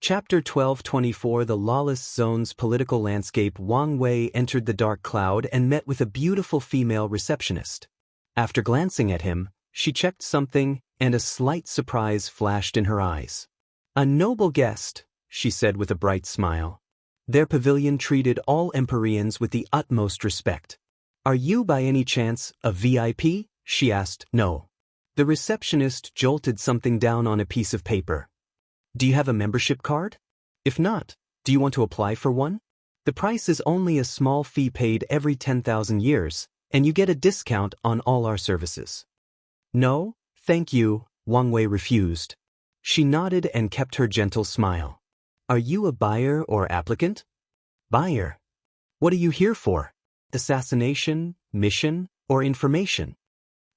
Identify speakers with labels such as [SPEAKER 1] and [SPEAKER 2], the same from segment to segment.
[SPEAKER 1] Chapter 1224 The Lawless Zone's political landscape. Wang Wei entered the dark cloud and met with a beautiful female receptionist. After glancing at him, she checked something, and a slight surprise flashed in her eyes. "A noble guest," she said with a bright smile. Their pavilion treated all Empyreans with the utmost respect. "Are you by any chance a VIP?" she asked. "No." The receptionist jolted something down on a piece of paper. "Do you have a membership card? If not, do you want to apply for one? The price is only a small fee paid every 10,000 years, and you get a discount on all our services." "No, thank you," Wang Wei refused. She nodded and kept her gentle smile. "Are you a buyer or applicant?" "Buyer." "What are you here for? Assassination, mission, or information?"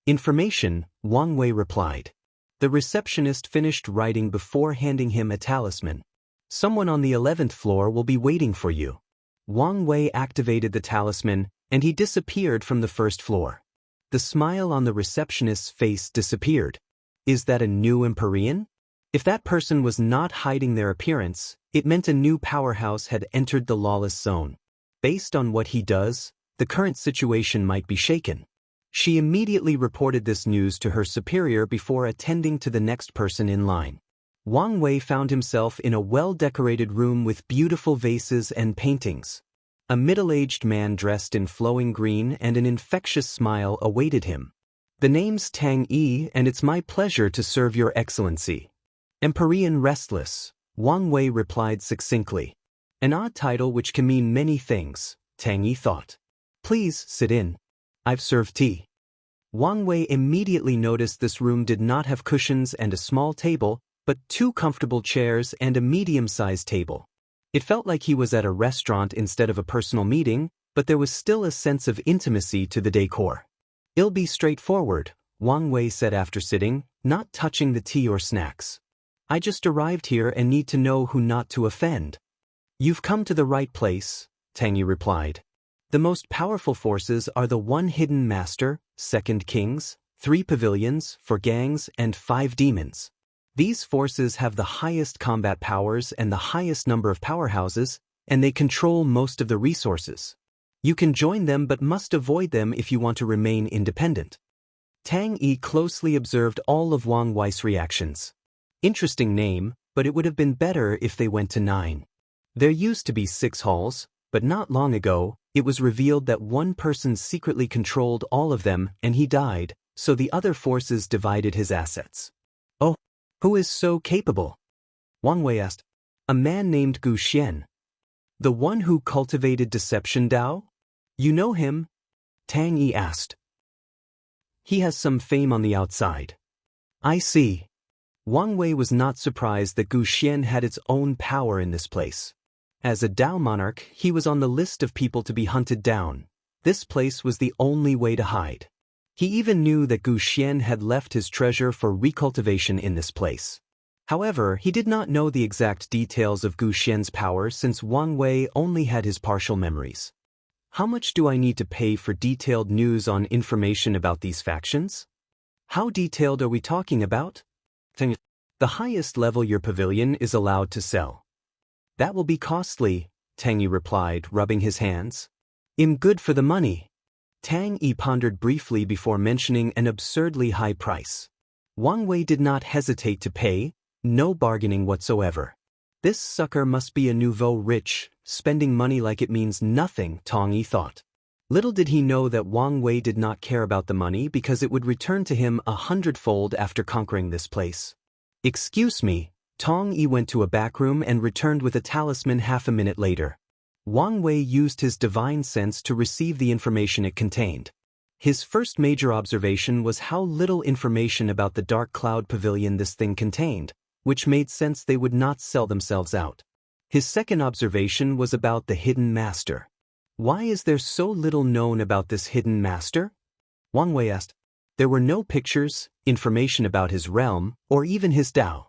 [SPEAKER 1] "Information," Wang Wei replied. The receptionist finished writing before handing him a talisman. "Someone on the 11th floor will be waiting for you." Wang Wei activated the talisman, and he disappeared from the first floor. The smile on the receptionist's face disappeared. Is that a new Empyrean? If that person was not hiding their appearance, it meant a new powerhouse had entered the lawless zone. Based on what he does, the current situation might be shaken. She immediately reported this news to her superior before attending to the next person in line. Wang Wei found himself in a well-decorated room with beautiful vases and paintings. A middle-aged man dressed in flowing green and an infectious smile awaited him. "The name's Tang Yi, and it's my pleasure to serve your excellency." "Empyrean Restless," Wang Wei replied succinctly. An odd title which can mean many things, Tang Yi thought. "Please sit in. I've served tea." Wang Wei immediately noticed this room did not have cushions and a small table, but 2 comfortable chairs and a medium-sized table. It felt like he was at a restaurant instead of a personal meeting, but there was still a sense of intimacy to the decor. "It'll be straightforward," Wang Wei said after sitting, not touching the tea or snacks. "I just arrived here and need to know who not to offend." "You've come to the right place," Tang Yi replied. "The most powerful forces are the 1 hidden master, 2nd kings, 3 pavilions, 4 gangs, and 5 demons. These forces have the highest combat powers and the highest number of powerhouses, and they control most of the resources. You can join them but must avoid them if you want to remain independent." Tang Yi closely observed all of Wang Wei's reactions. Interesting name, but it would have been better if they went to 9. There used to be 6 halls, but not long ago, it was revealed that one person secretly controlled all of them and he died, so the other forces divided his assets. "Oh, who is so capable?" Wang Wei asked. "A man named Gu Xian. The one who cultivated deception Dao? You know him?" Tang Yi asked. "He has some fame on the outside." "I see." Wang Wei was not surprised that Gu Xian had its own power in this place. As a Dao monarch, he was on the list of people to be hunted down. This place was the only way to hide. He even knew that Gu Xian had left his treasure for recultivation in this place. However, he did not know the exact details of Gu Xian's power since Wang Wei only had his partial memories. "How much do I need to pay for detailed news on information about these factions?" "How detailed are we talking about?" "The highest level your pavilion is allowed to sell." "That will be costly," Tang Yi replied, rubbing his hands. "I'm good for the money." Tang Yi pondered briefly before mentioning an absurdly high price. Wang Wei did not hesitate to pay, no bargaining whatsoever. This sucker must be a nouveau rich, spending money like it means nothing, Tang Yi thought. Little did he know that Wang Wei did not care about the money because it would return to him 100-fold after conquering this place. "Excuse me." Tang Yi went to a back room and returned with a talisman half a minute later. Wang Wei used his divine sense to receive the information it contained. His first major observation was how little information about the Dark Cloud Pavilion this thing contained, which made sense they would not sell themselves out. His second observation was about the hidden master. Why is there so little known about this hidden master? Wang Wei asked. There were no pictures, information about his realm, or even his Dao.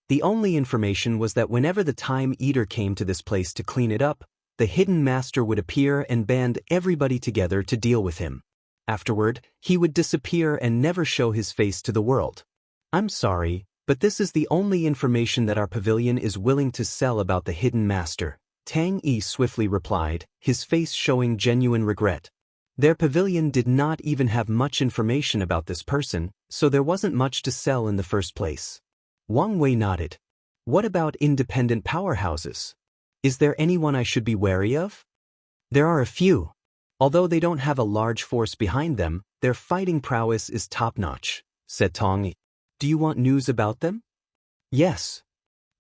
[SPEAKER 1] The only information was that whenever the Time Eater came to this place to clean it up, the hidden master would appear and band everybody together to deal with him. Afterward, he would disappear and never show his face to the world. "I'm sorry," But this is the only information that our pavilion is willing to sell about the hidden master, Tang Yi swiftly replied, his face showing genuine regret. Their pavilion did not even have much information about this person, so there wasn't much to sell in the first place. Wang Wei nodded. What about independent powerhouses? Is there anyone I should be wary of? There are a few. Although they don't have a large force behind them, their fighting prowess is top-notch, said Tang Yi. Do you want news about them? Yes.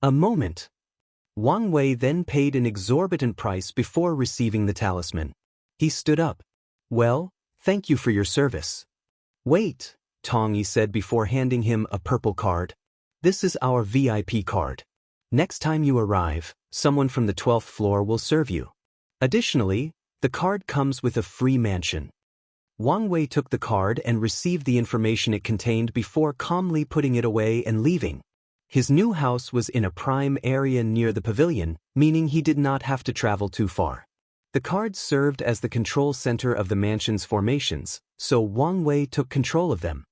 [SPEAKER 1] A moment. Wang Wei then paid an exorbitant price before receiving the talisman. He stood up. Well, thank you for your service. Wait, Tang Yi said before handing him a purple card. This is our VIP card. Next time you arrive, someone from the 12th floor will serve you. Additionally, the card comes with a free mansion. Wang Wei took the card and received the information it contained before calmly putting it away and leaving. His new house was in a prime area near the pavilion, meaning he did not have to travel too far. The card served as the control center of the mansion's formations, so Wang Wei took control of them.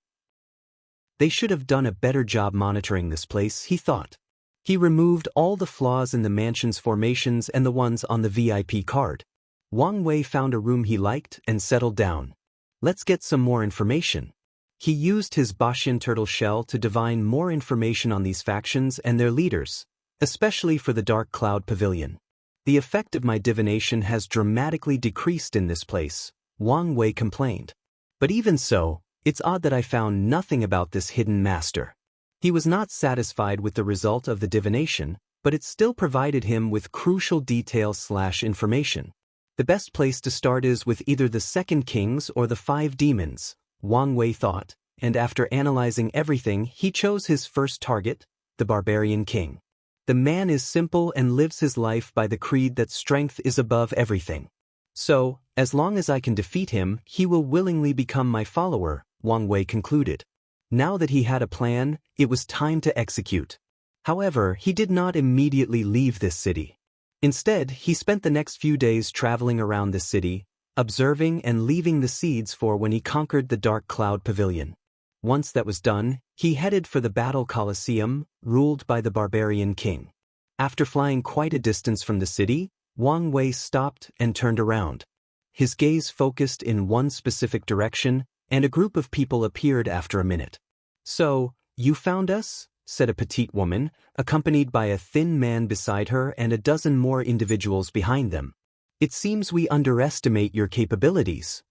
[SPEAKER 1] They should have done a better job monitoring this place, he thought. He removed all the flaws in the mansion's formations and the ones on the VIP card. Wang Wei found a room he liked and settled down. Let's get some more information. He used his Bashin turtle shell to divine more information on these factions and their leaders, especially for the Dark Cloud Pavilion. The effect of my divination has dramatically decreased in this place, Wang Wei complained. But even so, it's odd that I found nothing about this hidden master. He was not satisfied with the result of the divination, but it still provided him with crucial details/information. The best place to start is with either the Second Kings or the 5 Demons, Wang Wei thought, and after analyzing everything, he chose his first target, the Barbarian King. The man is simple and lives his life by the creed that strength is above everything. So, as long as I can defeat him, he will willingly become my follower, Wang Wei concluded. Now that he had a plan, it was time to execute. However, he did not immediately leave this city. Instead, he spent the next few days traveling around the city, observing and leaving the seeds for when he conquered the Dark Cloud Pavilion. Once that was done, he headed for the battle Colosseum, ruled by the Barbarian King. After flying quite a distance from the city, Wang Wei stopped and turned around. His gaze focused in one specific direction, and a group of people appeared after a minute. So, you found us? Said a petite woman, accompanied by a thin man beside her and a dozen more individuals behind them. It seems we underestimate your capabilities.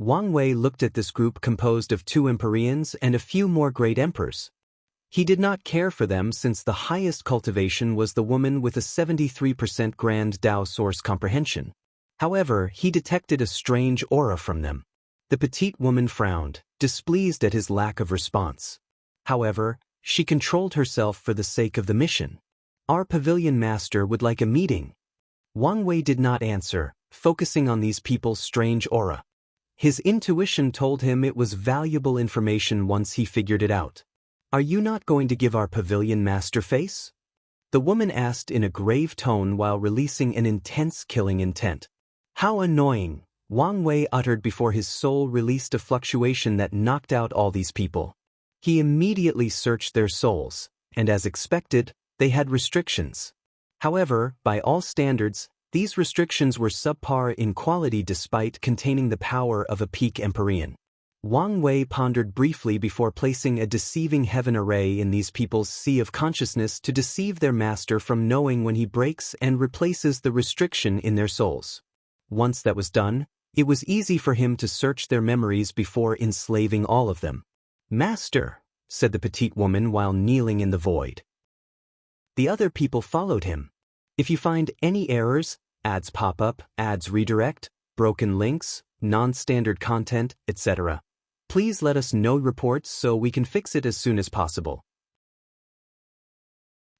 [SPEAKER 1] Wang Wei looked at this group composed of 2 Empyreans and a few more great emperors. He did not care for them since the highest cultivation was the woman with a 73% Grand Dao Source Comprehension. However, he detected a strange aura from them. The petite woman frowned, displeased at his lack of response. However, she controlled herself for the sake of the mission. Our pavilion master would like a meeting. Wang Wei did not answer, focusing on these people's strange aura. His intuition told him it was valuable information once he figured it out. Are you not going to give our pavilion master face? The woman asked in a grave tone while releasing an intense killing intent. How annoying, Wang Wei uttered before his soul released a fluctuation that knocked out all these people. He immediately searched their souls, and as expected, they had restrictions. However, by all standards, these restrictions were subpar in quality despite containing the power of a peak Empyrean. Wang Wei pondered briefly before placing a deceiving heaven array in these people's sea of consciousness to deceive their master from knowing when he breaks and replaces the restriction in their souls. Once that was done, it was easy for him to search their memories before enslaving all of them. Master, said the petite woman while kneeling in the void. The other people followed him. If you find any errors, ads pop up, ads redirect, broken links, non-standard content, etc., please let us know reports so we can fix it as soon as possible.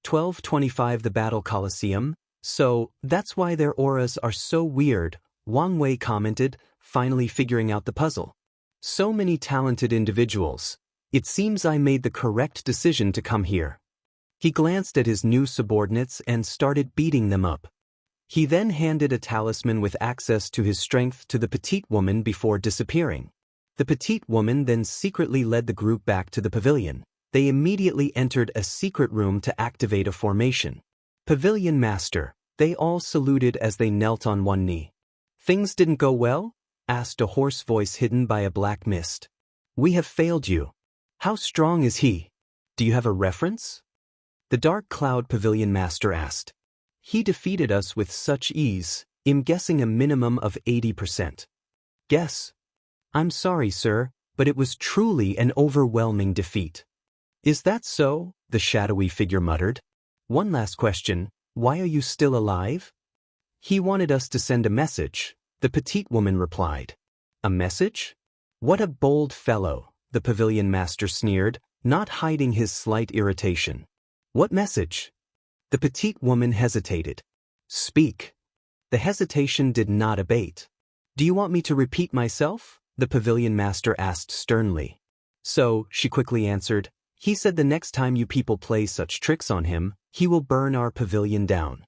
[SPEAKER 1] 1225 The Battle Colosseum. So, that's why their auras are so weird, Wang Wei commented, finally figuring out the puzzle. So many talented individuals. It seems I made the correct decision to come here. He glanced at his new subordinates and started beating them up. He then handed a talisman with access to his strength to the petite woman before disappearing. The petite woman then secretly led the group back to the pavilion. They immediately entered a secret room to activate a formation. Pavilion Master, they all saluted as they knelt on one knee. Things didn't go well? Asked a hoarse voice hidden by a black mist. We have failed you. How strong is he? Do you have a reference? The Dark Cloud Pavilion Master asked. He defeated us with such ease, I'm guessing a minimum of 80%. Guess? I'm sorry, sir, but it was truly an overwhelming defeat. Is that so? The shadowy figure muttered. One last question, why are you still alive? He wanted us to send a message, the petite woman replied. A message? What a bold fellow, the Pavilion Master sneered, not hiding his slight irritation. What message? The petite woman hesitated. Speak. The hesitation did not abate. Do you want me to repeat myself? The Pavilion Master asked sternly. So, she quickly answered, he said the next time you people play such tricks on him, he will burn our pavilion down.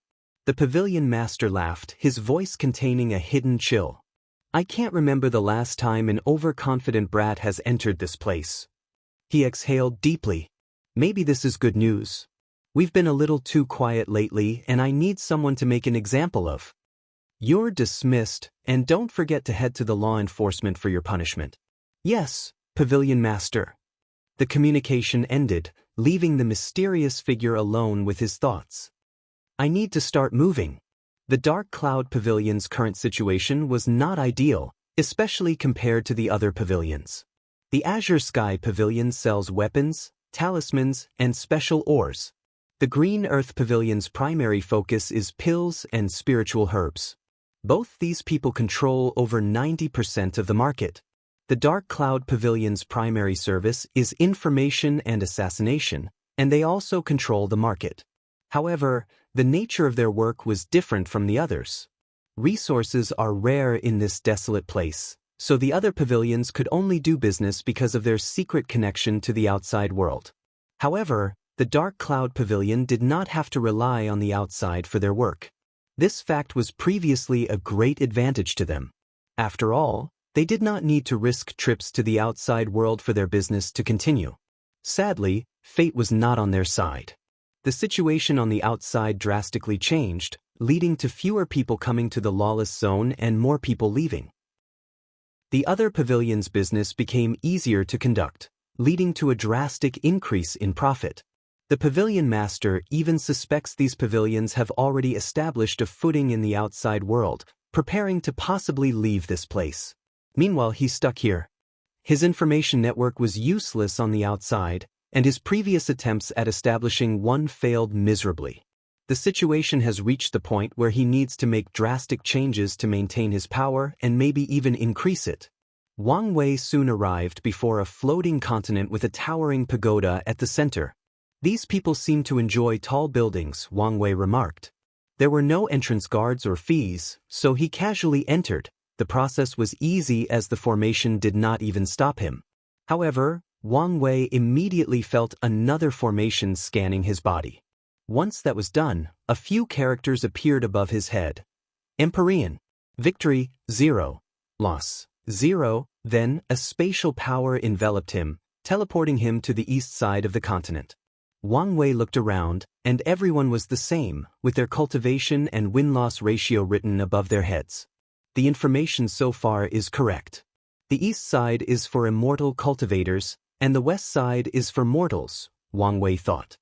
[SPEAKER 1] The Pavilion Master laughed, his voice containing a hidden chill. I can't remember the last time an overconfident brat has entered this place. He exhaled deeply. Maybe this is good news. We've been a little too quiet lately and I need someone to make an example of. You're dismissed, and don't forget to head to the law enforcement for your punishment. Yes, Pavilion Master. The communication ended, leaving the mysterious figure alone with his thoughts. I need to start moving. The Dark Cloud Pavilion's current situation was not ideal, especially compared to the other pavilions. The Azure Sky Pavilion sells weapons, talismans, and special ores. The Green Earth Pavilion's primary focus is pills and spiritual herbs. Both these people control over 90% of the market. The Dark Cloud Pavilion's primary service is information and assassination, and they also control the market. However, the nature of their work was different from the others. Resources are rare in this desolate place, so the other pavilions could only do business because of their secret connection to the outside world. However, the Dark Cloud Pavilion did not have to rely on the outside for their work. This fact was previously a great advantage to them. After all, they did not need to risk trips to the outside world for their business to continue. Sadly, fate was not on their side. The situation on the outside drastically changed, leading to fewer people coming to the Lawless zone and more people leaving. The other pavilions' business became easier to conduct, leading to a drastic increase in profit. The Pavilion Master even suspects these pavilions have already established a footing in the outside world, preparing to possibly leave this place. Meanwhile, he's stuck here. His information network was useless on the outside, and his previous attempts at establishing one failed miserably. The situation has reached the point where he needs to make drastic changes to maintain his power and maybe even increase it. Wang Wei soon arrived before a floating continent with a towering pagoda at the center. These people seem to enjoy tall buildings, Wang Wei remarked. There were no entrance guards or fees, so he casually entered. The process was easy as the formation did not even stop him. However, Wang Wei immediately felt another formation scanning his body. Once that was done, a few characters appeared above his head. Empyrean. Victory, 0. Loss, 0. Then, a spatial power enveloped him, teleporting him to the east side of the continent. Wang Wei looked around, and everyone was the same, with their cultivation and win-loss ratio written above their heads. The information so far is correct. The east side is for immortal cultivators, and the west side is for mortals, Wang Wei thought.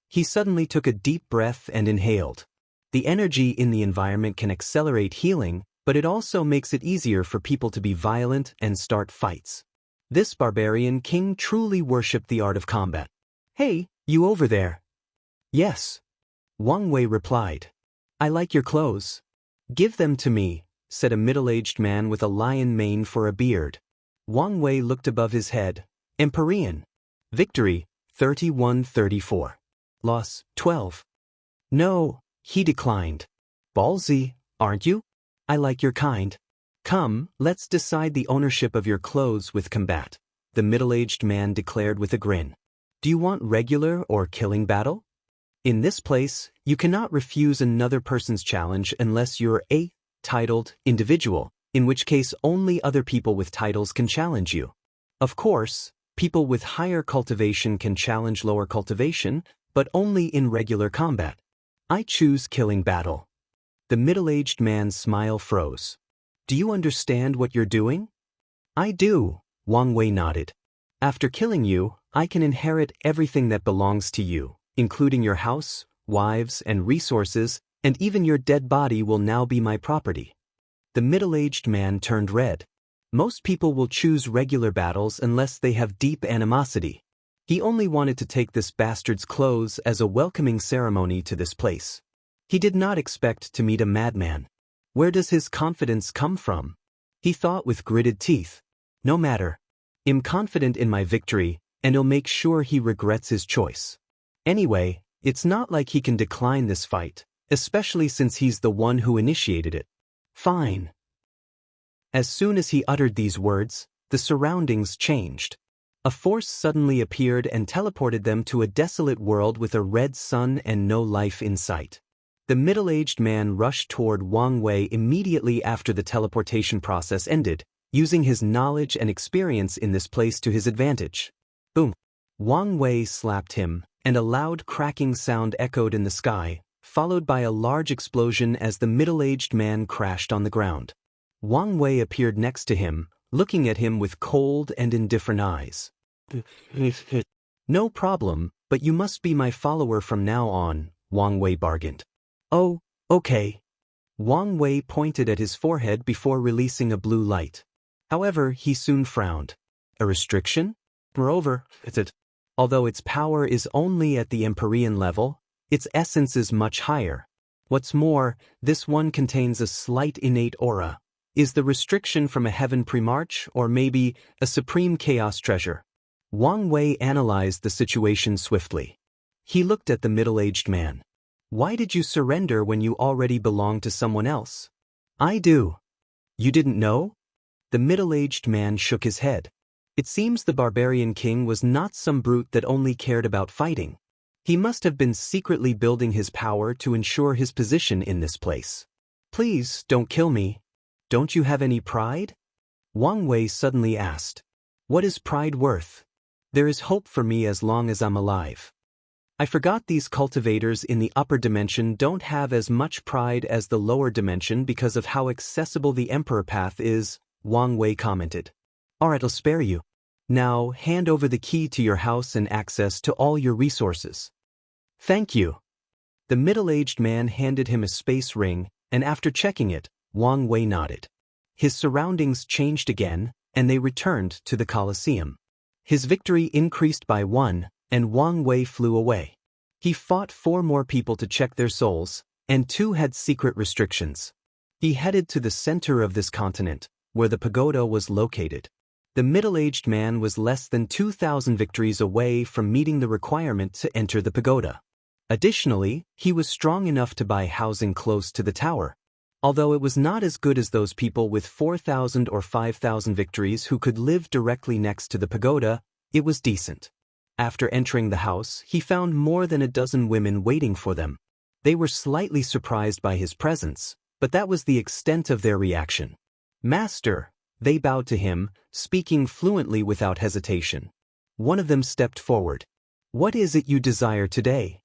[SPEAKER 1] He suddenly took a deep breath and inhaled. The energy in the environment can accelerate healing, but it also makes it easier for people to be violent and start fights. This barbarian king truly worshipped the art of combat. Hey, you over there? Yes. Wang Wei replied. I like your clothes. Give them to me, said a middle-aged man with a lion mane for a beard. Wang Wei looked above his head. Empyrean. Victory, 31-34. Loss, 12. No, he declined. Ballsy, aren't you? I like your kind. Come, let's decide the ownership of your clothes with combat, the middle-aged man declared with a grin. Do you want regular or killing battle? In this place, you cannot refuse another person's challenge unless you're a titled individual, in which case only other people with titles can challenge you. Of course, People with higher cultivation can challenge lower cultivation, but only in regular combat. I choose killing battle. The middle-aged man's smile froze. Do you understand what you're doing? I do, Wang Wei nodded. After killing you, I can inherit everything that belongs to you, including your house, wives, and resources, and even your dead body will now be my property. The middle-aged man turned red. Most people will choose regular battles unless they have deep animosity. He only wanted to take this bastard's clothes as a welcoming ceremony to this place. He did not expect to meet a madman. Where does his confidence come from? He thought with gritted teeth. No matter. I'm confident in my victory, and he'll make sure he regrets his choice. Anyway, it's not like he can decline this fight, especially since he's the one who initiated it. Fine. As soon as he uttered these words, the surroundings changed. A force suddenly appeared and teleported them to a desolate world with a red sun and no life in sight. The middle-aged man rushed toward Wang Wei immediately after the teleportation process ended, using his knowledge and experience in this place to his advantage. Boom! Wang Wei slapped him, and a loud cracking sound echoed in the sky, followed by a large explosion as the middle-aged man crashed on the ground. Wang Wei appeared next to him, looking at him with cold and indifferent eyes. No problem, but you must be my follower from now on, Wang Wei bargained. Oh, okay. Wang Wei pointed at his forehead before releasing a blue light. However, he soon frowned. A restriction? Moreover, although its power is only at the Empyrean level, its essence is much higher. What's more, this one contains a slight innate aura. Is the restriction from a heaven primarch or maybe a supreme chaos treasure? Wang Wei analyzed the situation swiftly. He looked at the middle-aged man. Why did you surrender when you already belonged to someone else? I do. You didn't know? The middle-aged man shook his head. It seems the barbarian king was not some brute that only cared about fighting. He must have been secretly building his power to ensure his position in this place. Please, don't kill me. Don't you have any pride? Wang Wei suddenly asked. What is pride worth? There is hope for me as long as I'm alive. I forgot these cultivators in the upper dimension don't have as much pride as the lower dimension because of how accessible the Emperor Path is, Wang Wei commented. Alright, I'll spare you. Now, hand over the key to your house and access to all your resources. Thank you. The middle-aged man handed him a space ring, and after checking it, Wang Wei nodded. His surroundings changed again, and they returned to the Colosseum. His victory increased by 1, and Wang Wei flew away. He fought 4 more people to check their souls, and 2 had secret restrictions. He headed to the center of this continent, where the pagoda was located. The middle-aged man was less than 2,000 victories away from meeting the requirement to enter the pagoda. Additionally, he was strong enough to buy housing close to the tower. Although it was not as good as those people with 4,000 or 5,000 victories who could live directly next to the pagoda, it was decent. After entering the house, he found more than a dozen women waiting for them. They were slightly surprised by his presence, but that was the extent of their reaction. Master, they bowed to him, speaking fluently without hesitation. One of them stepped forward. What is it you desire today?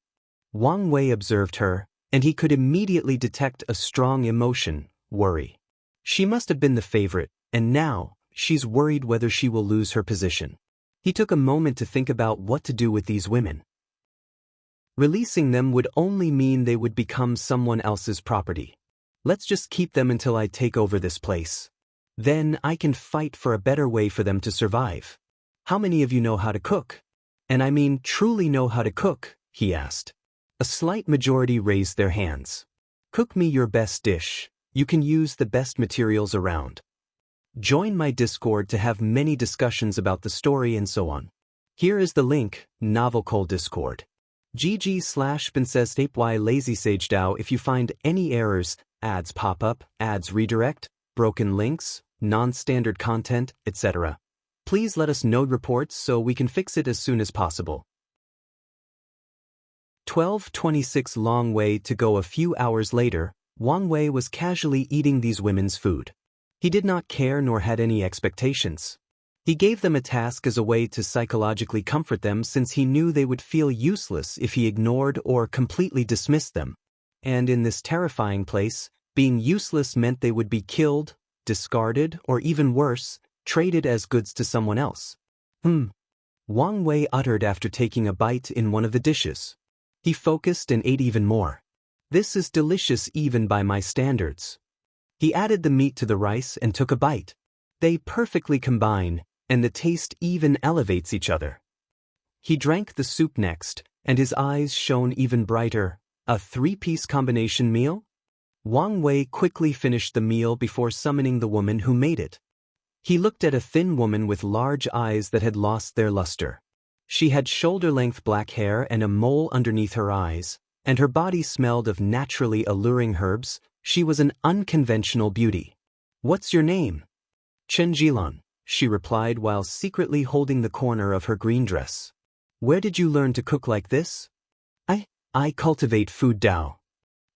[SPEAKER 1] Wang Wei observed her, and he could immediately detect a strong emotion, worry. She must have been the favorite, and now, she's worried whether she will lose her position. He took a moment to think about what to do with these women. Releasing them would only mean they would become someone else's property. Let's just keep them until I take over this place. Then I can fight for a better way for them to survive. How many of you know how to cook? And I mean truly know how to cook, he asked. A slight majority raised their hands. Cook me your best dish. You can use the best materials around. Join my Discord to have many discussions about the story and so on. Here is the link, Novelcole Discord. GG/princess-y lazysagedao. If you find any errors, ads pop up, ads redirect, broken links, non-standard content, etc. Please let us know reports so we can fix it as soon as possible. 12:26 Long way to go. A few hours later, Wang Wei was casually eating these women's food. He did not care nor had any expectations. He gave them a task as a way to psychologically comfort them since he knew they would feel useless if he ignored or completely dismissed them. And in this terrifying place, being useless meant they would be killed, discarded, or even worse, traded as goods to someone else. Wang Wei uttered after taking a bite in one of the dishes. He focused and ate even more. This is delicious even by my standards. He added the meat to the rice and took a bite. They perfectly combine, and the taste even elevates each other. He drank the soup next, and his eyes shone even brighter. A 3-piece combination meal? Wang Wei quickly finished the meal before summoning the woman who made it. He looked at a thin woman with large eyes that had lost their luster. She had shoulder-length black hair and a mole underneath her eyes, and her body smelled of naturally alluring herbs. She was an unconventional beauty. "What's your name?" "Chen Jilan," she replied while secretly holding the corner of her green dress. "Where did you learn to cook like this?" I cultivate food Dao."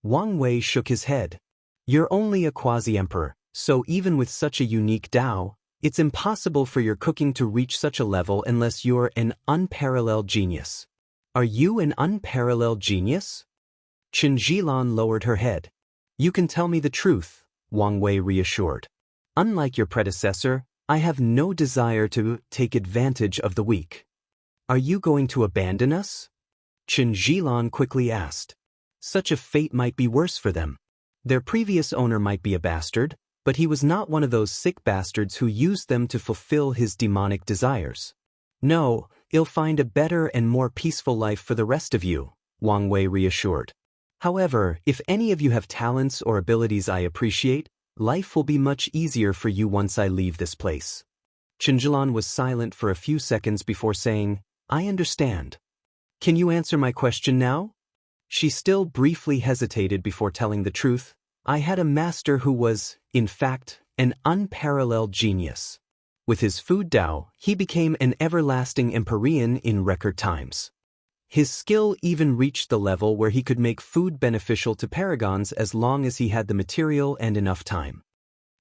[SPEAKER 1] Wang Wei shook his head. "You're only a quasi-emperor, so even with such a unique Dao, it's impossible for your cooking to reach such a level unless you're an unparalleled genius." "Are you an unparalleled genius?" Chen Jilan lowered her head. "You can tell me the truth," Wang Wei reassured. "Unlike your predecessor, I have no desire to take advantage of the weak." "Are you going to abandon us?" Chen Jilan quickly asked. Such a fate might be worse for them. Their previous owner might be a bastard, but he was not one of those sick bastards who used them to fulfill his demonic desires. "No, you'll find a better and more peaceful life for the rest of you," Wang Wei reassured. "However, if any of you have talents or abilities I appreciate, life will be much easier for you once I leave this place." Chen Jilan was silent for a few seconds before saying, "I understand. Can you answer my question now?" She still briefly hesitated before telling the truth. "I had a master who was, in fact, an unparalleled genius. With his food Dao, he became an everlasting Empyrean in record times. His skill even reached the level where he could make food beneficial to paragons as long as he had the material and enough time."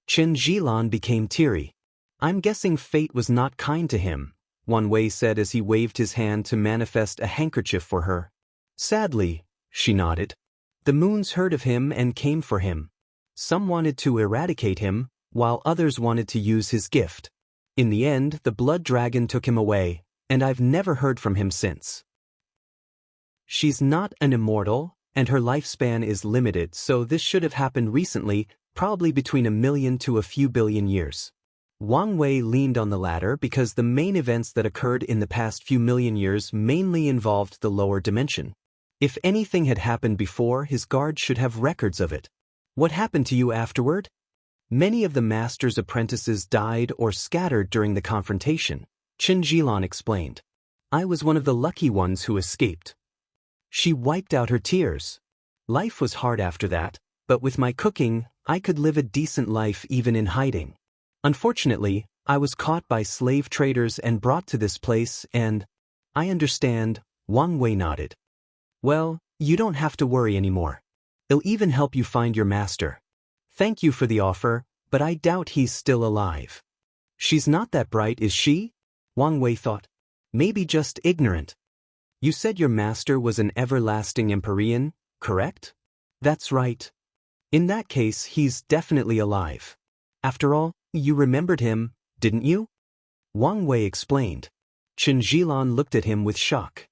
[SPEAKER 1] Chen Jilan became teary. "I'm guessing fate was not kind to him," Wan Wei said as he waved his hand to manifest a handkerchief for her. "Sadly," she nodded. "The moons heard of him and came for him. Some wanted to eradicate him, while others wanted to use his gift. In the end, the blood dragon took him away, and I've never heard from him since." She's not an immortal, and her lifespan is limited, so this should have happened recently, probably between 1,000,000 to a few billion years. Wang Wei leaned on the ladder because the main events that occurred in the past few million years mainly involved the lower dimension. If anything had happened before, his guards should have records of it. "What happened to you afterward?" "Many of the master's apprentices died or scattered during the confrontation," Chen Jilan explained. "I was one of the lucky ones who escaped." She wiped out her tears. "Life was hard after that, but with my cooking, I could live a decent life even in hiding. Unfortunately, I was caught by slave traders and brought to this place and—" "I understand," Wang Wei nodded. "Well, you don't have to worry anymore. It'll even help you find your master. Thank you for the offer, but I doubt he's still alive." "She's not that bright, is she?" Wang Wei thought. "Maybe just ignorant." "You said your master was an everlasting Empyrean, correct?" "That's right." "In that case, he's definitely alive. After all, you remembered him, didn't you?" Wang Wei explained. Chen Jilan looked at him with shock.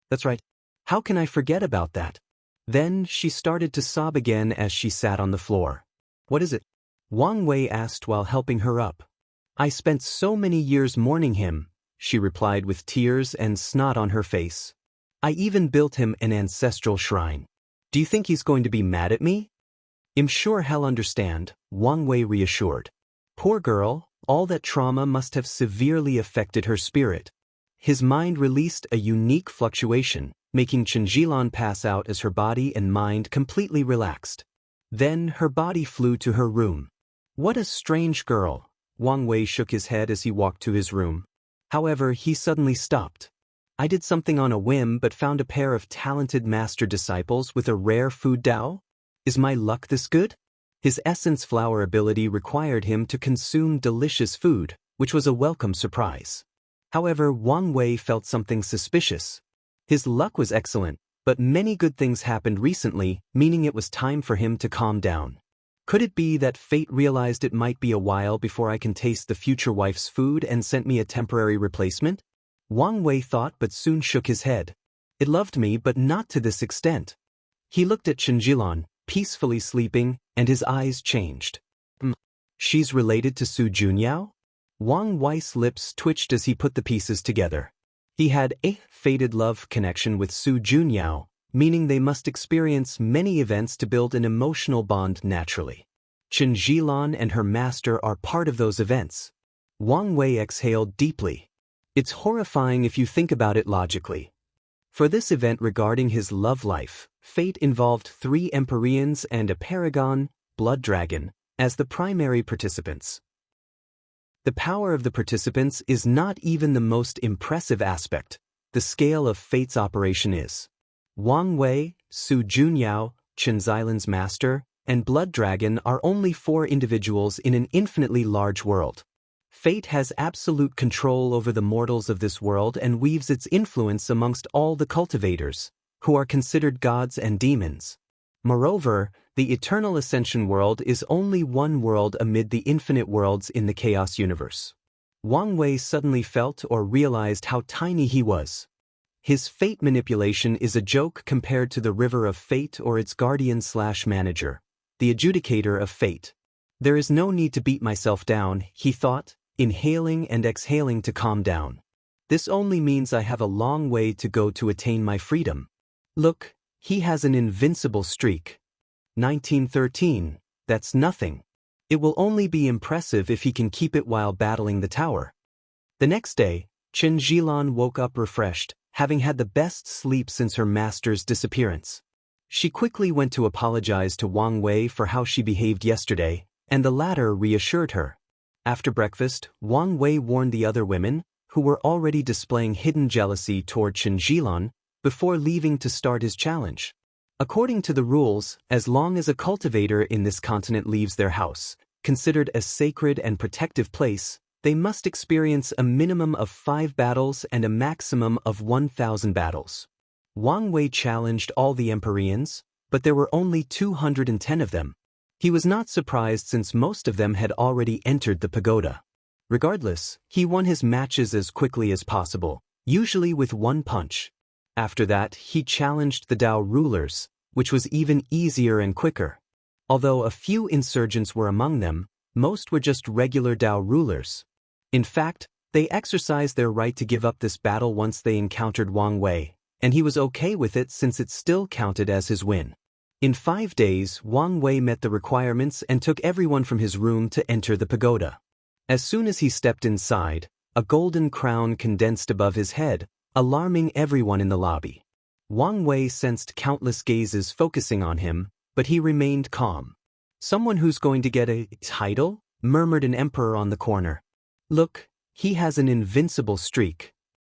[SPEAKER 1] "That's right. How can I forget about that?" Then she started to sob again as she sat on the floor. "What is it?" Wang Wei asked while helping her up. "I spent so many years mourning him," she replied with tears and snot on her face. "I even built him an ancestral shrine. Do you think he's going to be mad at me?" "I'm sure he'll understand," Wang Wei reassured. Poor girl, all that trauma must have severely affected her spirit. His mind released a unique fluctuation, making Chen Jilan pass out as her body and mind completely relaxed. Then her body flew to her room. "What a strange girl," Wang Wei shook his head as he walked to his room. However, he suddenly stopped. "I did something on a whim but found a pair of talented master disciples with a rare food Dao? Is my luck this good?" His essence flower ability required him to consume delicious food, which was a welcome surprise. However, Wang Wei felt something suspicious. His luck was excellent, but many good things happened recently, meaning it was time for him to calm down. Could it be that fate realized it might be a while before I can taste the future wife's food and sent me a temporary replacement? Wang Wei thought, but soon shook his head. It loved me, but not to this extent. He looked at Xianxia, peacefully sleeping, and his eyes changed. She's related to Su Junyao? Wang Wei's lips twitched as he put the pieces together. He had a fated love connection with Su Junyao, meaning they must experience many events to build an emotional bond naturally. Xianxia and her master are part of those events. Wang Wei exhaled deeply. It's horrifying if you think about it logically. For this event regarding his love life, fate involved 3 Empyreans and a Paragon, Blood Dragon, as the primary participants. The power of the participants is not even the most impressive aspect. The scale of fate's operation is. Wang Wei, Su Junyao, Xianxia's master, and Blood Dragon are only 4 individuals in an infinitely large world. Fate has absolute control over the mortals of this world and weaves its influence amongst all the cultivators, who are considered gods and demons. Moreover, the eternal ascension world is only one world amid the infinite worlds in the chaos universe. Wang Wei suddenly felt or realized how tiny he was. His fate manipulation is a joke compared to the river of fate or its guardian/manager, the adjudicator of fate. There is no need to beat myself down, he thought, inhaling and exhaling to calm down. This only means I have a long way to go to attain my freedom. Look, he has an invincible streak. 1913, that's nothing. It will only be impressive if he can keep it while battling the tower. The next day, Xianxia woke up refreshed, having had the best sleep since her master's disappearance. She quickly went to apologize to Wang Wei for how she behaved yesterday, and the latter reassured her. After breakfast, Wang Wei warned the other women, who were already displaying hidden jealousy toward Xianxia, before leaving to start his challenge. According to the rules, as long as a cultivator in this continent leaves their house, considered a sacred and protective place, they must experience a minimum of 5 battles and a maximum of 1,000 battles. Wang Wei challenged all the Empyreans, but there were only 210 of them. He was not surprised since most of them had already entered the pagoda. Regardless, he won his matches as quickly as possible, usually with 1 punch. After that, he challenged the Dao rulers, which was even easier and quicker. Although a few insurgents were among them, most were just regular Dao rulers. In fact, they exercised their right to give up this battle once they encountered Wang Wei, and he was okay with it since it still counted as his win. In 5 days, Wang Wei met the requirements and took everyone from his room to enter the pagoda. As soon as he stepped inside, a golden crown condensed above his head, alarming everyone in the lobby. Wang Wei sensed countless gazes focusing on him, but he remained calm. "Someone who's going to get a title?" murmured an emperor on the corner. "Look, he has an invincible streak.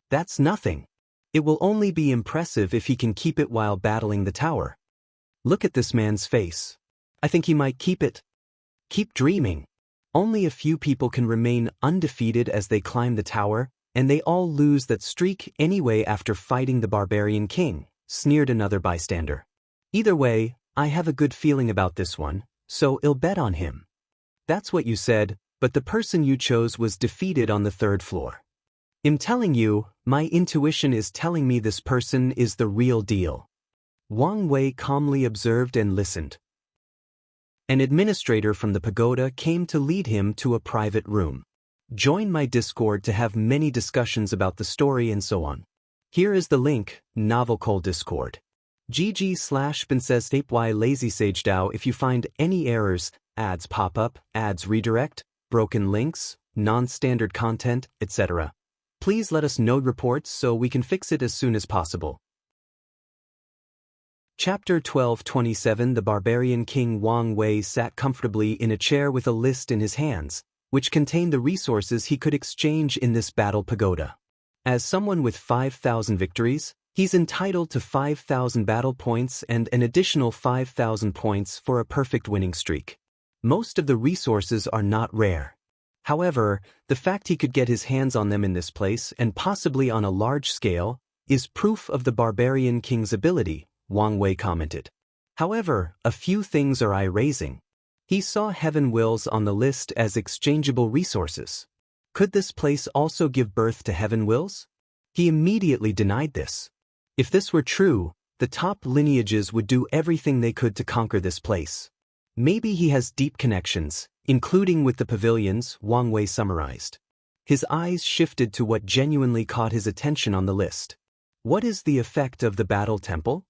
[SPEAKER 1] That's nothing. It will only be impressive if he can keep it while battling the tower. Look at this man's face. I think he might keep it." Keep dreaming. Only a few people can remain undefeated as they climb the tower, and they all lose that streak anyway after fighting the Barbarian king, sneered another bystander. "Either way, I have a good feeling about this one, so I'll bet on him." "That's what you said, but the person you chose was defeated on the 3rd floor. I'm telling you, my intuition is telling me this person is the real deal." Wang Wei calmly observed and listened. An administrator from the pagoda came to lead him to a private room. "Join my Discord to have many discussions about the story and so on. Here is the link, Novelcole Discord. GG/Princess/y Lazy Sage DAO. If you find any errors, ads pop up, ads redirect, broken links, non-standard content, etc. Please let us know reports so we can fix it as soon as possible." Chapter 1227. The Barbarian King Wang Wei sat comfortably in a chair with a list in his hands, which contained the resources he could exchange in this battle pagoda. As someone with 5,000 victories, he's entitled to 5,000 battle points and an additional 5,000 points for a perfect winning streak. Most of the resources are not rare. However, the fact he could get his hands on them in this place, and possibly on a large scale, is proof of the Barbarian King's ability, Wang Wei commented. However, a few things are eye-raising. He saw Heaven Wills on the list as exchangeable resources. Could this place also give birth to Heaven Wills? He immediately denied this. If this were true, the top lineages would do everything they could to conquer this place. Maybe he has deep connections, including with the pavilions, Wang Wei summarized. His eyes shifted to what genuinely caught his attention on the list. What is the effect of the battle temple?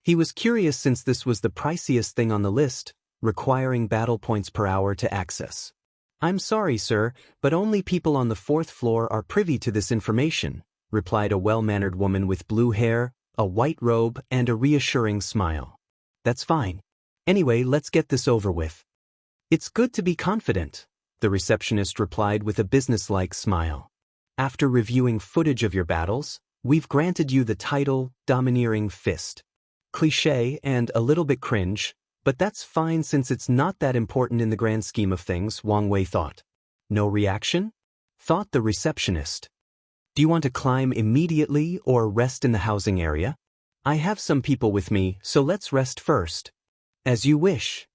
[SPEAKER 1] He was curious since this was the priciest thing on the list, requiring battle points per hour to access. I'm sorry, sir, but only people on the 4th floor are privy to this information, replied a well-mannered woman with blue hair, a white robe, and a reassuring smile. That's fine. Anyway, let's get this over with. It's good to be confident, the receptionist replied with a businesslike smile. After reviewing footage of your battles, we've granted you the title, Domineering Fist. Cliché and a little bit cringe, but that's fine since it's not that important in the grand scheme of things, Wang Wei thought. No reaction? Thought the receptionist. Do you want to climb immediately or rest in the housing area? I have some people with me, so let's rest first. As you wish.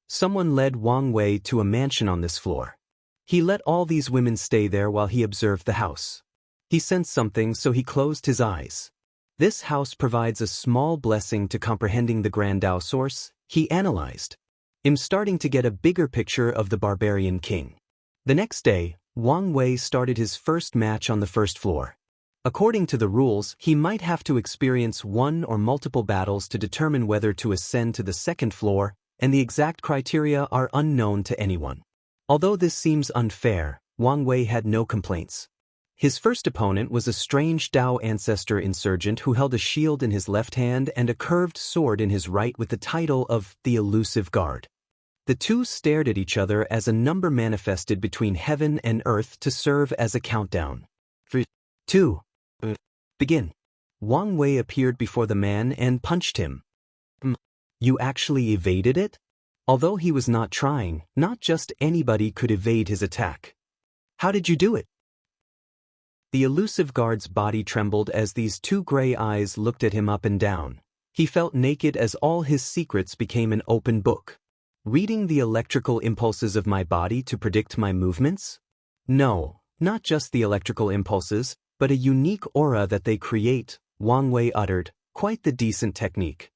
[SPEAKER 1] Someone led Wang Wei to a mansion on this floor. He let all these women stay there while he observed the house. He sensed something, so he closed his eyes. This house provides a small blessing to comprehending the Grand Tao source, he analyzed. I'm starting to get a bigger picture of the Barbarian King. The next day, Wang Wei started his first match on the 1st floor. According to the rules, he might have to experience one or multiple battles to determine whether to ascend to the 2nd floor, and the exact criteria are unknown to anyone. Although this seems unfair, Wang Wei had no complaints. His first opponent was a strange Tao ancestor insurgent who held a shield in his left hand and a curved sword in his right with the title of the Elusive Guard. The two stared at each other as a number manifested between heaven and earth to serve as a countdown. 3, 2, begin. Wang Wei appeared before the man and punched him. You actually evaded it? Although he was not trying, not just anybody could evade his attack. How did you do it? The elusive guard's body trembled as these two gray eyes looked at him up and down. He felt naked as all his secrets became an open book. Reading the electrical impulses of my body to predict my movements? No, not just the electrical impulses, but a unique aura that they create, Wang Wei uttered, quite the decent technique.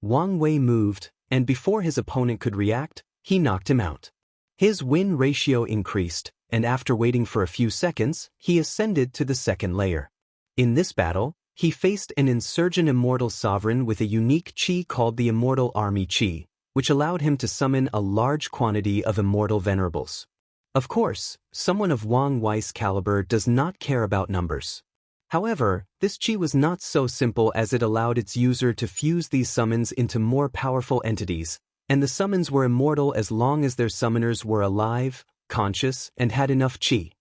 [SPEAKER 1] Wang Wei moved, and before his opponent could react, he knocked him out. His win ratio increased, and after waiting for a few seconds, he ascended to the 2nd layer. In this battle, he faced an insurgent immortal sovereign with a unique chi called the Immortal Army Chi, which allowed him to summon a large quantity of immortal venerables. Of course, someone of Wang Wei's caliber does not care about numbers. However, this chi was not so simple as it allowed its user to fuse these summons into more powerful entities, and the summons were immortal as long as their summoners were alive, conscious, and had enough chi.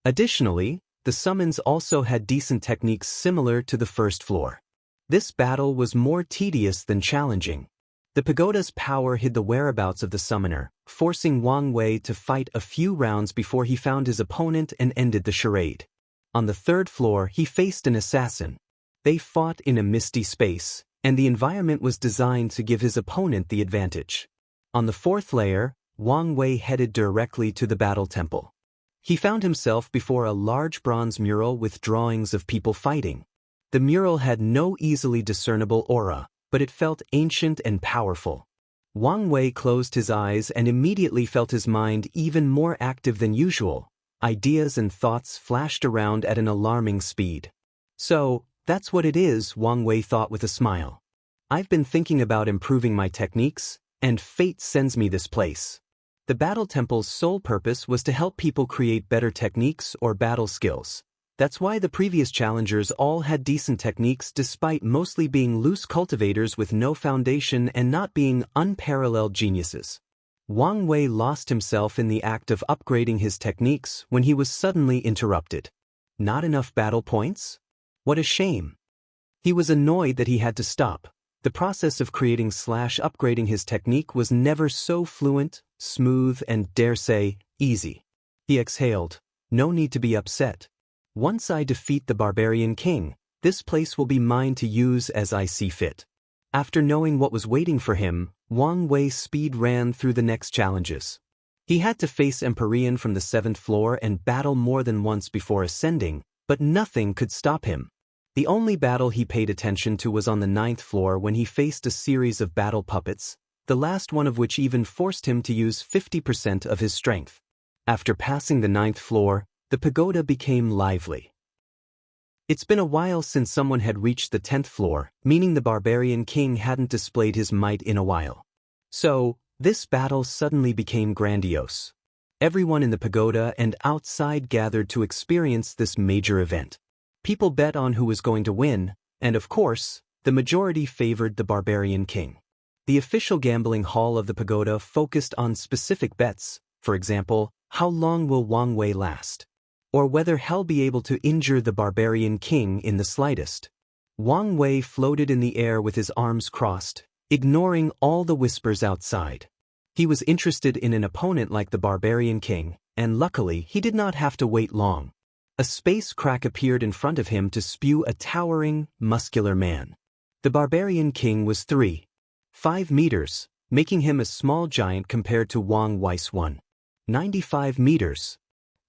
[SPEAKER 1] Additionally, the summons also had decent techniques similar to the 1st floor. This battle was more tedious than challenging. The pagoda's power hid the whereabouts of the summoner, forcing Wang Wei to fight a few rounds before he found his opponent and ended the charade. On the 3rd floor, he faced an assassin. They fought in a misty space, and the environment was designed to give his opponent the advantage. On the 4th layer, Wang Wei headed directly to the battle temple. He found himself before a large bronze mural with drawings of people fighting. The mural had no easily discernible aura, but it felt ancient and powerful. Wang Wei closed his eyes and immediately felt his mind even more active than usual. Ideas and thoughts flashed around at an alarming speed. So, that's what it is, Wang Wei thought with a smile. I've been thinking about improving my techniques, and fate sends me this place. The Battle Temple's sole purpose was to help people create better techniques or battle skills. That's why the previous challengers all had decent techniques despite mostly being loose cultivators with no foundation and not being unparalleled geniuses. Wang Wei lost himself in the act of upgrading his techniques when he was suddenly interrupted. Not enough battle points? What a shame. He was annoyed that he had to stop. The process of creating/upgrading his technique was never so fluent, smooth, and, dare say, easy. He exhaled. No need to be upset. Once I defeat the Barbarian King, this place will be mine to use as I see fit. After knowing what was waiting for him, Wang Wei speed ran through the next challenges. He had to face Empyrean from the 7th floor and battle more than once before ascending, but nothing could stop him. The only battle he paid attention to was on the 9th floor when he faced a series of battle puppets, the last one of which even forced him to use 50% of his strength. After passing the 9th floor, the pagoda became lively. It's been a while since someone had reached the 10th floor, meaning the Barbarian King hadn't displayed his might in a while. So, this battle suddenly became grandiose. Everyone in the pagoda and outside gathered to experience this major event. People bet on who was going to win, and of course, the majority favored the Barbarian King. The official gambling hall of the pagoda focused on specific bets, for example, how long will Wang Wei last? Or whether he'll be able to injure the Barbarian King in the slightest. Wang Wei floated in the air with his arms crossed, ignoring all the whispers outside. He was interested in an opponent like the Barbarian King, and luckily he did not have to wait long. A space crack appeared in front of him to spew a towering, muscular man. The Barbarian King was 3.5 meters, making him a small giant compared to Wang Wei's 1.95 meters.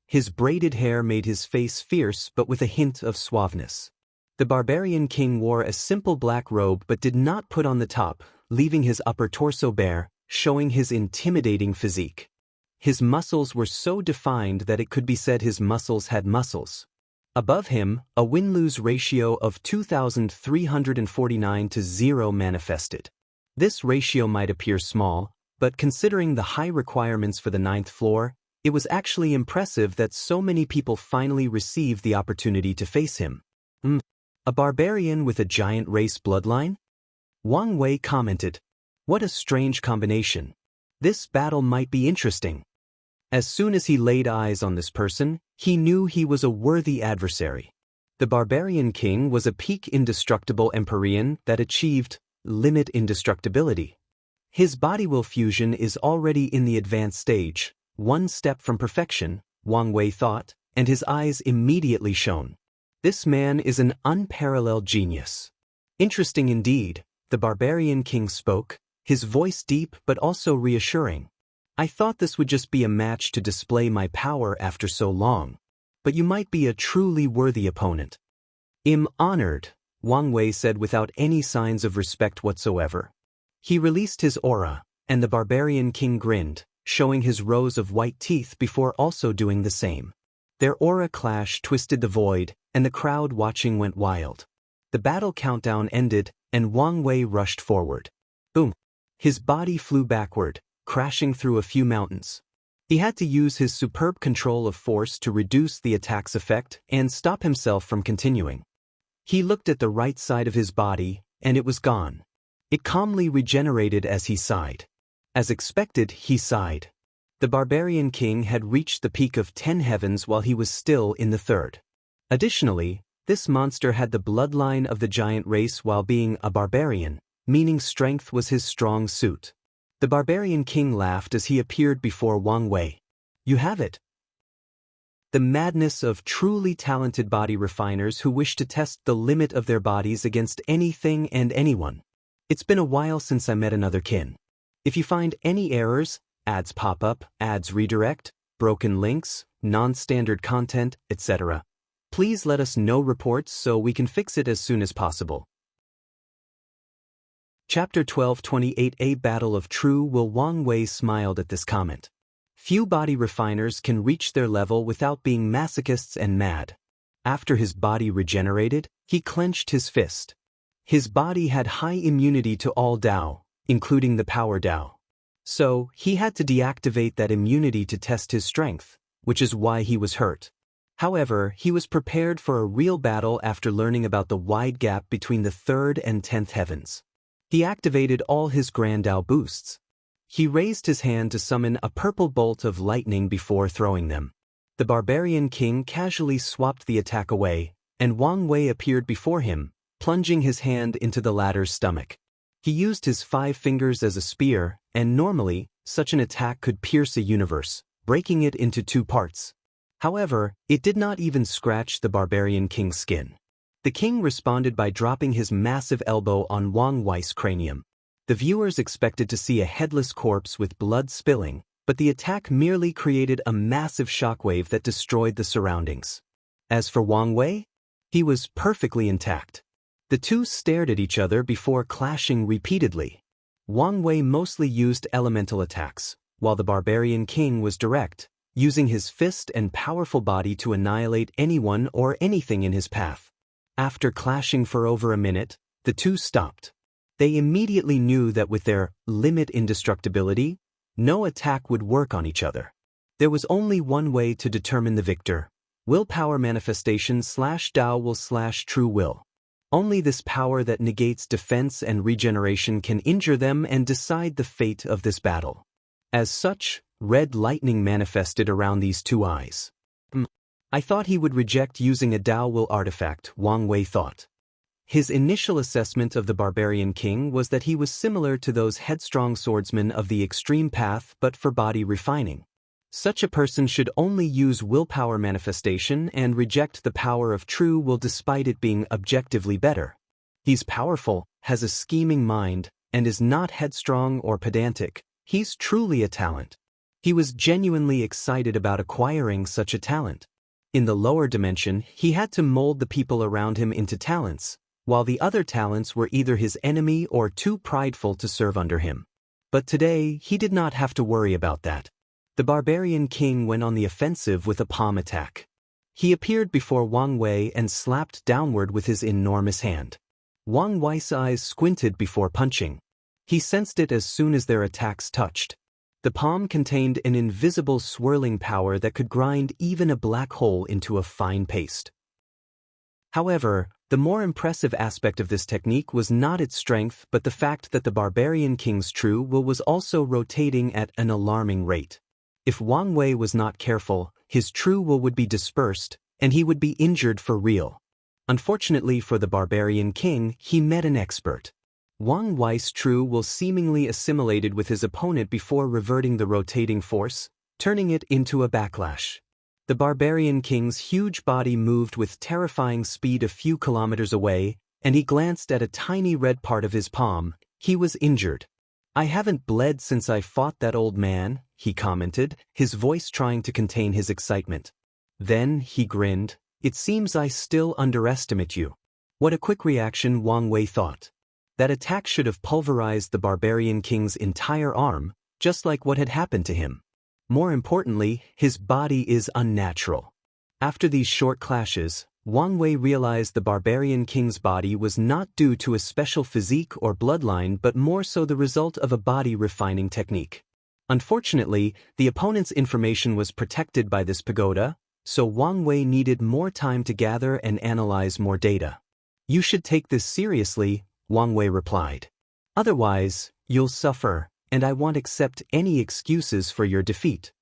[SPEAKER 1] His braided hair made his face fierce but with a hint of suaveness. The Barbarian King wore a simple black robe but did not put on the top, leaving his upper torso bare, showing his intimidating physique. His muscles were so defined that it could be said his muscles had muscles. Above him, a win-lose ratio of 2,349 to 0 manifested. This ratio might appear small, but considering the high requirements for the 9th floor, it was actually impressive that so many people finally received the opportunity to face him. A barbarian with a giant race bloodline? Wang Wei commented. What a strange combination. This battle might be interesting. As soon as he laid eyes on this person, he knew he was a worthy adversary. The Barbarian King was a peak indestructible Empyrean that achieved limit indestructibility. His body will fusion is already in the advanced stage, one step from perfection, Wang Wei thought, and his eyes immediately shone. This man is an unparalleled genius. Interesting indeed, the Barbarian King spoke, his voice deep but also reassuring. I thought this would just be a match to display my power after so long. But you might be a truly worthy opponent. I'm honored, Wang Wei said without any signs of respect whatsoever. He released his aura, and the Barbarian King grinned, showing his rows of white teeth before also doing the same. Their aura clash twisted the void, and the crowd watching went wild. The battle countdown ended, and Wang Wei rushed forward. Boom! His body flew backward, crashing through a few mountains. He had to use his superb control of force to reduce the attack's effect and stop himself from continuing. He looked at the right side of his body, and it was gone. It calmly regenerated as he sighed. As expected, he sighed. The Barbarian King had reached the peak of 10 heavens while he was still in the 3rd. Additionally, this monster had the bloodline of the giant race while being a barbarian, meaning strength was his strong suit. The Barbarian King laughed as he appeared before Wang Wei. You have it. The madness of truly talented body refiners who wish to test the limit of their bodies against anything and anyone. It's been a while since I met another kin. If you find any errors, ads pop up, ads redirect, broken links, non-standard content, etc., please let us know reports so we can fix it as soon as possible. Chapter 12:28 Battle of True Will. Wang Wei smiled at this comment. Few body refiners can reach their level without being masochists and mad. After his body regenerated, he clenched his fist. His body had high immunity to all Dao, including the power Dao. So, he had to deactivate that immunity to test his strength, which is why he was hurt. However, he was prepared for a real battle after learning about the wide gap between the 3rd and 10th heavens. He activated all his Grand Dao boosts. He raised his hand to summon a purple bolt of lightning before throwing them. The Barbarian King casually swapped the attack away, and Wang Wei appeared before him, plunging his hand into the latter's stomach. He used his 5 fingers as a spear, and normally, such an attack could pierce a universe, breaking it into two parts. However, it did not even scratch the Barbarian King's skin. The king responded by dropping his massive elbow on Wang Wei's cranium. The viewers expected to see a headless corpse with blood spilling, but the attack merely created a massive shockwave that destroyed the surroundings. As for Wang Wei, he was perfectly intact. The two stared at each other before clashing repeatedly. Wang Wei mostly used elemental attacks, while the Barbarian King was direct, using his fist and powerful body to annihilate anyone or anything in his path. After clashing for over a minute, the two stopped. They immediately knew that with their limit indestructibility, no attack would work on each other. There was only one way to determine the victor: willpower manifestation /Dao will /true will. Only this power that negates defense and regeneration can injure them and decide the fate of this battle. As such, red lightning manifested around these two eyes. I thought he would reject using a Dao will artifact, Wang Wei thought. His initial assessment of the Barbarian King was that he was similar to those headstrong swordsmen of the extreme path but for body refining. Such a person should only use willpower manifestation and reject the power of true will despite it being objectively better. He's powerful, has a scheming mind, and is not headstrong or pedantic. He's truly a talent. He was genuinely excited about acquiring such a talent. In the lower dimension, he had to mold the people around him into talents, while the other talents were either his enemy or too prideful to serve under him. But today, he did not have to worry about that. The Barbarian King went on the offensive with a palm attack. He appeared before Wang Wei and slapped downward with his enormous hand. Wang Wei's eyes squinted before punching. He sensed it as soon as their attacks touched. The palm contained an invisible swirling power that could grind even a black hole into a fine paste. However, the more impressive aspect of this technique was not its strength but the fact that the Barbarian King's true will was also rotating at an alarming rate. If Wang Wei was not careful, his true will would be dispersed, and he would be injured for real. Unfortunately for the Barbarian King, he met an expert. Wang Wei's true will seemingly assimilated with his opponent before reverting the rotating force, turning it into a backlash. The Barbarian King's huge body moved with terrifying speed a few kilometers away, and he glanced at a tiny red part of his palm. He was injured. "I haven't bled since I fought that old man," he commented, his voice trying to contain his excitement. Then he grinned. "It seems I still underestimate you." What a quick reaction, Wang Wei thought. That attack should have pulverized the Barbarian King's entire arm, just like what had happened to him. More importantly, his body is unnatural. After these short clashes, Wang Wei realized the Barbarian King's body was not due to a special physique or bloodline but more so the result of a body refining technique. Unfortunately, the opponent's information was protected by this pagoda, so Wang Wei needed more time to gather and analyze more data. "You should take this seriously," Wang Wei replied. "Otherwise, you'll suffer, and I won't accept any excuses for your defeat.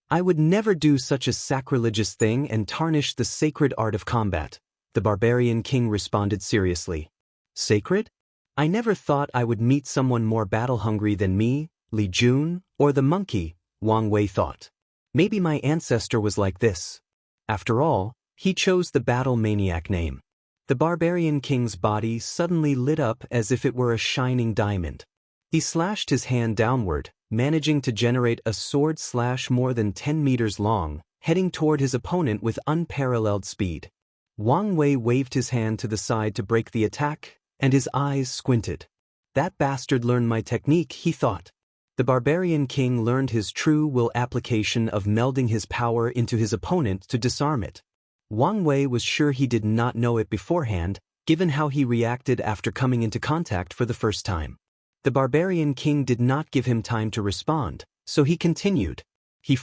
[SPEAKER 1] I would never do such a sacrilegious thing and tarnish the sacred art of combat," the Barbarian King responded seriously. "Sacred? I never thought I would meet someone more battle-hungry than me, Li Jun, or the MÖngke," Wang Wei thought. "Maybe my ancestor was like this." After all, he chose the battle maniac name. The Barbarian King's body suddenly lit up as if it were a shining diamond. He slashed his hand downward, managing to generate a sword slash more than 10 meters long, heading toward his opponent with unparalleled speed. Wang Wei waved his hand to the side to break the attack, and his eyes squinted. "That bastard learned my technique," he thought. The Barbarian King learned his true will application of melding his power into his opponent to disarm it. Wang Wei was sure he did not know it beforehand, given how he reacted after coming into contact for the first time. The Barbarian King did not give him time to respond, so he continued. He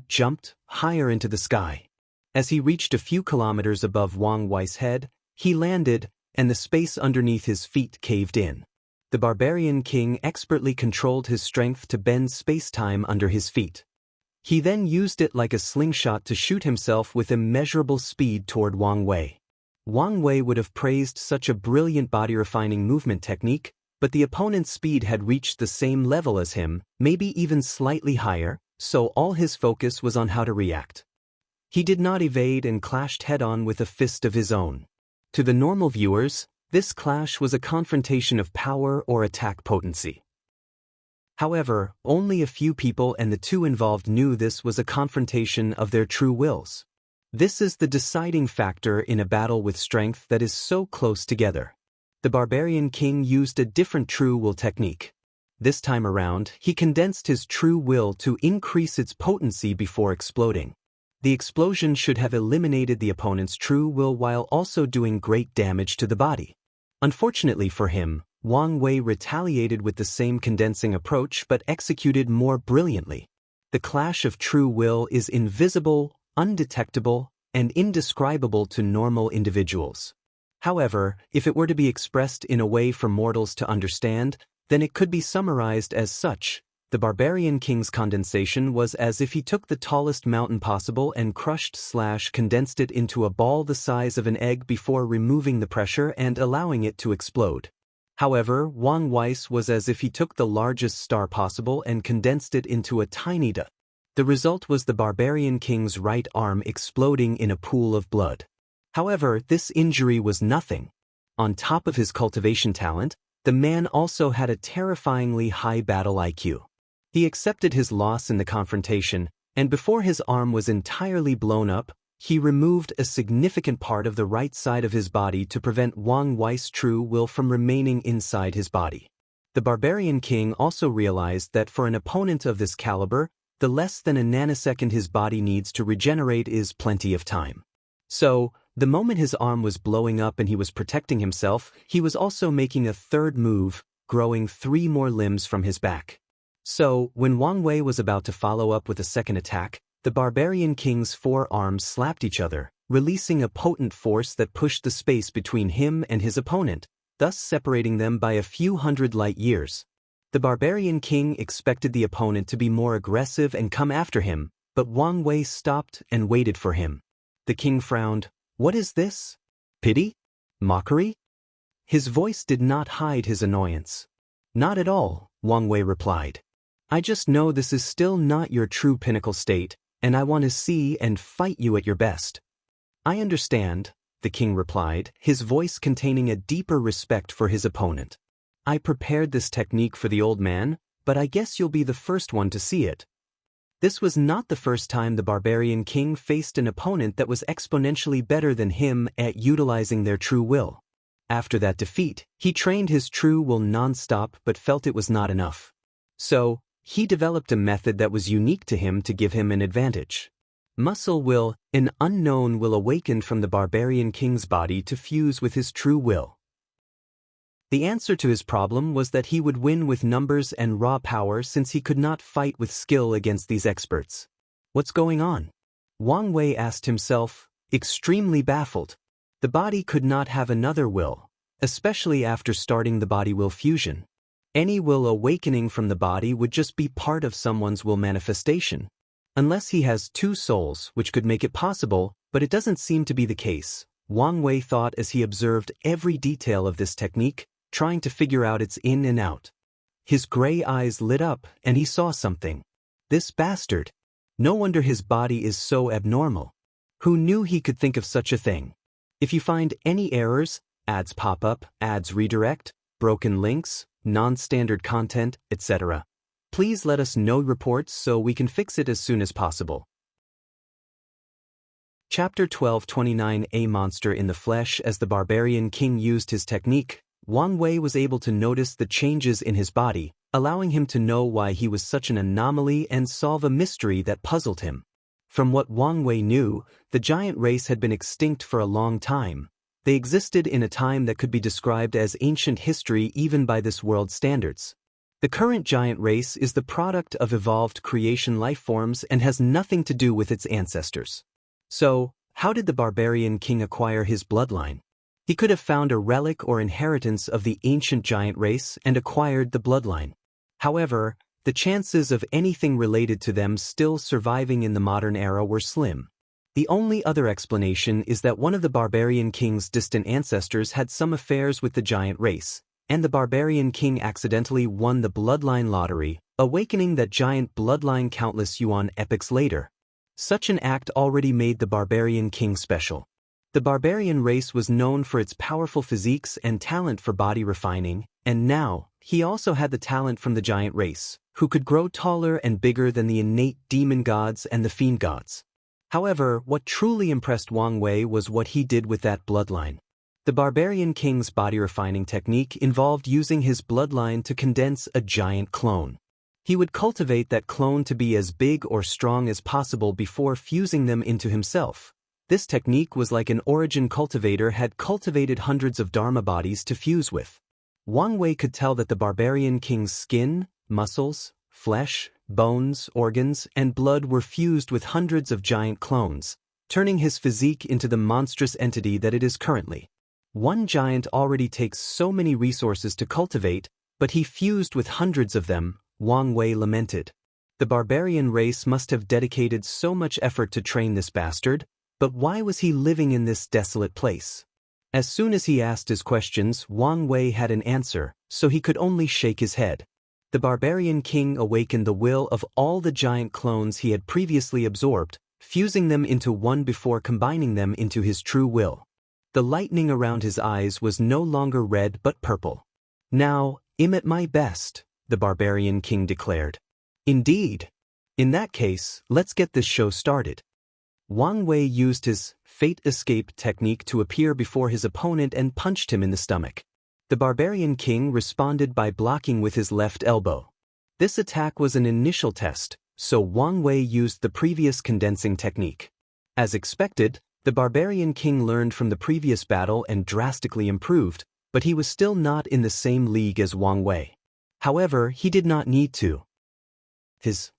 [SPEAKER 1] jumped higher into the sky. As he reached a few kilometers above Wang Wei's head, he landed, and the space underneath his feet caved in. The Barbarian King expertly controlled his strength to bend space-time under his feet. He then used it like a slingshot to shoot himself with immeasurable speed toward Wang Wei. Wang Wei would have praised such a brilliant body-refining movement technique, but the opponent's speed had reached the same level as him, maybe even slightly higher, so all his focus was on how to react. He did not evade and clashed head-on with a fist of his own. To the normal viewers, this clash was a confrontation of power or attack potency. However, only a few people and the two involved knew this was a confrontation of their true wills. This is the deciding factor in a battle with strength that is so close together. The Barbarian King used a different true will technique. This time around, he condensed his true will to increase its potency before exploding. The explosion should have eliminated the opponent's true will while also doing great damage to the body. Unfortunately for him, Wang Wei retaliated with the same condensing approach but executed more brilliantly. The clash of true will is invisible, undetectable, and indescribable to normal individuals. However, if it were to be expressed in a way for mortals to understand, then it could be summarized as such. The Barbarian King's condensation was as if he took the tallest mountain possible and crushed/condensed it into a ball the size of an egg before removing the pressure and allowing it to explode. However, Wang Wei's was as if he took the largest star possible and condensed it into a tiny dot. The result was the Barbarian King's right arm exploding in a pool of blood. However, this injury was nothing. On top of his cultivation talent, the man also had a terrifyingly high battle IQ. He accepted his loss in the confrontation, and before his arm was entirely blown up, he removed a significant part of the right side of his body to prevent Wang Wei's true will from remaining inside his body. The Barbarian King also realized that for an opponent of this caliber, the less than a nanosecond his body needs to regenerate is plenty of time. So, the moment his arm was blowing up and he was protecting himself, he was also making a third move, growing 3 more limbs from his back. So, when Wang Wei was about to follow up with a second attack, the Barbarian King's 4 arms slapped each other, releasing a potent force that pushed the space between him and his opponent, thus separating them by a few hundred light years. The Barbarian King expected the opponent to be more aggressive and come after him, but Wang Wei stopped and waited for him. The king frowned. "What is this? Pity? Mockery?" His voice did not hide his annoyance. "Not at all," Wang Wei replied. "I just know this is still not your true pinnacle state, and I want to see and fight you at your best." "I understand," the king replied, his voice containing a deeper respect for his opponent. "I prepared this technique for the old man, but I guess you'll be the first one to see it." This was not the first time the Barbarian King faced an opponent that was exponentially better than him at utilizing their true will. After that defeat, he trained his true will non-stop but felt it was not enough. So, he developed a method that was unique to him to give him an advantage. Muscle will, an unknown will awakened from the Barbarian King's body to fuse with his true will. The answer to his problem was that he would win with numbers and raw power since he could not fight with skill against these experts. "What's going on?" Wang Wei asked himself, extremely baffled. The body could not have another will, especially after starting the body will fusion. Any will awakening from the body would just be part of someone's will manifestation. Unless he has 2 souls, which could make it possible, but it doesn't seem to be the case, Wang Wei thought as he observed every detail of this technique, trying to figure out its in and out. His gray eyes lit up, and he saw something. This bastard. No wonder his body is so abnormal. Who knew he could think of such a thing? If you find any errors, ads pop up, ads redirect, broken links, non-standard content, etc., please let us know reports so we can fix it as soon as possible. Chapter 1229 A Monster in the Flesh. As the Barbarian King used his technique, Wang Wei was able to notice the changes in his body, allowing him to know why he was such an anomaly and solve a mystery that puzzled him. From what Wang Wei knew, the giant race had been extinct for a long time. They existed in a time that could be described as ancient history even by this world's standards. The current giant race is the product of evolved creation life forms and has nothing to do with its ancestors. So, how did the Barbarian King acquire his bloodline? He could have found a relic or inheritance of the ancient giant race and acquired the bloodline. However, the chances of anything related to them still surviving in the modern era were slim. The only other explanation is that one of the Barbarian King's distant ancestors had some affairs with the giant race, and the Barbarian King accidentally won the bloodline lottery, awakening that giant bloodline countless yuan epochs later. Such an act already made the Barbarian King special. The Barbarian race was known for its powerful physiques and talent for body refining, and now, he also had the talent from the giant race, who could grow taller and bigger than the innate demon gods and the fiend gods. However, what truly impressed Wang Wei was what he did with that bloodline. The Barbarian King's body refining technique involved using his bloodline to condense a giant clone. He would cultivate that clone to be as big or strong as possible before fusing them into himself. This technique was like an origin cultivator had cultivated hundreds of Dharma bodies to fuse with. Wang Wei could tell that the Barbarian King's skin, muscles, flesh, bones, organs, and blood were fused with hundreds of giant clones, turning his physique into the monstrous entity that it is currently. One giant already takes so many resources to cultivate, but he fused with hundreds of them, Wang Wei lamented. The barbarian race must have dedicated so much effort to train this bastard, but why was he living in this desolate place? As soon as he asked his questions, Wang Wei had an answer, so he could only shake his head. The Barbarian King awakened the will of all the giant clones he had previously absorbed, fusing them into one before combining them into his true will. The lightning around his eyes was no longer red but purple. "Now, I'm at my best," the Barbarian King declared. "Indeed. In that case, let's get this show started." Wang Wei used his fate escape technique to appear before his opponent and punched him in the stomach. The Barbarian King responded by blocking with his left elbow. This attack was an initial test, so Wang Wei used the previous condensing technique. As expected, the Barbarian King learned from the previous battle and drastically improved, but he was still not in the same league as Wang Wei. However, he did not need to. His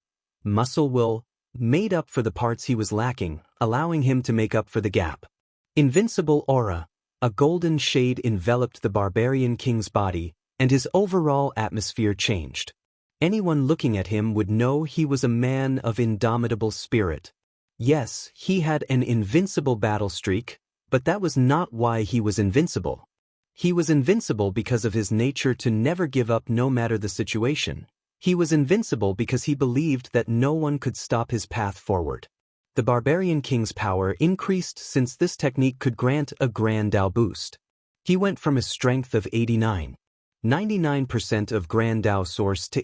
[SPEAKER 1] muscle will made up for the parts he was lacking, allowing him to make up for the gap. Invincible aura, a golden shade enveloped the Barbarian King's body, and his overall atmosphere changed. Anyone looking at him would know he was a man of indomitable spirit. Yes, he had an invincible battle streak, but that was not why he was invincible. He was invincible because of his nature to never give up no matter the situation. He was invincible because he believed that no one could stop his path forward. The Barbarian King's power increased since this technique could grant a Grand Dao boost. He went from a strength of 99% of Grand Dao source to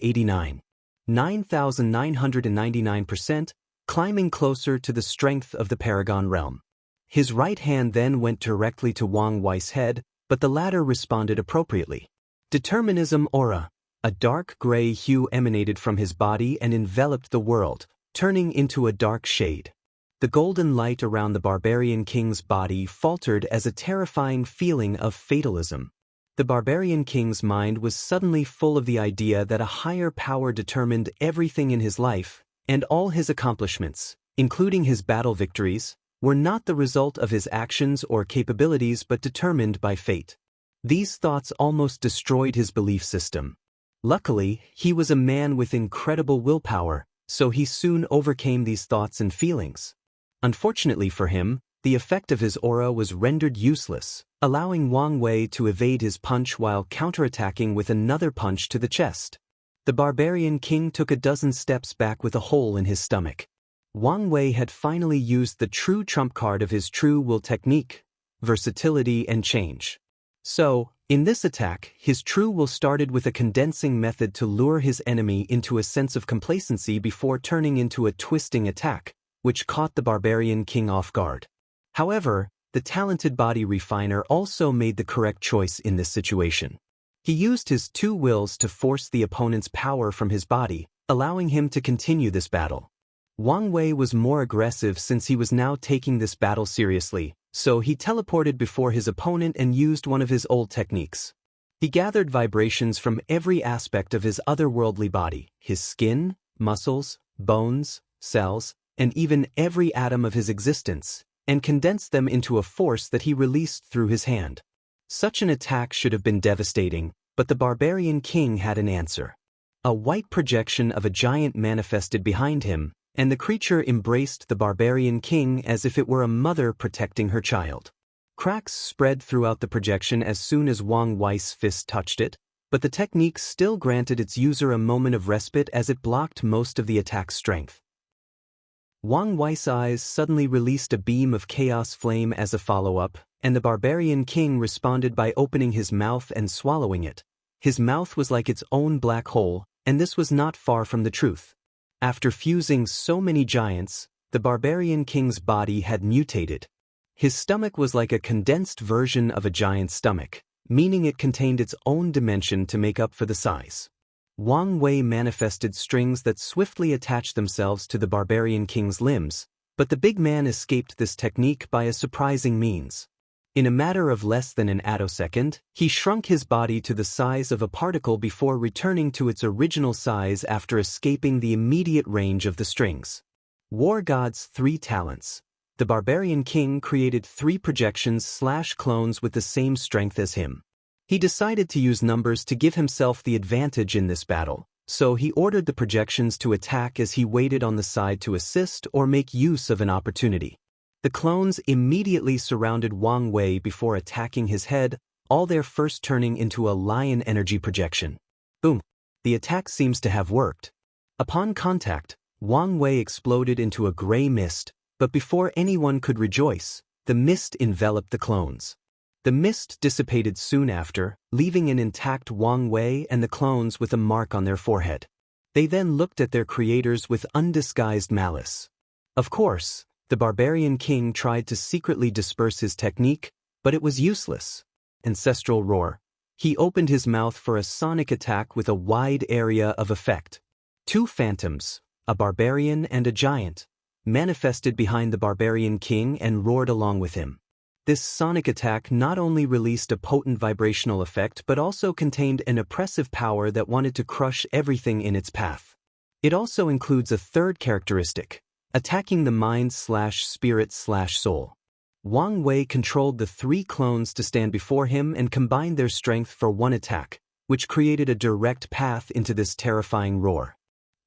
[SPEAKER 1] 9,999%, climbing closer to the strength of the Paragon realm. His right hand then went directly to Wang Wei's head, but the latter responded appropriately. Determinism aura, a dark gray hue emanated from his body and enveloped the world, turning into a dark shade. The golden light around the Barbarian King's body faltered as a terrifying feeling of fatalism. The Barbarian King's mind was suddenly full of the idea that a higher power determined everything in his life, and all his accomplishments, including his battle victories, were not the result of his actions or capabilities but determined by fate. These thoughts almost destroyed his belief system. Luckily, he was a man with incredible willpower, so he soon overcame these thoughts and feelings. Unfortunately for him, the effect of his aura was rendered useless, allowing Wang Wei to evade his punch while counterattacking with another punch to the chest. The Barbarian King took a dozen steps back with a hole in his stomach. Wang Wei had finally used the true trump card of his true will technique, versatility and change. So, in this attack, his true will started with a condensing method to lure his enemy into a sense of complacency before turning into a twisting attack, which caught the Barbarian King off guard. However, the talented body refiner also made the correct choice in this situation. He used his two wills to force the opponent's power from his body, allowing him to continue this battle. Wang Wei was more aggressive since he was now taking this battle seriously, so he teleported before his opponent and used one of his old techniques. He gathered vibrations from every aspect of his otherworldly body, his skin, muscles, bones, cells, and even every atom of his existence, and condensed them into a force that he released through his hand. Such an attack should have been devastating, but the Barbarian King had an answer. A white projection of a giant manifested behind him, and the creature embraced the Barbarian King as if it were a mother protecting her child. Cracks spread throughout the projection as soon as Wang Wei's fist touched it, but the technique still granted its user a moment of respite as it blocked most of the attack's strength. Wang Wei's eyes suddenly released a beam of chaos flame as a follow-up, and the Barbarian King responded by opening his mouth and swallowing it. His mouth was like its own black hole, and this was not far from the truth. After fusing so many giants, the Barbarian King's body had mutated. His stomach was like a condensed version of a giant's stomach, meaning it contained its own dimension to make up for the size. Wang Wei manifested strings that swiftly attached themselves to the Barbarian King's limbs, but the big man escaped this technique by a surprising means. In a matter of less than an attosecond, he shrunk his body to the size of a particle before returning to its original size after escaping the immediate range of the strings. War God's 3 talents. The Barbarian King created 3 projections/clones with the same strength as him. He decided to use numbers to give himself the advantage in this battle, so he ordered the projections to attack as he waited on the side to assist or make use of an opportunity. The clones immediately surrounded Wang Wei before attacking his head, all their first turning into a lion energy projection. Boom! The attack seems to have worked. Upon contact, Wang Wei exploded into a gray mist, but before anyone could rejoice, the mist enveloped the clones. The mist dissipated soon after, leaving an intact Wang Wei and the clones with a mark on their forehead. They then looked at their creators with undisguised malice. Of course, the Barbarian King tried to secretly disperse his technique, but it was useless. Ancestral roar. He opened his mouth for a sonic attack with a wide area of effect. 2 phantoms, a barbarian and a giant, manifested behind the Barbarian King and roared along with him. This sonic attack not only released a potent vibrational effect but also contained an oppressive power that wanted to crush everything in its path. It also includes a third characteristic, attacking the mind/spirit/soul. Wang Wei controlled the 3 clones to stand before him and combined their strength for one attack, which created a direct path into this terrifying roar.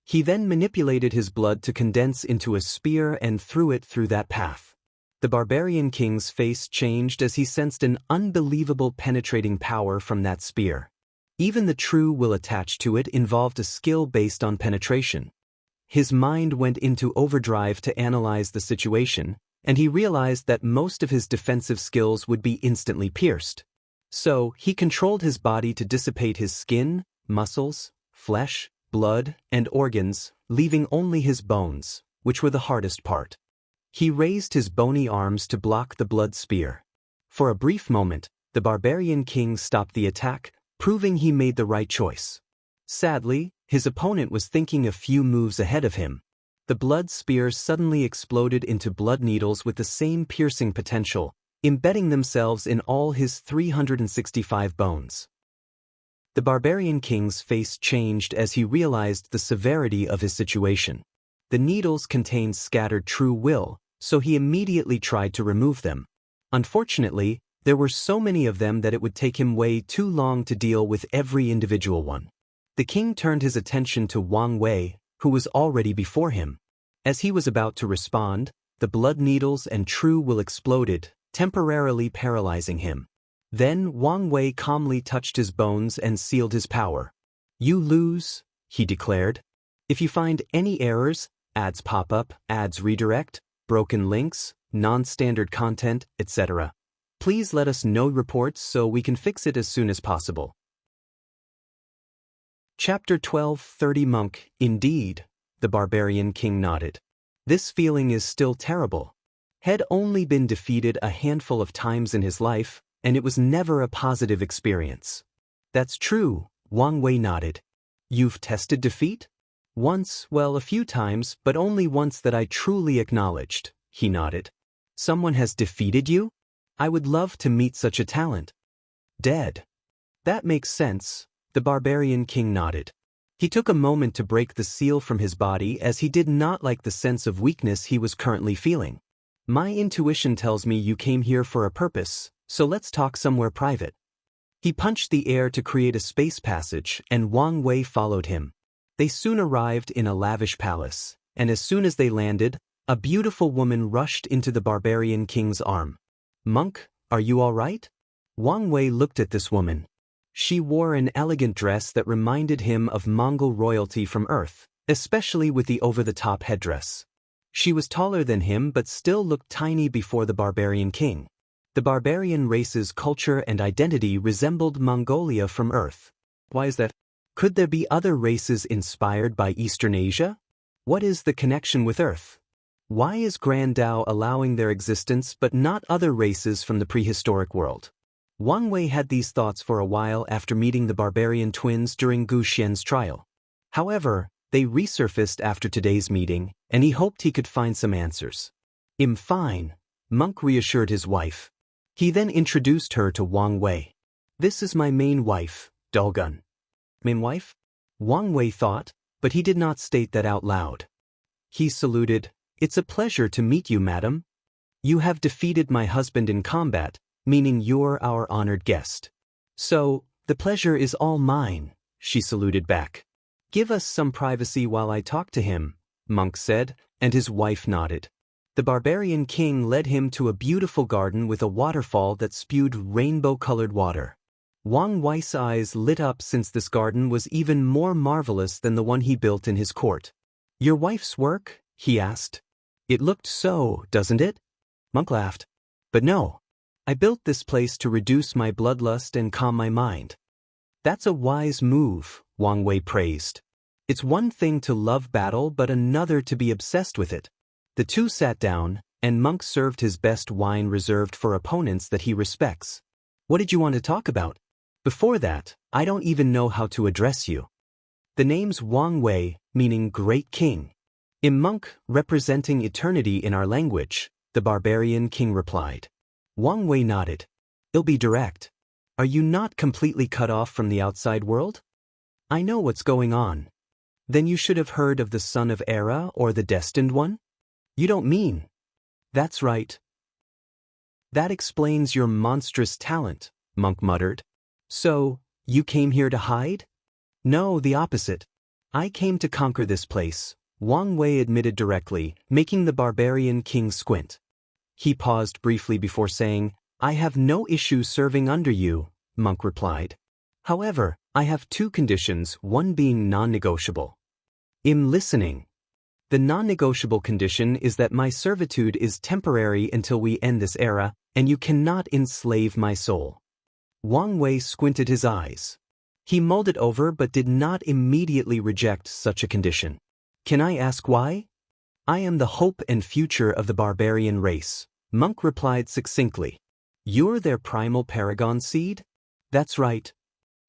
[SPEAKER 1] He then manipulated his blood to condense into a spear and threw it through that path. The Barbarian King's face changed as he sensed an unbelievable penetrating power from that spear. Even the true will attached to it involved a skill based on penetration. His mind went into overdrive to analyze the situation, and he realized that most of his defensive skills would be instantly pierced. So, he controlled his body to dissipate his skin, muscles, flesh, blood, and organs, leaving only his bones, which were the hardest part. He raised his bony arms to block the blood spear. For a brief moment, the Barbarian King stopped the attack, proving he made the right choice. Sadly, his opponent was thinking a few moves ahead of him. The blood spear suddenly exploded into blood needles with the same piercing potential, embedding themselves in all his 365 bones. The Barbarian King's face changed as he realized the severity of his situation. The needles contained scattered true will, so he immediately tried to remove them. Unfortunately, there were so many of them that it would take him way too long to deal with every individual one. The king turned his attention to Wang Wei, who was already before him. As he was about to respond, the blood needles and true will exploded, temporarily paralyzing him. Then Wang Wei calmly touched his bones and sealed his power. "You lose," he declared. "If you find any errors, ads pop up, ads redirect, broken links, non-standard content, etc. please let us know reports so we can fix it as soon as possible." Chapter 12:30 MÖngke. Indeed, the Barbarian King nodded. This feeling is still terrible. Had only been defeated a handful of times in his life, and it was never a positive experience. "That's true," Wang Wei nodded. "You've tested defeat?" "Once, well, a few times, but only once that I truly acknowledged," he nodded. "Someone has defeated you? I would love to meet such a talent." "Dead." "That makes sense," the Barbarian King nodded. He took a moment to break the seal from his body as he did not like the sense of weakness he was currently feeling. "My intuition tells me you came here for a purpose, so let's talk somewhere private." He punched the air to create a space passage, and Wang Wei followed him. They soon arrived in a lavish palace, and as soon as they landed, a beautiful woman rushed into the Barbarian King's arm. "Monk, Are you all right? Wang Wei looked at this woman. She wore an elegant dress that reminded him of Mongol royalty from Earth, especially with the over-the-top headdress. She was taller than him but still looked tiny before the barbarian king. The barbarian race's culture and identity resembled Mongolia from Earth. Why is that? Could there be other races inspired by Eastern Asia? What is the connection with Earth? Why is Grand Dao allowing their existence but not other races from the prehistoric world? Wang Wei had these thoughts for a while after meeting the barbarian twins during Gu Xian's trial. However, they resurfaced after today's meeting, and he hoped he could find some answers. "I'm fine," MÖngke reassured his wife. He then introduced her to Wang Wei. "This is my main wife, Dulgun." Main wife? Wang Wei thought, but he did not state that out loud. He saluted. "It's a pleasure to meet you, madam. You have defeated my husband in combat, meaning you're our honored guest. So, the pleasure is all mine," she saluted back. "Give us some privacy while I talk to him," MÖngke said, and his wife nodded. The barbarian king led him to a beautiful garden with a waterfall that spewed rainbow-colored water. Wang Wei's eyes lit up since this garden was even more marvelous than the one he built in his court. "Your wife's work?" he asked. "It looked so, doesn't it?" MÖngke laughed. "But no. I built this place to reduce my bloodlust and calm my mind." "That's a wise move," Wang Wei praised. "It's one thing to love battle but another to be obsessed with it." The two sat down, and MÖngke served his best wine reserved for opponents that he respects. "What did you want to talk about?" "Before that, I don't even know how to address you." "The name's Wang Wei, meaning Great King. MÖngke, representing eternity in our language," the barbarian king replied. Wang Wei nodded. "It'll be direct. Are you not completely cut off from the outside world?" "I know what's going on." "Then you should have heard of the Son of Era or the Destined One?" "You don't mean?" "That's right." "That explains your monstrous talent," MÖngke muttered. "So, you came here to hide?" "No, the opposite. I came to conquer this place," Wang Wei admitted directly, making the barbarian king squint. He paused briefly before saying, "I have no issue serving under you," MÖngke replied. "However, I have two conditions, one being non-negotiable." "I'm listening." "The non-negotiable condition is that my servitude is temporary until we end this era, and you cannot enslave my soul." Wang Wei squinted his eyes. He mulled it over but did not immediately reject such a condition. "Can I ask why?" "I am the hope and future of the barbarian race," MÖngke replied succinctly. "You're their primal Paragon seed?" "That's right."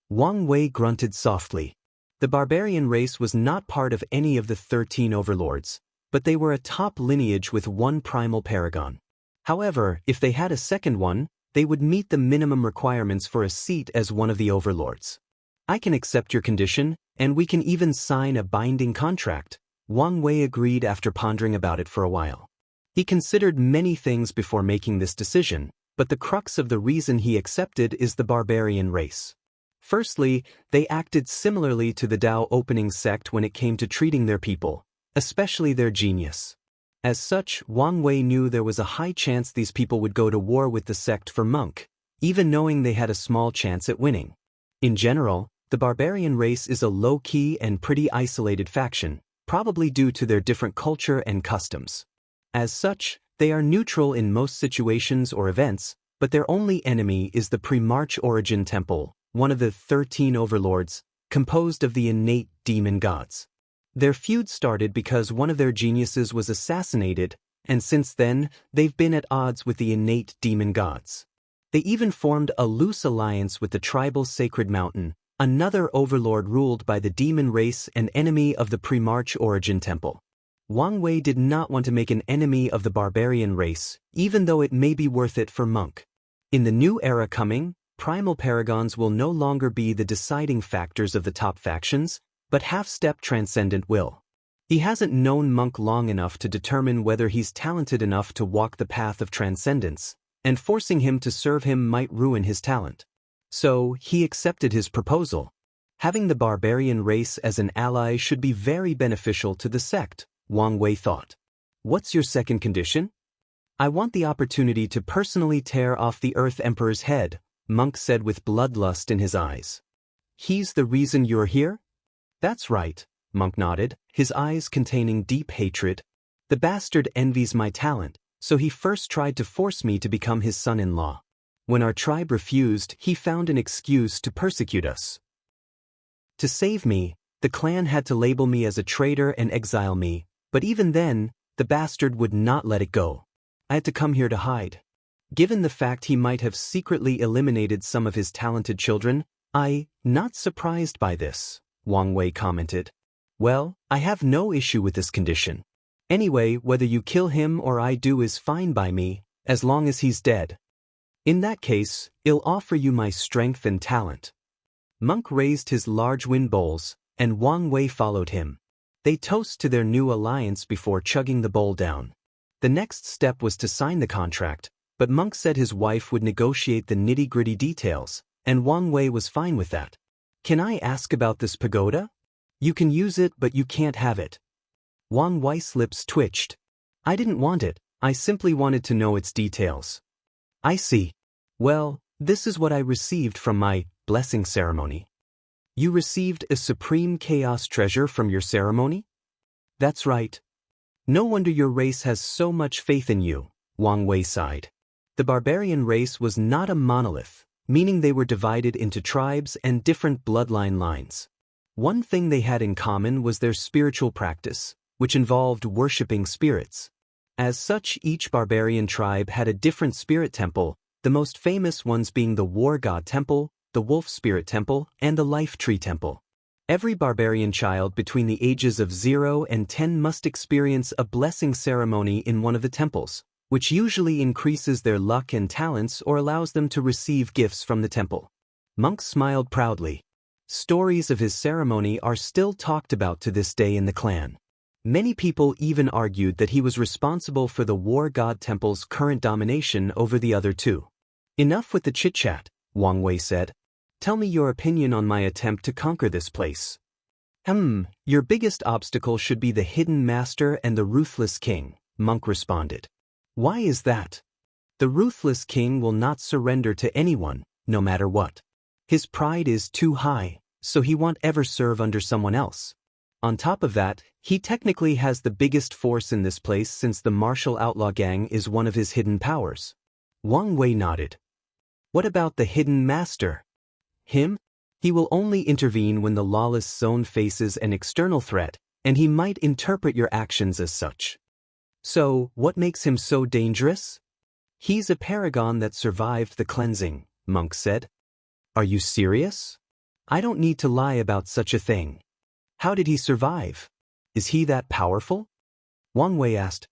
[SPEAKER 1] Wang Wei grunted softly. The barbarian race was not part of any of the 13 overlords, but they were a top lineage with one primal Paragon. However, if they had a second one, they would meet the minimum requirements for a seat as one of the overlords. "I can accept your condition, and we can even sign a binding contract," Wang Wei agreed after pondering about it for a while. He considered many things before making this decision, but the crux of the reason he accepted is the barbarian race. Firstly, they acted similarly to the Dao opening sect when it came to treating their people, especially their genius. As such, Wang Wei knew there was a high chance these people would go to war with the sect for MÖngke, even knowing they had a small chance at winning. In general, the barbarian race is a low-key and pretty isolated faction, probably due to their different culture and customs. As such, they are neutral in most situations or events, but their only enemy is the Pre-March Origin Temple, one of the 13 overlords, composed of the innate demon gods. Their feud started because one of their geniuses was assassinated, and since then, they've been at odds with the innate demon gods. They even formed a loose alliance with the tribal Sacred Mountain, another overlord ruled by the demon race and enemy of the Pre-March Origin Temple. Wang Wei did not want to make an enemy of the barbarian race, even though it may be worth it for MÖngke. In the new era coming, primal paragons will no longer be the deciding factors of the top factions, but half-step transcendent will. He hasn't known MÖngke long enough to determine whether he's talented enough to walk the path of transcendence, and forcing him to serve him might ruin his talent. So, he accepted his proposal. Having the barbarian race as an ally should be very beneficial to the sect, Wang Wei thought. "What's your second condition?" I want the opportunity to personally tear off the Earth Emperor's head, MÖngke said with bloodlust in his eyes. He's the reason you're here? That's right, MÖngke nodded, his eyes containing deep hatred. The bastard envies my talent, so he first tried to force me to become his son-in-law. When our tribe refused, he found an excuse to persecute us. To save me, the clan had to label me as a traitor and exile me, but even then, the bastard would not let it go. I had to come here to hide. Given the fact he might have secretly eliminated some of his talented children, not surprised by this, Wang Wei commented. Well, I have no issue with this condition. Anyway, whether you kill him or I do is fine by me, as long as he's dead. In that case, I'll offer you my strength and talent. MÖngke raised his large wind bowls, and Wang Wei followed him. They toast to their new alliance before chugging the bowl down. The next step was to sign the contract, but MÖngke said his wife would negotiate the nitty-gritty details, and Wang Wei was fine with that. Can I ask about this pagoda? You can use it, but you can't have it. Wang Wei's lips twitched. I didn't want it, I simply wanted to know its details. I see. Well, this is what I received from my blessing ceremony. You received a supreme chaos treasure from your ceremony? That's right. No wonder your race has so much faith in you, Wang Wei sighed. The barbarian race was not a monolith, meaning they were divided into tribes and different bloodline lines. One thing they had in common was their spiritual practice, which involved worshipping spirits. As such, each barbarian tribe had a different spirit temple, the most famous ones being the War God Temple, the Wolf Spirit Temple, and the Life Tree Temple. Every barbarian child between the ages of 0 and 10 must experience a blessing ceremony in one of the temples, which usually increases their luck and talents or allows them to receive gifts from the temple. MÖngke smiled proudly. Stories of his ceremony are still talked about to this day in the clan. Many people even argued that he was responsible for the War God Temple's current domination over the other two. Enough with the chit-chat, Wang Wei said. Tell me your opinion on my attempt to conquer this place. Your biggest obstacle should be the Hidden Master and the Ruthless King, MÖngke responded. Why is that? The Ruthless King will not surrender to anyone, no matter what. His pride is too high, so he won't ever serve under someone else. On top of that, he technically has the biggest force in this place since the martial outlaw gang is one of his hidden powers. Wang Wei nodded. What about the Hidden Master? Him? He will only intervene when the Lawless zone faces an external threat, and he might interpret your actions as such. So, what makes him so dangerous? He's a paragon that survived the cleansing, MÖngke said. Are you serious? I don't need to lie about such a thing. How did he survive? Is he that powerful? Wang Wei asked.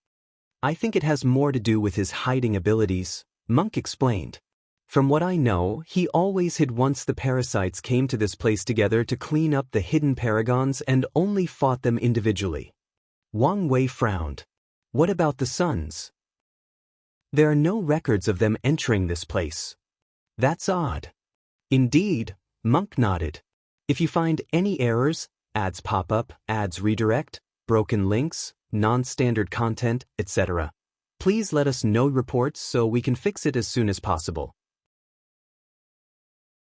[SPEAKER 1] I think it has more to do with his hiding abilities, MÖngke explained. From what I know, he always hid once the parasites came to this place together to clean up the hidden paragons and only fought them individually. Wang Wei frowned. What about the sons? There are no records of them entering this place. That's odd. Indeed, MÖngke nodded. If you find any errors, ads pop up, ads redirect, broken links, non-standard content, etc. Please let us know reports so we can fix it as soon as possible.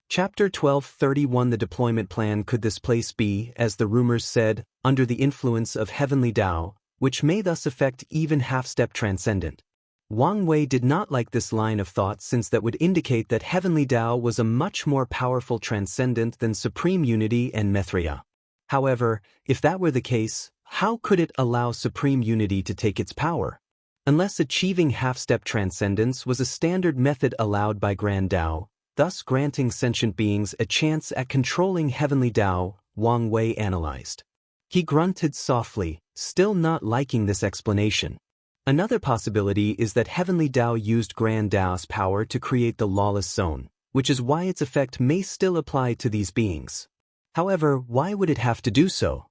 [SPEAKER 1] Chapter 12:31 The deployment plan. Could this place be, as the rumors said, under the influence of heavenly Tao, which may thus affect even half-step transcendent? Wang Wei did not like this line of thought since that would indicate that heavenly Tao was a much more powerful transcendent than supreme unity and Mithria. However, if that were the case, how could it allow supreme unity to take its power? Unless achieving half-step transcendence was a standard method allowed by Grand Tao, thus granting sentient beings a chance at controlling heavenly Tao, Wang Wei analyzed. He grunted softly, still not liking this explanation. Another possibility is that heavenly Tao used Grand Tao's power to create the Lawless Zone, which is why its effect may still apply to these beings. However, why would it have to do so?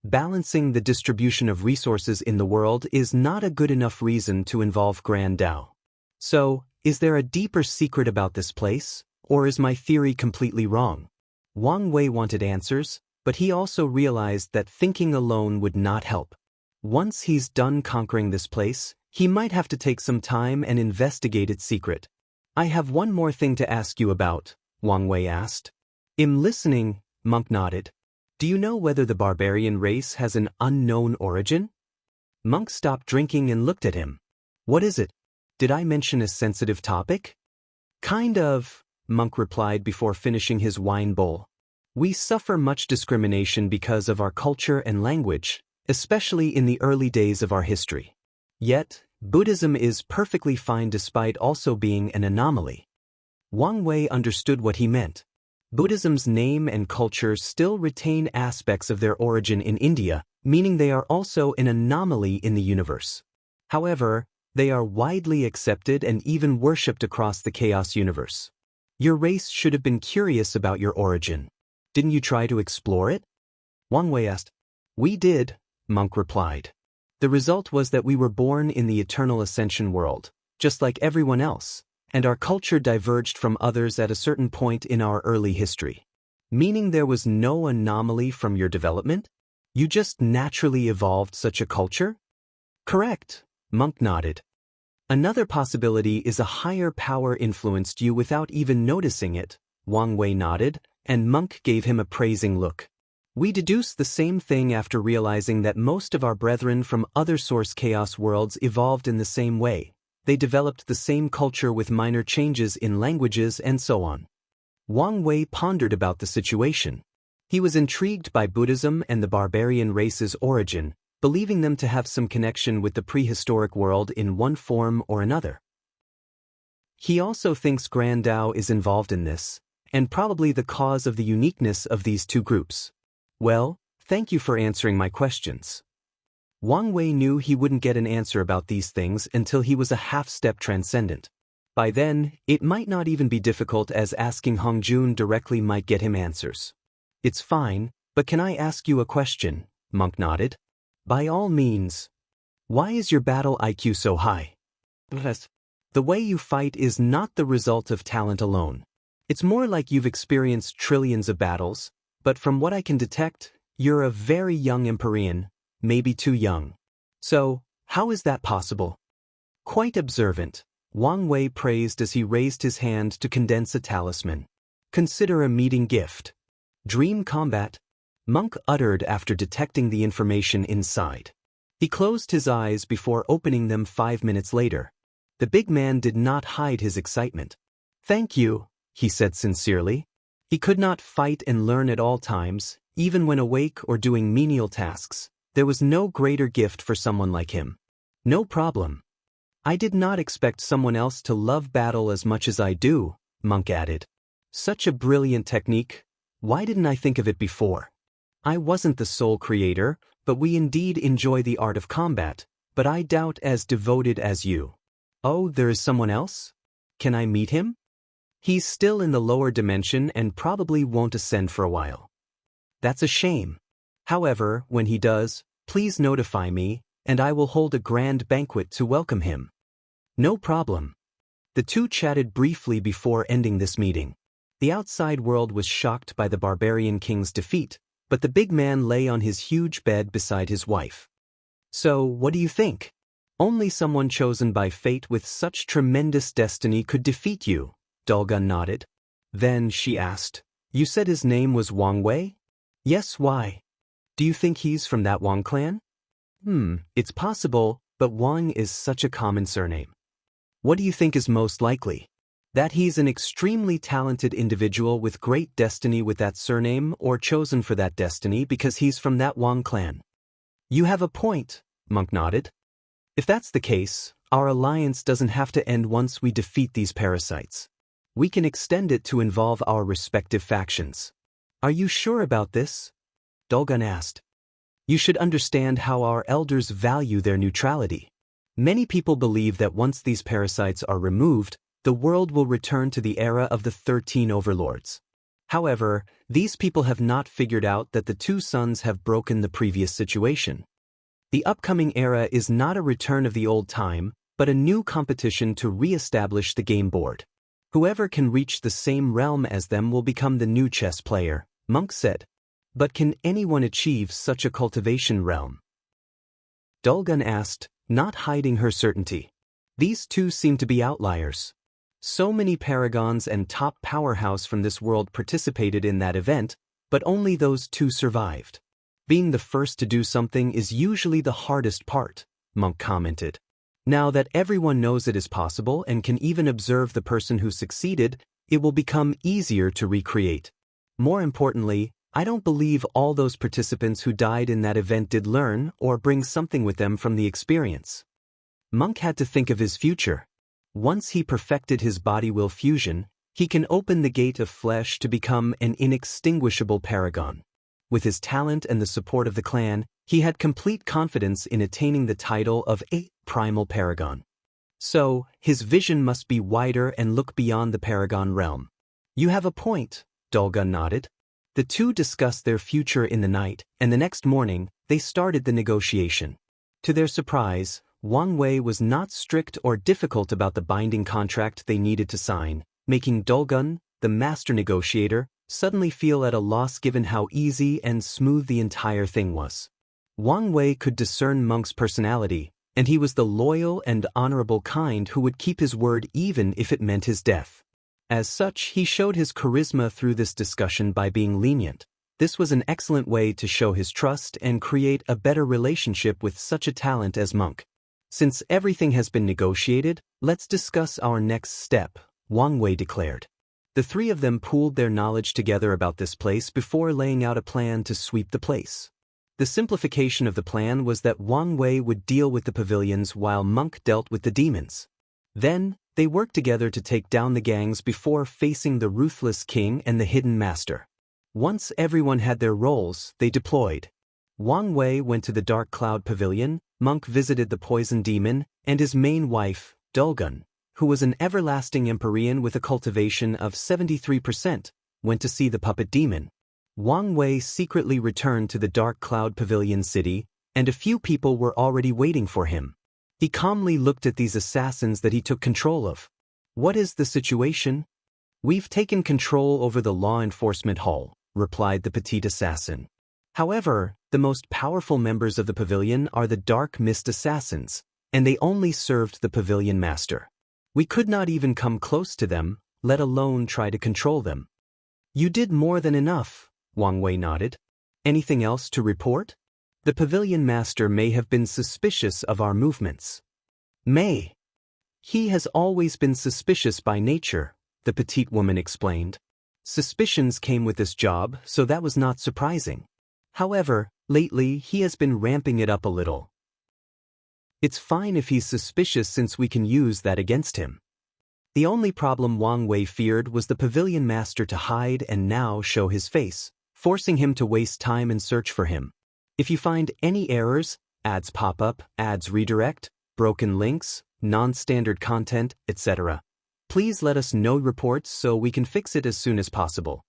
[SPEAKER 1] Balancing the distribution of resources in the world is not a good enough reason to involve Grand Tao. So, is there a deeper secret about this place, or is my theory completely wrong? Wang Wei wanted answers, but he also realized that thinking alone would not help. Once he's done conquering this place, He might have to take some time and investigate its secret. I have one more thing to ask you about, Wang Wei asked. "I'm listening," Monk nodded. "Do you know whether the barbarian race has an unknown origin?" Monk stopped drinking and looked at him. "What is it? Did I mention a sensitive topic?" "Kind of," Monk replied before finishing his wine bowl. "We suffer much discrimination because of our culture and language, especially in the early days of our history. Yet, Buddhism is perfectly fine despite also being an anomaly." Wang Wei understood what he meant. Buddhism's name and culture still retain aspects of their origin in India, meaning they are also an anomaly in the universe. However, they are widely accepted and even worshipped across the chaos universe. Your race should have been curious about your origin. Didn't you try to explore it? Wang Wei asked. "We did," Monk replied. "The result was that we were born in the eternal ascension world, just like everyone else, and our culture diverged from others at a certain point in our early history. Meaning there was no anomaly from your development? You just naturally evolved such a culture?" "Correct," Monk nodded. "Another possibility is a higher power influenced you without even noticing it," Wang Wei nodded, and Monk gave him a praising look. "We deduced the same thing after realizing that most of our brethren from other source chaos worlds evolved in the same way. They developed the same culture with minor changes in languages and so on." Wang Wei pondered about the situation. He was intrigued by Buddhism and the barbarian race's origin, believing them to have some connection with the prehistoric world in one form or another. He also thinks Grand Tao is involved in this, and probably the cause of the uniqueness of these two groups. "Well, thank you for answering my questions." Wang Wei knew he wouldn't get an answer about these things until he was a half-step transcendent. By then, it might not even be difficult, as asking Hongjun directly might get him answers. "It's fine, but can I ask you a question?" Monk nodded. "By all means. Why is your battle IQ so high?" "The way you fight is not the result of talent alone. It's more like you've experienced trillions of battles, but from what I can detect, you're a very young Empyrean, maybe too young. So, how is that possible?" "Quite observant," Wang Wei praised as he raised his hand to condense a talisman. "Consider a meeting gift." "Dream combat," Monk uttered after detecting the information inside. He closed his eyes before opening them 5 minutes later. The big man did not hide his excitement. "Thank you," he said sincerely. He could not fight and learn at all times, even when awake or doing menial tasks. There was no greater gift for someone like him. "No problem. I did not expect someone else to love battle as much as I do," Monk added. "Such a brilliant technique. Why didn't I think of it before? I wasn't the sole creator, but we indeed enjoy the art of combat, but I doubt as devoted as you." "Oh, there is someone else? Can I meet him?" "He's still in the lower dimension and probably won't ascend for a while." "That's a shame. However, when he does, please notify me, and I will hold a grand banquet to welcome him." "No problem." The two chatted briefly before ending this meeting. The outside world was shocked by the barbarian king's defeat, but the big man lay on his huge bed beside his wife. "So, what do you think? Only someone chosen by fate with such tremendous destiny could defeat you," Dulgun nodded. Then she asked, "You said his name was Wang Wei?" "Yes, why? Do you think he's from that Wang clan?" It's possible, but Wang is such a common surname." "What do you think is most likely? That he's an extremely talented individual with great destiny with that surname, or chosen for that destiny because he's from that Wang clan?" "You have a point," Monk nodded. "If that's the case, our alliance doesn't have to end once we defeat these parasites. We can extend it to involve our respective factions." "Are you sure about this?" Dulgun asked. "You should understand how our elders value their neutrality. Many people believe that once these parasites are removed, the world will return to the era of the 13 overlords. However, these people have not figured out that the two suns have broken the previous situation. The upcoming era is not a return of the old time, but a new competition to re-establish the game board. Whoever can reach the same realm as them will become the new chess player," Monk said. "But can anyone achieve such a cultivation realm?" Dulgun asked, not hiding her certainty. These two seem to be outliers. So many paragons and top powerhouse from this world participated in that event, but only those two survived. Being the first to do something is usually the hardest part, MÖngke commented. Now that everyone knows it is possible and can even observe the person who succeeded, it will become easier to recreate. More importantly, I don't believe all those participants who died in that event did learn or bring something with them from the experience. MÖngke had to think of his future. Once he perfected his body-will fusion, he can open the gate of flesh to become an inextinguishable paragon. With his talent and the support of the clan, he had complete confidence in attaining the title of a primal paragon. So, his vision must be wider and look beyond the paragon realm. You have a point, Dulgun nodded. The two discussed their future in the night, and the next morning, they started the negotiation. To their surprise, Wang Wei was not strict or difficult about the binding contract they needed to sign, making Dulgun, the master negotiator, suddenly feel at a loss given how easy and smooth the entire thing was. Wang Wei could discern MÖngke's personality, and he was the loyal and honorable kind who would keep his word even if it meant his death. As such, he showed his charisma through this discussion by being lenient. This was an excellent way to show his trust and create a better relationship with such a talent as MÖngke. Since everything has been negotiated, let's discuss our next step, Wang Wei declared. The three of them pooled their knowledge together about this place before laying out a plan to sweep the place. The simplification of the plan was that Wang Wei would deal with the pavilions while MÖngke dealt with the demons. Then, they worked together to take down the gangs before facing the Ruthless king and the hidden master. Once everyone had their roles, they deployed. Wang Wei went to the Dark Cloud Pavilion, MÖngke visited the poison demon, and his main wife, Dulgun, who was an everlasting Empyrean with a cultivation of 73%, went to see the puppet demon. Wang Wei secretly returned to the Dark Cloud Pavilion city, and a few people were already waiting for him. He calmly looked at these assassins that he took control of. What is the situation? We've taken control over the law enforcement hall, replied the petite assassin. However, the most powerful members of the pavilion are the Dark Mist assassins, and they only served the pavilion master. We could not even come close to them, let alone try to control them. You did more than enough, Wang Wei nodded. Anything else to report? The pavilion master may have been suspicious of our movements. May. He has always been suspicious by nature, the petite woman explained. Suspicions came with this job, so that was not surprising. However, lately he has been ramping it up a little. It's fine if he's suspicious since we can use that against him. The only problem Wang Wei feared was the pavilion master to hide and now show his face, forcing him to waste time and search for him. If you find any errors, ads pop up, ads redirect, broken links, non-standard content, etc., please let us know reports so we can fix it as soon as possible.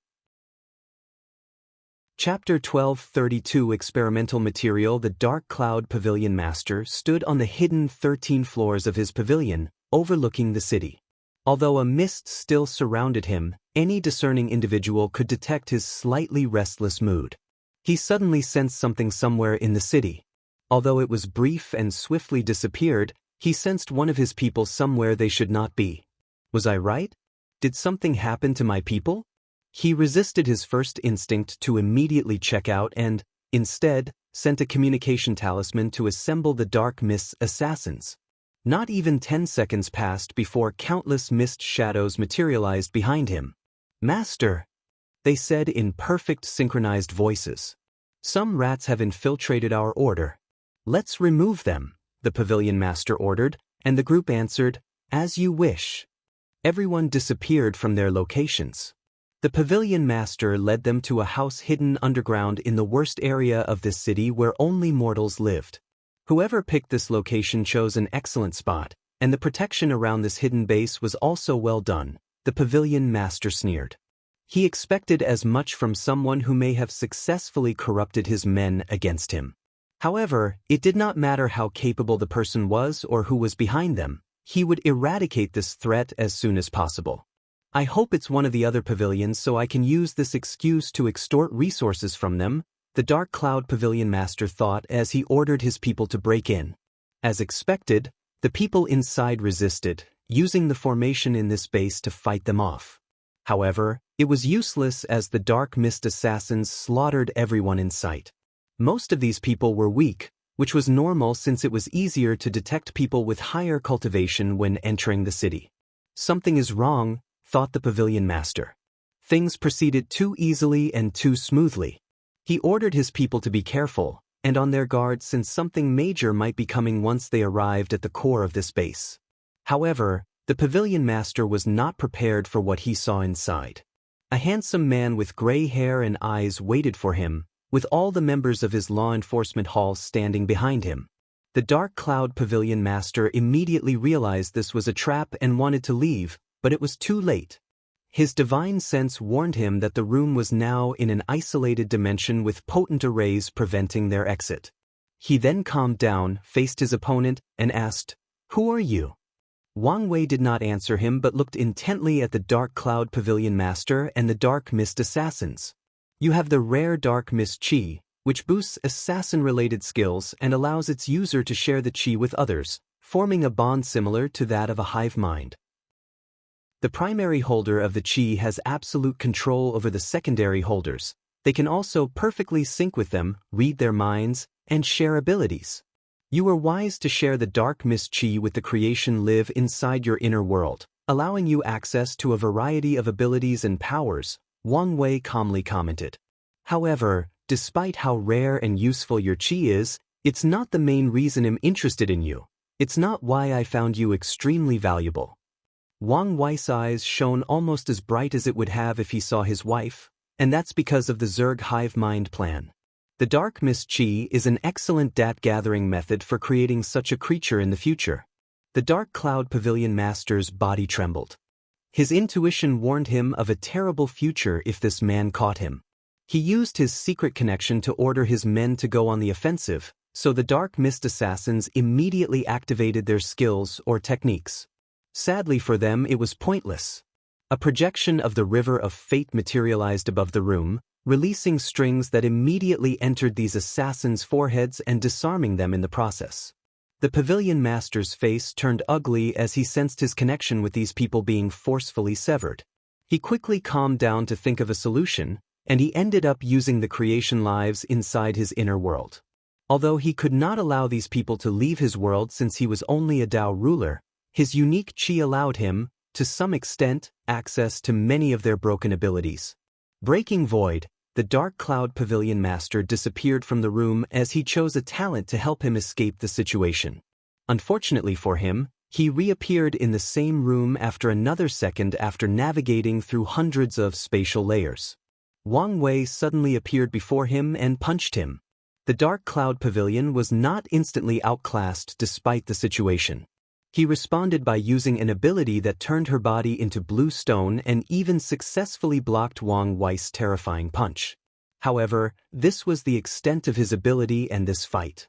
[SPEAKER 1] Chapter 1232 Experimental Material. The Dark Cloud Pavilion Master stood on the hidden 13 floors of his pavilion, overlooking the city. Although a mist still surrounded him, any discerning individual could detect his slightly restless mood. He suddenly sensed something somewhere in the city. Although it was brief and swiftly disappeared, he sensed one of his people somewhere they should not be. Was I right? Did something happen to my people? He resisted his first instinct to immediately check out and, instead, sent a communication talisman to assemble the Dark Mist assassins. Not even 10 seconds passed before countless mist shadows materialized behind him. Master, they said in perfect synchronized voices. Some rats have infiltrated our order. Let's remove them, the pavilion master ordered, and the group answered, as you wish. Everyone disappeared from their locations. The pavilion master led them to a house hidden underground in the worst area of this city where only mortals lived. Whoever picked this location chose an excellent spot, and the protection around this hidden base was also well done, the pavilion master sneered. He expected as much from someone who may have successfully corrupted his men against him. However, it did not matter how capable the person was or who was behind them, he would eradicate this threat as soon as possible. I hope it's one of the other pavilions so I can use this excuse to extort resources from them, the Dark Cloud Pavilion Master thought as he ordered his people to break in. As expected, the people inside resisted, using the formation in this base to fight them off. However, it was useless as the dark mist assassins slaughtered everyone in sight. Most of these people were weak, which was normal since it was easier to detect people with higher cultivation when entering the city. Something is wrong, thought the pavilion master. Things proceeded too easily and too smoothly. He ordered his people to be careful and on their guard since something major might be coming once they arrived at the core of this base. However, the pavilion master was not prepared for what he saw inside. A handsome man with gray hair and eyes waited for him, with all the members of his law enforcement hall standing behind him. The Dark Cloud Pavilion Master immediately realized this was a trap and wanted to leave, but it was too late. His divine sense warned him that the room was now in an isolated dimension with potent arrays preventing their exit. He then calmed down, faced his opponent, and asked, "Who are you?" Wang Wei did not answer him but looked intently at the Dark Cloud Pavilion Master and the Dark Mist Assassins. "You have the rare Dark Mist Chi, which boosts assassin-related skills and allows its user to share the Chi with others, forming a bond similar to that of a hive mind. The primary holder of the Chi has absolute control over the secondary holders. They can also perfectly sync with them, read their minds, and share abilities. You are wise to share the Dark Mist Chi with the creation live inside your inner world, allowing you access to a variety of abilities and powers," Wang Wei calmly commented. "However, despite how rare and useful your Chi is, it's not the main reason I'm interested in you. It's not why I found you extremely valuable." Wang Wei's eyes shone almost as bright as it would have if he saw his wife, and that's because of the Zerg hive mind plan. The Dark Mist Chi is an excellent data-gathering method for creating such a creature in the future. The Dark Cloud Pavilion Master's body trembled. His intuition warned him of a terrible future if this man caught him. He used his secret connection to order his men to go on the offensive, so the Dark Mist Assassins immediately activated their skills or techniques. Sadly for them, it was pointless. A projection of the River of Fate materialized above the room, releasing strings that immediately entered these assassins' foreheads and disarming them in the process. The Pavilion Master's face turned ugly as he sensed his connection with these people being forcefully severed. He quickly calmed down to think of a solution, and he ended up using the creation lives inside his inner world. Although he could not allow these people to leave his world since he was only a Dao ruler, his unique Chi allowed him, to some extent, access to many of their broken abilities. Breaking Void, the Dark Cloud Pavilion Master disappeared from the room as he chose a talent to help him escape the situation. Unfortunately for him, he reappeared in the same room after another second after navigating through hundreds of spatial layers. Wang Wei suddenly appeared before him and punched him. The Dark Cloud Pavilion was not instantly outclassed despite the situation. He responded by using an ability that turned her body into blue stone and even successfully blocked Wang Wei's terrifying punch. However, this was the extent of his ability and this fight.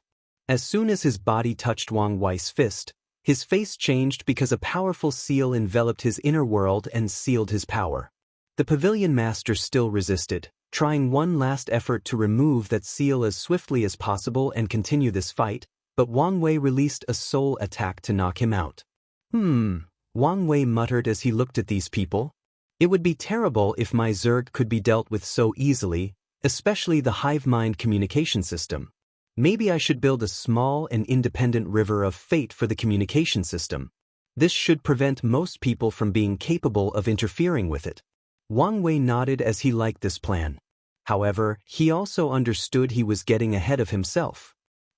[SPEAKER 1] As soon as his body touched Wang Wei's fist, his face changed because a powerful seal enveloped his inner world and sealed his power. The Pavilion Master still resisted, trying one last effort to remove that seal as swiftly as possible and continue this fight, but Wang Wei released a soul attack to knock him out. Wang Wei muttered as he looked at these people. It would be terrible if my Zerg could be dealt with so easily, especially the hive mind communication system. Maybe I should build a small and independent river of fate for the communication system. This should prevent most people from being capable of interfering with it. Wang Wei nodded as he liked this plan. However, he also understood he was getting ahead of himself.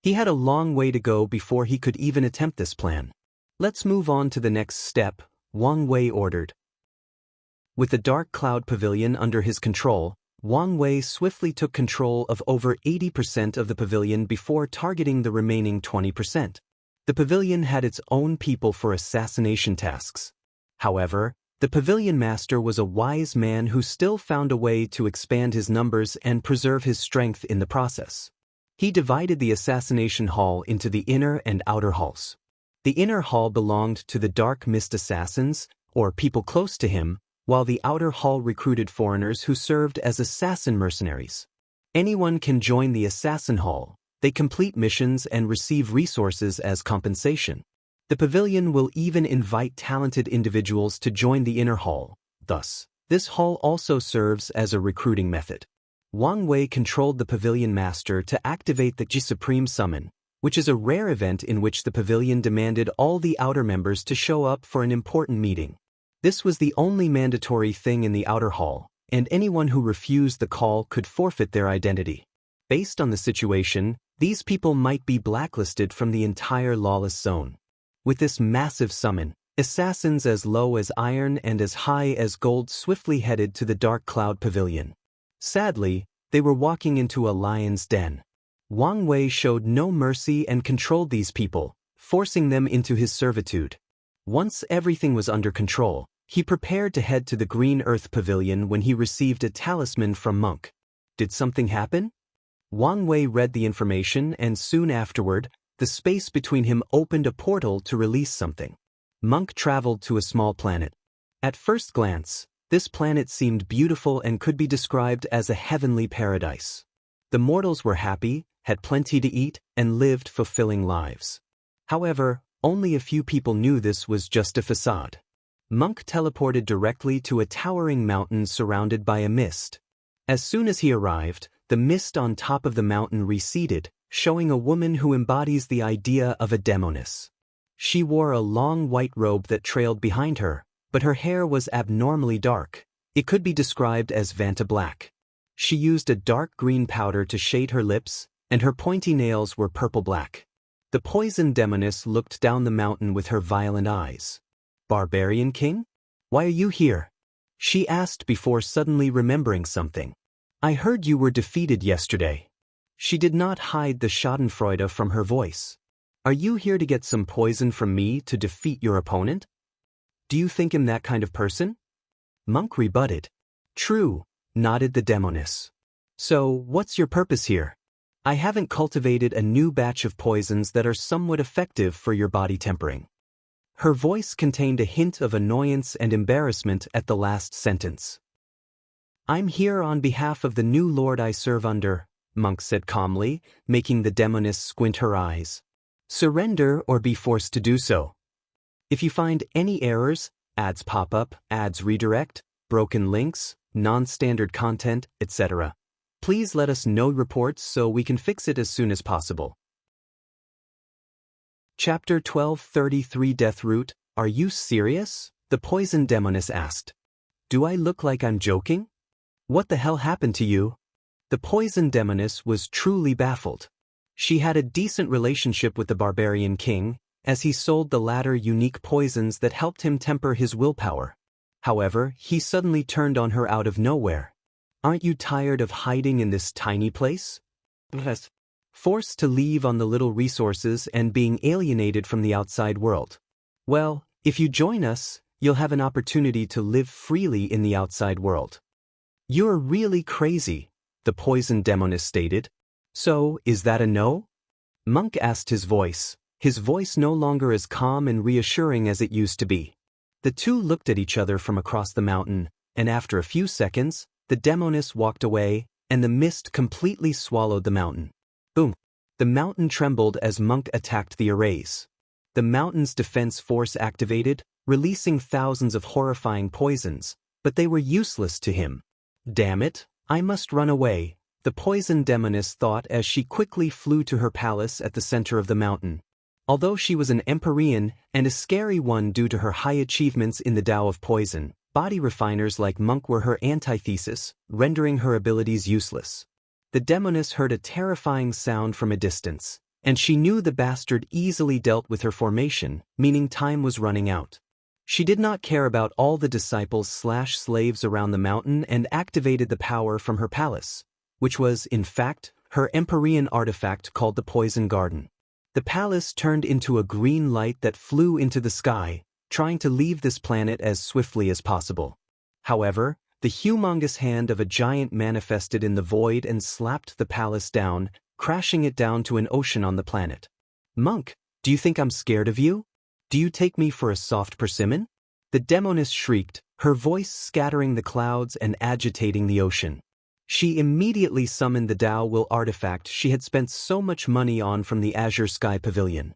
[SPEAKER 1] He had a long way to go before he could even attempt this plan. "Let's move on to the next step," Wang Wei ordered. With the Dark Cloud Pavilion under his control, Wang Wei swiftly took control of over 80% of the pavilion before targeting the remaining 20%. The pavilion had its own people for assassination tasks. However, the Pavilion Master was a wise man who still found a way to expand his numbers and preserve his strength in the process. He divided the assassination hall into the inner and outer halls. The inner hall belonged to the Dark Mist Assassins, or people close to him, while the outer hall recruited foreigners who served as assassin mercenaries. Anyone can join the assassin hall. They complete missions and receive resources as compensation. The pavilion will even invite talented individuals to join the inner hall. Thus, this hall also serves as a recruiting method. Wang Wei controlled the pavilion master to activate the Ji Supreme Summon, which is a rare event in which the pavilion demanded all the outer members to show up for an important meeting. This was the only mandatory thing in the outer hall, and anyone who refused the call could forfeit their identity. Based on the situation, these people might be blacklisted from the entire Lawless zone. With this massive summon, assassins as low as iron and as high as gold swiftly headed to the Dark Cloud Pavilion. Sadly, they were walking into a lion's den. Wang Wei showed no mercy and controlled these people, forcing them into his servitude. Once everything was under control, he prepared to head to the Green Earth Pavilion when he received a talisman from MÖngke. Did something happen? Wang Wei read the information and soon afterward, the space between him opened a portal to release something. MÖngke traveled to a small planet. At first glance, this planet seemed beautiful and could be described as a heavenly paradise. The mortals were happy, had plenty to eat, and lived fulfilling lives. However, only a few people knew this was just a facade. MÖngke teleported directly to a towering mountain surrounded by a mist. As soon as he arrived, the mist on top of the mountain receded, showing a woman who embodies the idea of a demoness. She wore a long white robe that trailed behind her, but her hair was abnormally dark. It could be described as Vanta black. She used a dark green powder to shade her lips, and her pointy nails were purple-black. The poison demoness looked down the mountain with her violent eyes. "Barbarian King? Why are you here?" she asked before suddenly remembering something. "I heard you were defeated yesterday." She did not hide the schadenfreude from her voice. "Are you here to get some poison from me to defeat your opponent? Do you think I'm that kind of person?" MÖngke rebutted. "True," nodded the demoness. "So, what's your purpose here?" "I haven't cultivated a new batch of poisons that are somewhat effective for your body tempering." Her voice contained a hint of annoyance and embarrassment at the last sentence. "I'm here on behalf of the new lord I serve under," MÖngke said calmly, making the demoness squint her eyes. "Surrender or be forced to do so. If you find any errors, ads pop up, ads redirect, broken links, non-standard content, etc., please let us know reports so we can fix it as soon as possible." Chapter 1233 Death Root. "Are you serious?" the poison demoness asked. "Do I look like I'm joking? What the hell happened to you?" The poison demoness was truly baffled. She had a decent relationship with the Barbarian King, as he sold the latter unique poisons that helped him temper his willpower. However, he suddenly turned on her out of nowhere. "Aren't you tired of hiding in this tiny place? Yes. Forced to leave on the little resources and being alienated from the outside world? Well, if you join us, you'll have an opportunity to live freely in the outside world." "You're really crazy," the poison demoness stated. "So, is that a no?" MÖngke asked his voice no longer as calm and reassuring as it used to be. The two looked at each other from across the mountain, and after a few seconds, the demoness walked away, and the mist completely swallowed the mountain. Boom! The mountain trembled as MÖngke attacked the arrays. The mountain's defense force activated, releasing thousands of horrifying poisons, but they were useless to him. "Damn it, I must run away," the poison demoness thought as she quickly flew to her palace at the center of the mountain. Although she was an Empyrean and a scary one due to her high achievements in the Tao of Poison, body refiners like MÖngke were her antithesis, rendering her abilities useless. The demoness heard a terrifying sound from a distance, and she knew the bastard easily dealt with her formation, meaning time was running out. She did not care about all the disciples/slaves around the mountain and activated the power from her palace, which was, in fact, her Empyrean artifact called the Poison Garden. The palace turned into a green light that flew into the sky, trying to leave this planet as swiftly as possible. However, the humongous hand of a giant manifested in the void and slapped the palace down, crashing it down to an ocean on the planet. "MÖngke, do you think I'm scared of you? Do you take me for a soft persimmon?" The demoness shrieked, her voice scattering the clouds and agitating the ocean. She immediately summoned the Tao Will artifact she had spent so much money on from the Azure Sky Pavilion.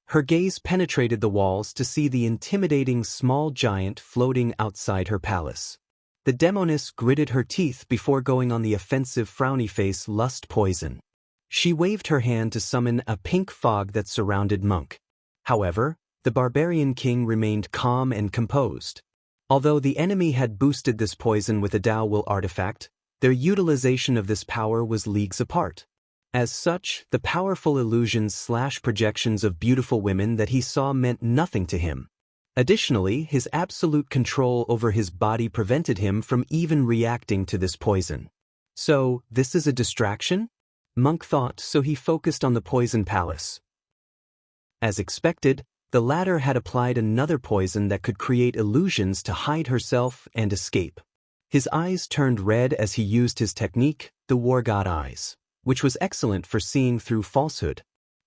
[SPEAKER 1] Her gaze penetrated the walls to see the intimidating small giant floating outside her palace. The demoness gritted her teeth before going on the offensive frowny face lust poison. She waved her hand to summon a pink fog that surrounded MÖngke. However, the Barbarian king remained calm and composed. Although the enemy had boosted this poison with a Tao Will artifact, their utilization of this power was leagues apart. As such, the powerful illusions/projections of beautiful women that he saw meant nothing to him. Additionally, his absolute control over his body prevented him from even reacting to this poison. So, this is a distraction? MÖngke thought, so he focused on the poison palace. As expected, the latter had applied another poison that could create illusions to hide herself and escape. His eyes turned red as he used his technique, the War God Eyes, which was excellent for seeing through falsehood.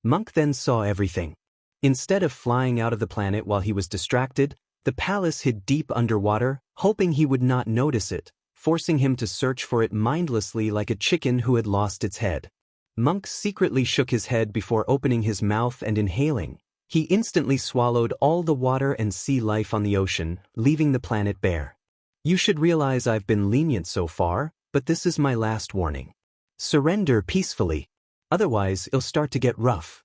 [SPEAKER 1] MÖngke then saw everything. Instead of flying out of the planet while he was distracted, the palace hid deep underwater, hoping he would not notice it, forcing him to search for it mindlessly like a chicken who had lost its head. MÖngke secretly shook his head before opening his mouth and inhaling. He instantly swallowed all the water and sea life on the ocean, leaving the planet bare. You should realize I've been lenient so far, but this is my last warning. Surrender peacefully. Otherwise, it'll start to get rough.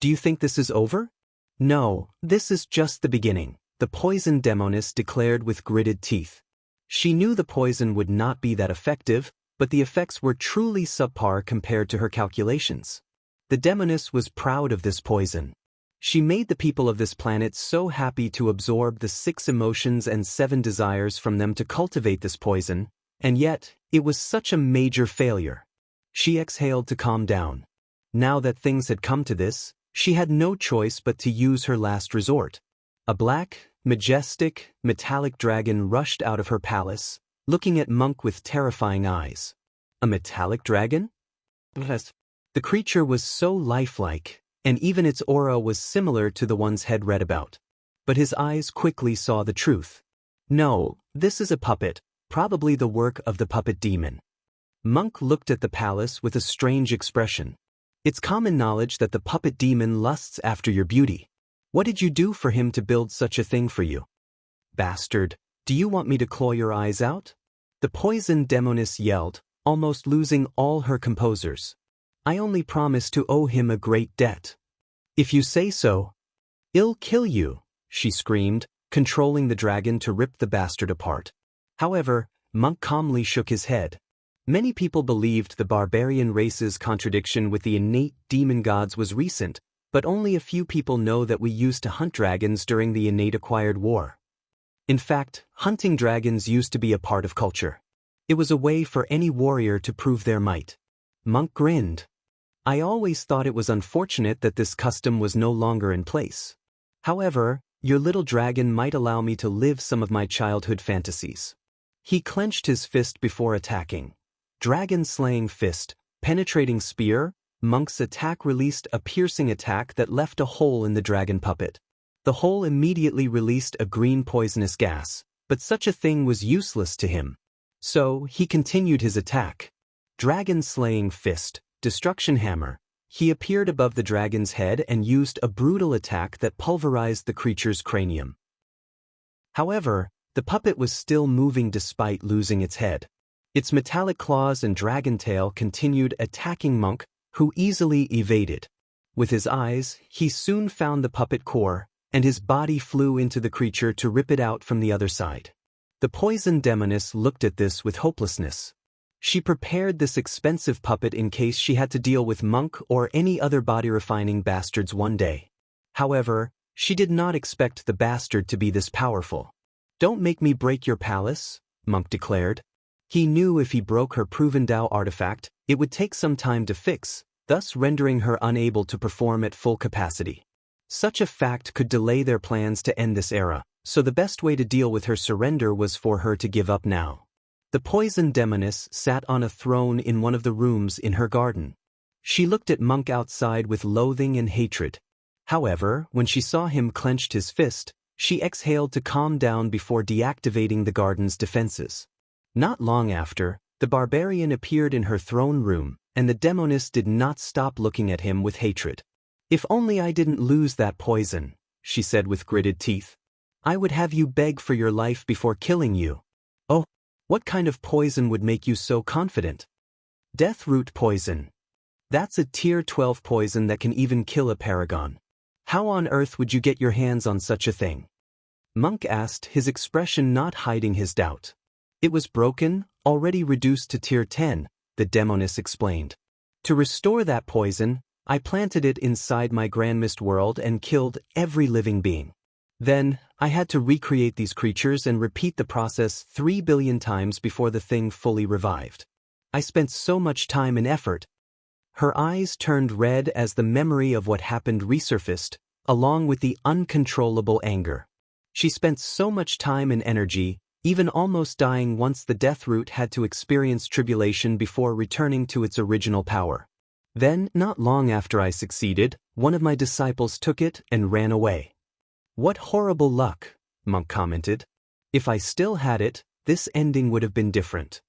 [SPEAKER 1] Do you think this is over? No, this is just the beginning, the poison demoness declared with gritted teeth. She knew the poison would not be that effective, but the effects were truly subpar compared to her calculations. The demoness was proud of this poison. She made the people of this planet so happy to absorb the 6 emotions and 7 desires from them to cultivate this poison, and yet, it was such a major failure. She exhaled to calm down. Now that things had come to this, she had no choice but to use her last resort. A black, majestic, metallic dragon rushed out of her palace, looking at MÖngke with terrifying eyes. A metallic dragon? Yes. The creature was so lifelike, and even its aura was similar to the one's Head read about. But his eyes quickly saw the truth. No, this is a puppet, probably the work of the puppet demon. MÖngke looked at the palace with a strange expression. It's common knowledge that the puppet demon lusts after your beauty. What did you do for him to build such a thing for you? Bastard, do you want me to claw your eyes out? The poison demoness yelled, almost losing all her composers. I only promise to owe him a great debt. If you say so, I'll kill you, she screamed, controlling the dragon to rip the bastard apart. However, MÖngke calmly shook his head. Many people believed the barbarian race's contradiction with the innate demon gods was recent, but only a few people know that we used to hunt dragons during the innate acquired war. In fact, hunting dragons used to be a part of culture. It was a way for any warrior to prove their might. MÖngke grinned. I always thought it was unfortunate that this custom was no longer in place. However, your little dragon might allow me to live some of my childhood fantasies. He clenched his fist before attacking. Dragon-slaying fist, penetrating spear, MÖngke's attack released a piercing attack that left a hole in the dragon puppet. The hole immediately released a green poisonous gas, but such a thing was useless to him. So, he continued his attack. Dragon-slaying fist, destruction hammer. He appeared above the dragon's head and used a brutal attack that pulverized the creature's cranium. However, the puppet was still moving despite losing its head. Its metallic claws and dragon tail continued attacking MÖngke, who easily evaded. With his eyes, he soon found the puppet core, and his body flew into the creature to rip it out from the other side. The poison demoness looked at this with hopelessness. She prepared this expensive puppet in case she had to deal with MÖngke or any other body-refining bastards one day. However, she did not expect the bastard to be this powerful. Don't make me break your palace, MÖngke declared. He knew if he broke her proven Tao artifact, it would take some time to fix, thus rendering her unable to perform at full capacity. Such a fact could delay their plans to end this era, so the best way to deal with her surrender was for her to give up now. The poison demoness sat on a throne in one of the rooms in her garden. She looked at MÖngke outside with loathing and hatred. However, when she saw him clenched his fist, she exhaled to calm down before deactivating the garden's defenses. Not long after, The barbarian appeared in her throne room, and the demoness did not stop looking at him with hatred. "If only I didn't lose that poison," she said with gritted teeth. "I would have you beg for your life before killing you." "Oh, what kind of poison would make you so confident?" "Death root poison. That's a tier 12 poison that can even kill a paragon. How on earth would you get your hands on such a thing?" MÖngke asked, his expression not hiding his doubt. "It was broken, already reduced to tier 10, the demoness explained. To restore that poison, I planted it inside my grandmist world and killed every living being. Then, I had to recreate these creatures and repeat the process 3 billion times before the thing fully revived. I spent so much time and effort." Her eyes turned red as the memory of what happened resurfaced, along with the uncontrollable anger. She spent so much time and energy, even almost dying once the death root had to experience tribulation before returning to its original power. "Then, not long after I succeeded, one of my disciples took it and ran away." "What horrible luck," MÖngke commented. "If I still had it, this ending would have been different."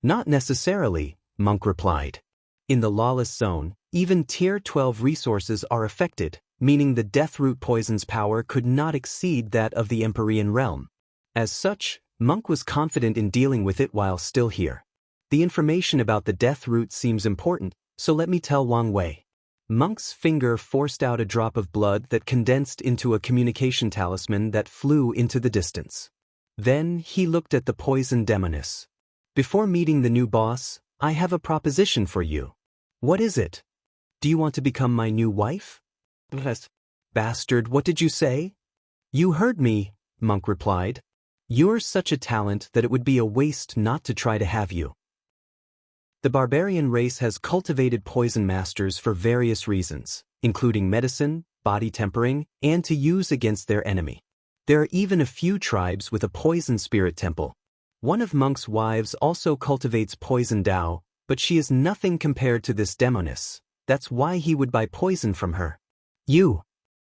[SPEAKER 1] "Not necessarily," MÖngke replied. "In the Lawless zone, even tier 12 resources are affected, meaning the deathroot poison's power could not exceed that of the Empyrean realm. As such, MÖngke was confident in dealing with it while still here. The information about the deathroot seems important, so let me tell Wang Wei." MÖngke's finger forced out a drop of blood that condensed into a communication talisman that flew into the distance. Then he looked at the poison demoness. "Before meeting the new boss, I have a proposition for you." "What is it?" "Do you want to become my new wife?" "Bastard, what did you say?" "You heard me," MÖngke replied. "You're such a talent that it would be a waste not to try to have you." The barbarian race has cultivated poison masters for various reasons, including medicine, body tempering, and to use against their enemy. There are even a few tribes with a poison spirit temple. One of MÖngke's wives also cultivates poison Dao, but she is nothing compared to this demoness. That's why he would buy poison from her.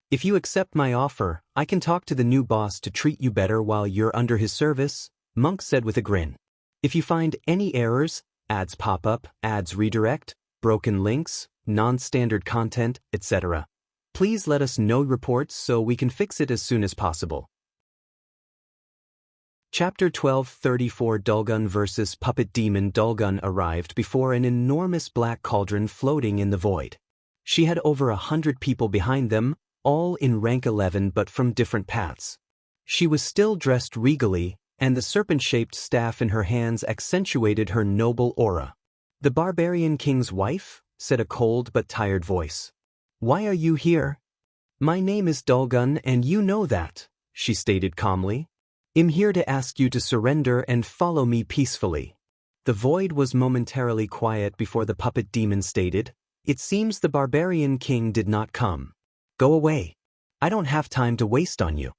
[SPEAKER 1] If you accept my offer, I can talk to the new boss to treat you better while you're under his service," MÖngke said with a grin. "If you find any errors, ads pop up, ads redirect, broken links, non-standard content, etc., please let us know reports so we can fix it as soon as possible." Chapter 1234 Dulgun vs. Puppet Demon. Dulgun arrived before an enormous black cauldron floating in the void. She had over 100 people behind them, all in rank 11 but from different paths. She was still dressed regally, and the serpent-shaped staff in her hands accentuated her noble aura. "The Barbarian King's wife?" said a cold but tired voice. "Why are you here?" "My name is Dulgun and you know that," she stated calmly. "I'm here to ask you to surrender and follow me peacefully." The void was momentarily quiet before the puppet demon stated, "It seems the Barbarian King did not come. Go away. I don't have time to waste on you."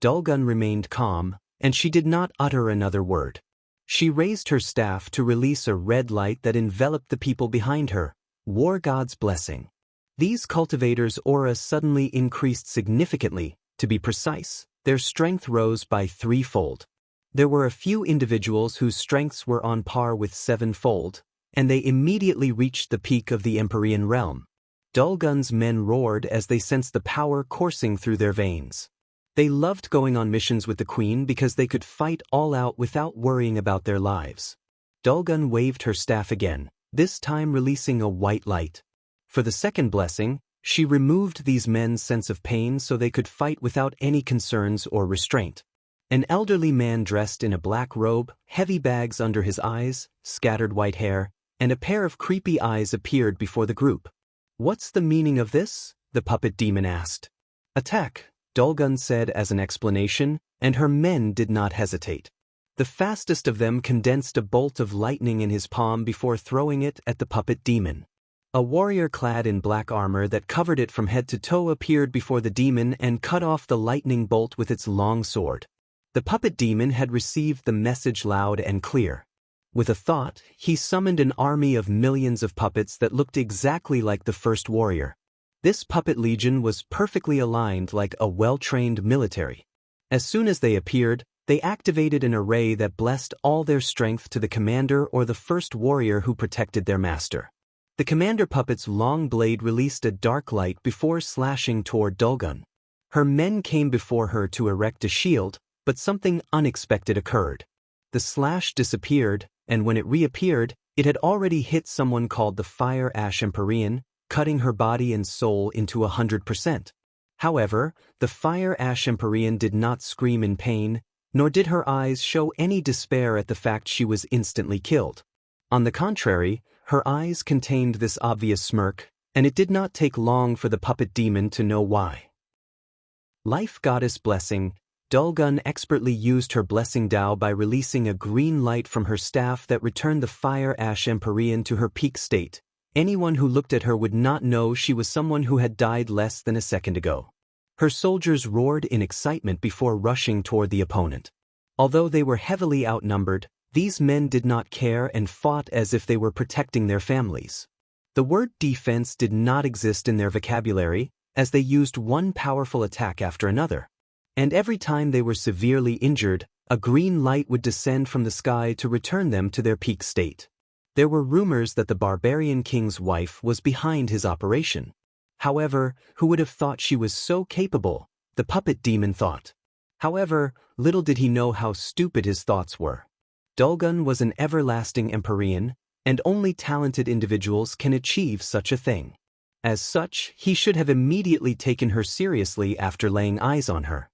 [SPEAKER 1] Dulgun remained calm, and she did not utter another word. She raised her staff to release a red light that enveloped the people behind her, War God's blessing. These cultivators' auras suddenly increased significantly. To be precise, their strength rose by 3-fold. There were a few individuals whose strengths were on par with 7-fold, and they immediately reached the peak of the Empyrean realm. Dulgun's men roared as they sensed the power coursing through their veins. They loved going on missions with the Queen because they could fight all out without worrying about their lives. Dulgun waved her staff again, this time releasing a white light. For the second blessing, she removed these men's sense of pain so they could fight without any concerns or restraint. An elderly man dressed in a black robe, heavy bags under his eyes, scattered white hair, and a pair of creepy eyes appeared before the group. "What's the meaning of this?" the puppet demon asked. "Attack," Dulgun said as an explanation, and her men did not hesitate. The fastest of them condensed a bolt of lightning in his palm before throwing it at the puppet demon. A warrior clad in black armor that covered it from head to toe appeared before the demon and cut off the lightning bolt with its long sword. The puppet demon had received the message loud and clear. With a thought, he summoned an army of millions of puppets that looked exactly like the first warrior. This puppet legion was perfectly aligned like a well-trained military. As soon as they appeared, They activated an array that blessed all their strength to the commander or the first warrior who protected their master. The commander puppet's long blade released a dark light before slashing toward Dulgun. Her men came before her to erect a shield, but something unexpected occurred. The slash disappeared, and when it reappeared, it had already hit someone called the Fire Ash Empyrean, cutting her body and soul into 100%. However, the Fire Ash Empyrean did not scream in pain, nor did her eyes show any despair at the fact she was instantly killed. On the contrary, her eyes contained this obvious smirk, and it did not take long for the puppet demon to know why. Life Goddess Blessing. Dulgun expertly used her blessing Dao by releasing a green light from her staff that returned the Fire Ash Empyrean to her peak state. Anyone who looked at her would not know she was someone who had died less than a second ago. Her soldiers roared in excitement before rushing toward the opponent. Although they were heavily outnumbered, these men did not care and fought as if they were protecting their families. The word defense did not exist in their vocabulary, as they used one powerful attack after another. And every time they were severely injured, a green light would descend from the sky to return them to their peak state. There were rumors that the Barbarian king's wife was behind his operation. However, who would have thought she was so capable? The puppet demon thought. However, little did he know how stupid his thoughts were. Dulgun was an everlasting Empyrean, and only talented individuals can achieve such a thing. As such, he should have immediately taken her seriously after laying eyes on her.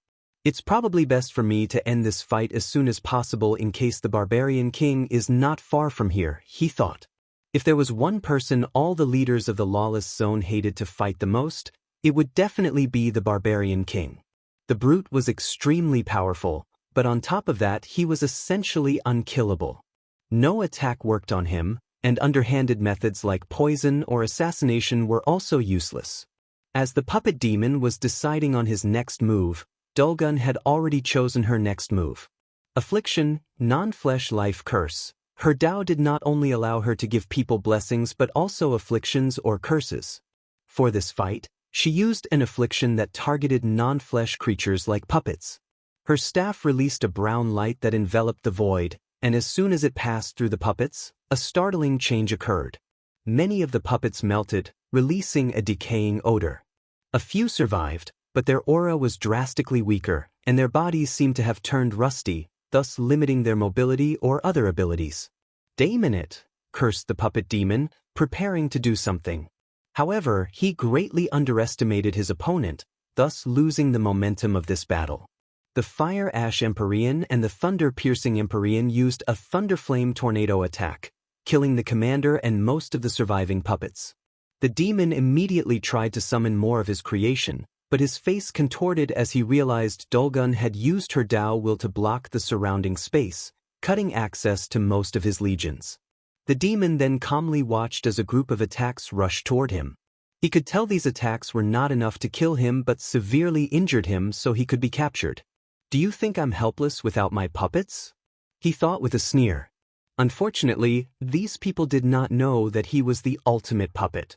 [SPEAKER 1] It's probably best for me to end this fight as soon as possible in case the Barbarian King is not far from here, he thought. If there was one person all the leaders of the Lawless Zone hated to fight the most, it would definitely be the Barbarian King. The brute was extremely powerful, but on top of that he was essentially unkillable. No attack worked on him, and underhanded methods like poison or assassination were also useless. As the puppet demon was deciding on his next move, Dulgun had already chosen her next move. Affliction, non-flesh life curse. Her Dao did not only allow her to give people blessings but also afflictions or curses. For this fight, she used an affliction that targeted non-flesh creatures like puppets. Her staff released a brown light that enveloped the void, and as soon as it passed through the puppets, a startling change occurred. Many of the puppets melted, releasing a decaying odor. A few survived, but their aura was drastically weaker, and their bodies seemed to have turned rusty, thus limiting their mobility or other abilities. "Damn it," cursed the puppet demon, preparing to do something. However, he greatly underestimated his opponent, thus losing the momentum of this battle. The Fire Ash Empyrean and the Thunder-Piercing Empyrean used a Thunderflame Tornado attack, killing the commander and most of the surviving puppets. The demon immediately tried to summon more of his creation, but his face contorted as he realized Dulgun had used her Dao will to block the surrounding space, cutting access to most of his legions. The demon then calmly watched as a group of attacks rushed toward him. He could tell these attacks were not enough to kill him but severely injured him so he could be captured. "Do you think I'm helpless without my puppets?" he thought with a sneer. Unfortunately, these people did not know that he was the ultimate puppet.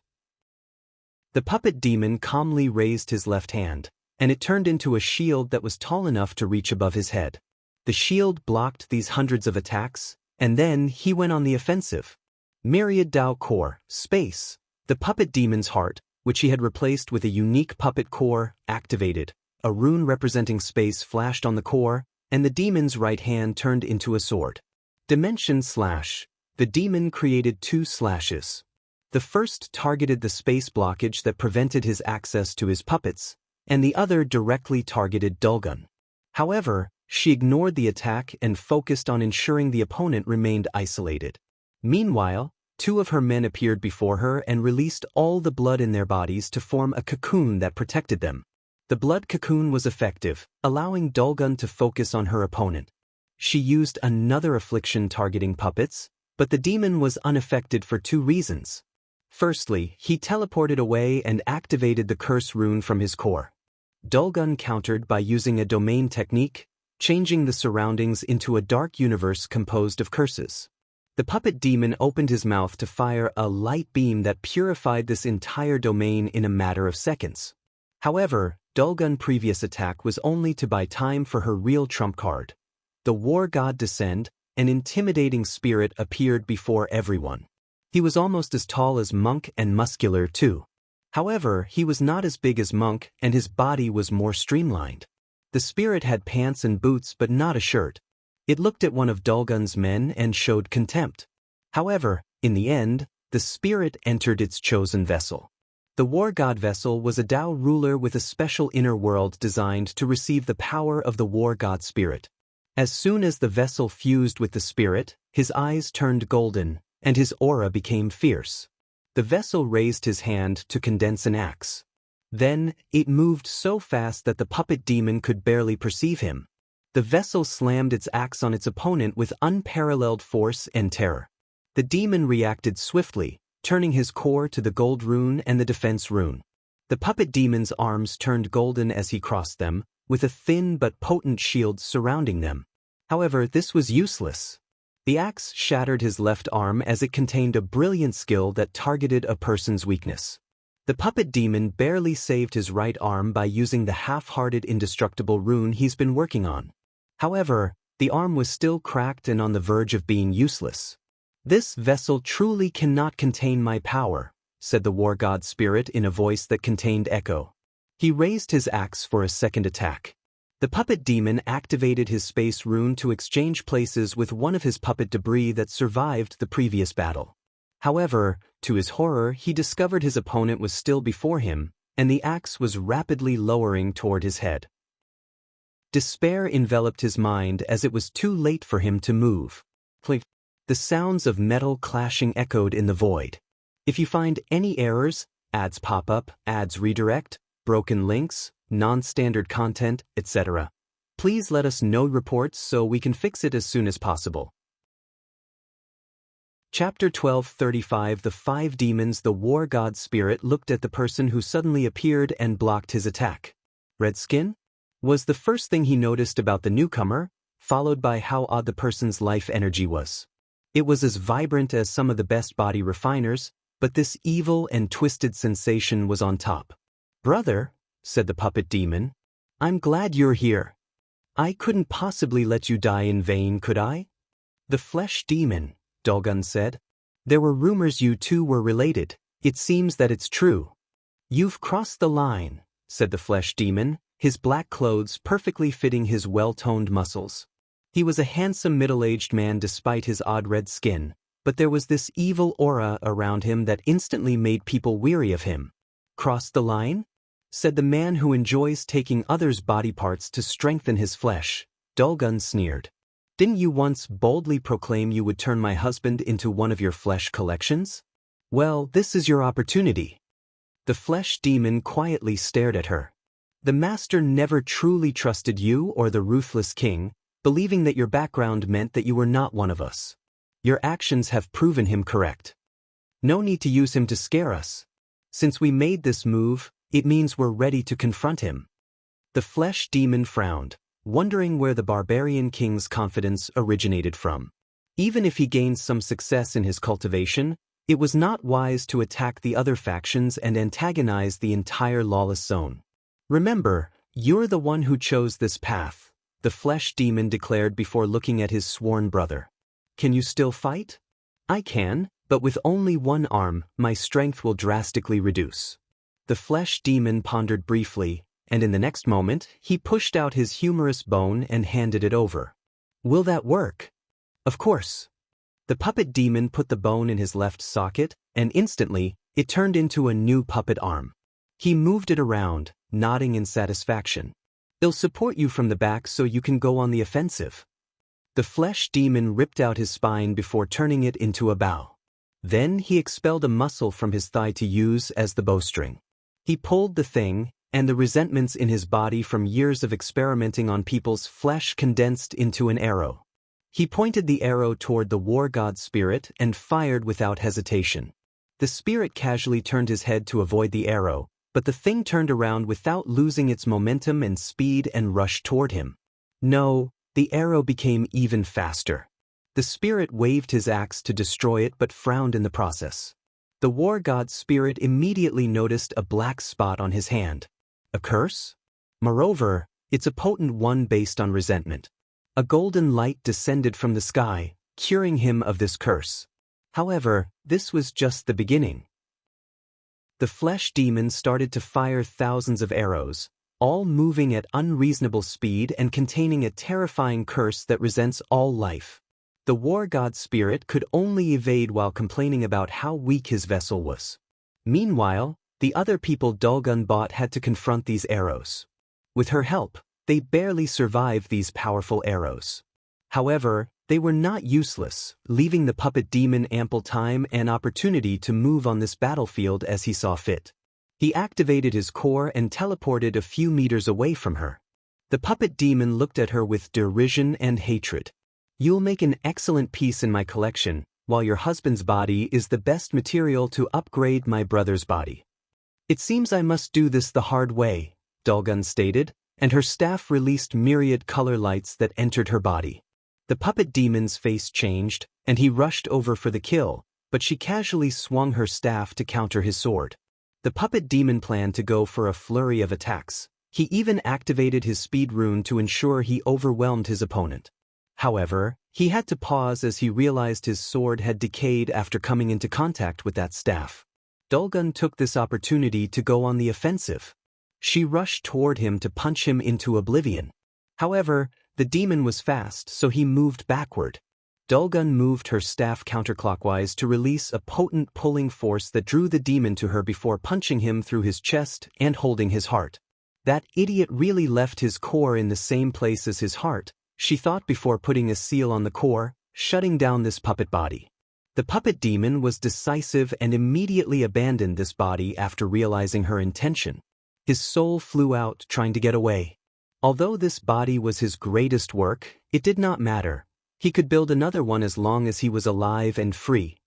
[SPEAKER 1] The puppet demon calmly raised his left hand, and it turned into a shield that was tall enough to reach above his head. The shield blocked these hundreds of attacks, and then he went on the offensive. Myriad Dao Core, Space. The puppet demon's heart, which he had replaced with a unique puppet core, activated. A rune representing space flashed on the core, and the demon's right hand turned into a sword. Dimension Slash. The demon created 2 slashes. The first targeted the space blockage that prevented his access to his puppets, and the other directly targeted Dulgun. However, she ignored the attack and focused on ensuring the opponent remained isolated. Meanwhile, 2 of her men appeared before her and released all the blood in their bodies to form a cocoon that protected them. The blood cocoon was effective, allowing Dulgun to focus on her opponent. She used another affliction targeting puppets, but the demon was unaffected for 2 reasons. Firstly, he teleported away and activated the curse rune from his core. Dulgun countered by using a domain technique, changing the surroundings into a dark universe composed of curses. The puppet demon opened his mouth to fire a light beam that purified this entire domain in a matter of seconds. However, Dulgun's previous attack was only to buy time for her real trump card. the war god descend, an intimidating spirit appeared before everyone. He was almost as tall as MÖngke and muscular too. However, he was not as big as MÖngke and his body was more streamlined. The spirit had pants and boots but not a shirt. It looked at one of Dulgun's men and showed contempt. However, in the end, the spirit entered its chosen vessel. The war god vessel was a Tao ruler with a special inner world designed to receive the power of the war god spirit. As soon as the vessel fused with the spirit, his eyes turned golden, and his aura became fierce. The vessel raised his hand to condense an axe. Then, it moved so fast that the puppet demon could barely perceive him. The vessel slammed its axe on its opponent with unparalleled force and terror. The demon reacted swiftly, turning his core to the gold rune and the defense rune. The puppet demon's arms turned golden as he crossed them, with a thin but potent shield surrounding them. However, this was useless. The axe shattered his left arm as it contained a brilliant skill that targeted a person's weakness. The puppet demon barely saved his right arm by using the half-hearted indestructible rune he's been working on. However, the arm was still cracked and on the verge of being useless. "This vessel truly cannot contain my power," said the war god spirit in a voice that contained echo. He raised his axe for a second attack. The puppet demon activated his space rune to exchange places with one of his puppet debris that survived the previous battle. However, to his horror, he discovered his opponent was still before him, and the axe was rapidly lowering toward his head. Despair enveloped his mind as it was too late for him to move. The sounds of metal clashing echoed in the void. If you find any errors, ads pop up, ads redirect, broken links, non-standard content, etc., please let us know reports so we can fix it as soon as possible. Chapter 12:35 The Five Demons. The war god spirit looked at the person who suddenly appeared and blocked his attack. Red skin? Was the first thing he noticed about the newcomer, followed by how odd the person's life energy was. It was as vibrant as some of the best body refiners, but this evil and twisted sensation was on top. "Brother," said the puppet demon, "I'm glad you're here. I couldn't possibly let you die in vain, could I?" "The flesh demon," Dulgun said. "There were rumors you two were related. It seems that it's true." "You've crossed the line," said the flesh demon, his black clothes perfectly fitting his well-toned muscles. He was a handsome middle-aged man despite his odd red skin, but there was this evil aura around him that instantly made people weary of him. "Crossed the line?" said the man who enjoys taking others' body parts to strengthen his flesh. Dulgun sneered. "Didn't you once boldly proclaim you would turn my husband into one of your flesh collections? Well, this is your opportunity." The flesh demon quietly stared at her. "The master never truly trusted you or the Ruthless king, believing that your background meant that you were not one of us. Your actions have proven him correct. No need to use him to scare us. Since we made this move, it means we're ready to confront him." The flesh demon frowned, wondering where the Barbarian king's confidence originated from. Even if he gained some success in his cultivation, it was not wise to attack the other factions and antagonize the entire Lawless zone. "Remember, you're the one who chose this path," the flesh demon declared before looking at his sworn brother. "Can you still fight?" "I can, but with only one arm, my strength will drastically reduce." The flesh demon pondered briefly, and in the next moment, he pushed out his humerus bone and handed it over. "Will that work?" "Of course." The puppet demon put the bone in his left socket, and instantly, it turned into a new puppet arm. He moved it around, nodding in satisfaction. "It'll support you from the back so you can go on the offensive." The flesh demon ripped out his spine before turning it into a bow. Then he expelled a muscle from his thigh to use as the bowstring. He pulled the thing, and the resentments in his body from years of experimenting on people's flesh condensed into an arrow. He pointed the arrow toward the war god spirit and fired without hesitation. The spirit casually turned his head to avoid the arrow, but the thing turned around without losing its momentum and speed and rushed toward him. No, the arrow became even faster. The spirit waved his axe to destroy it but frowned in the process. The war god spirit immediately noticed a black spot on his hand. A curse? Moreover, it's a potent one based on resentment. A golden light descended from the sky, curing him of this curse. However, this was just the beginning. The flesh demon started to fire thousands of arrows, all moving at unreasonable speed and containing a terrifying curse that resents all life. The war god spirit could only evade while complaining about how weak his vessel was. Meanwhile, the other people Dulgun bought had to confront these arrows. With her help, they barely survived these powerful arrows. However, they were not useless, leaving the puppet demon ample time and opportunity to move on this battlefield as he saw fit. He activated his core and teleported a few meters away from her. The puppet demon looked at her with derision and hatred. "You'll make an excellent piece in my collection, while your husband's body is the best material to upgrade my brother's body. It seems I must do this the hard way," Dulgun stated, and her staff released myriad color lights that entered her body. The puppet demon's face changed, and he rushed over for the kill, but she casually swung her staff to counter his sword. The puppet demon planned to go for a flurry of attacks. He even activated his speed rune to ensure he overwhelmed his opponent. However, he had to pause as he realized his sword had decayed after coming into contact with that staff. Dulgun took this opportunity to go on the offensive. She rushed toward him to punch him into oblivion. However, the demon was fast, so he moved backward. Dulgun moved her staff counterclockwise to release a potent pulling force that drew the demon to her before punching him through his chest and holding his heart. That idiot really left his core in the same place as his heart, she thought before putting a seal on the core, shutting down this puppet body. The puppet demon was decisive and immediately abandoned this body after realizing her intention. His soul flew out, trying to get away. Although this body was his greatest work, it did not matter. He could build another one as long as he was alive and free.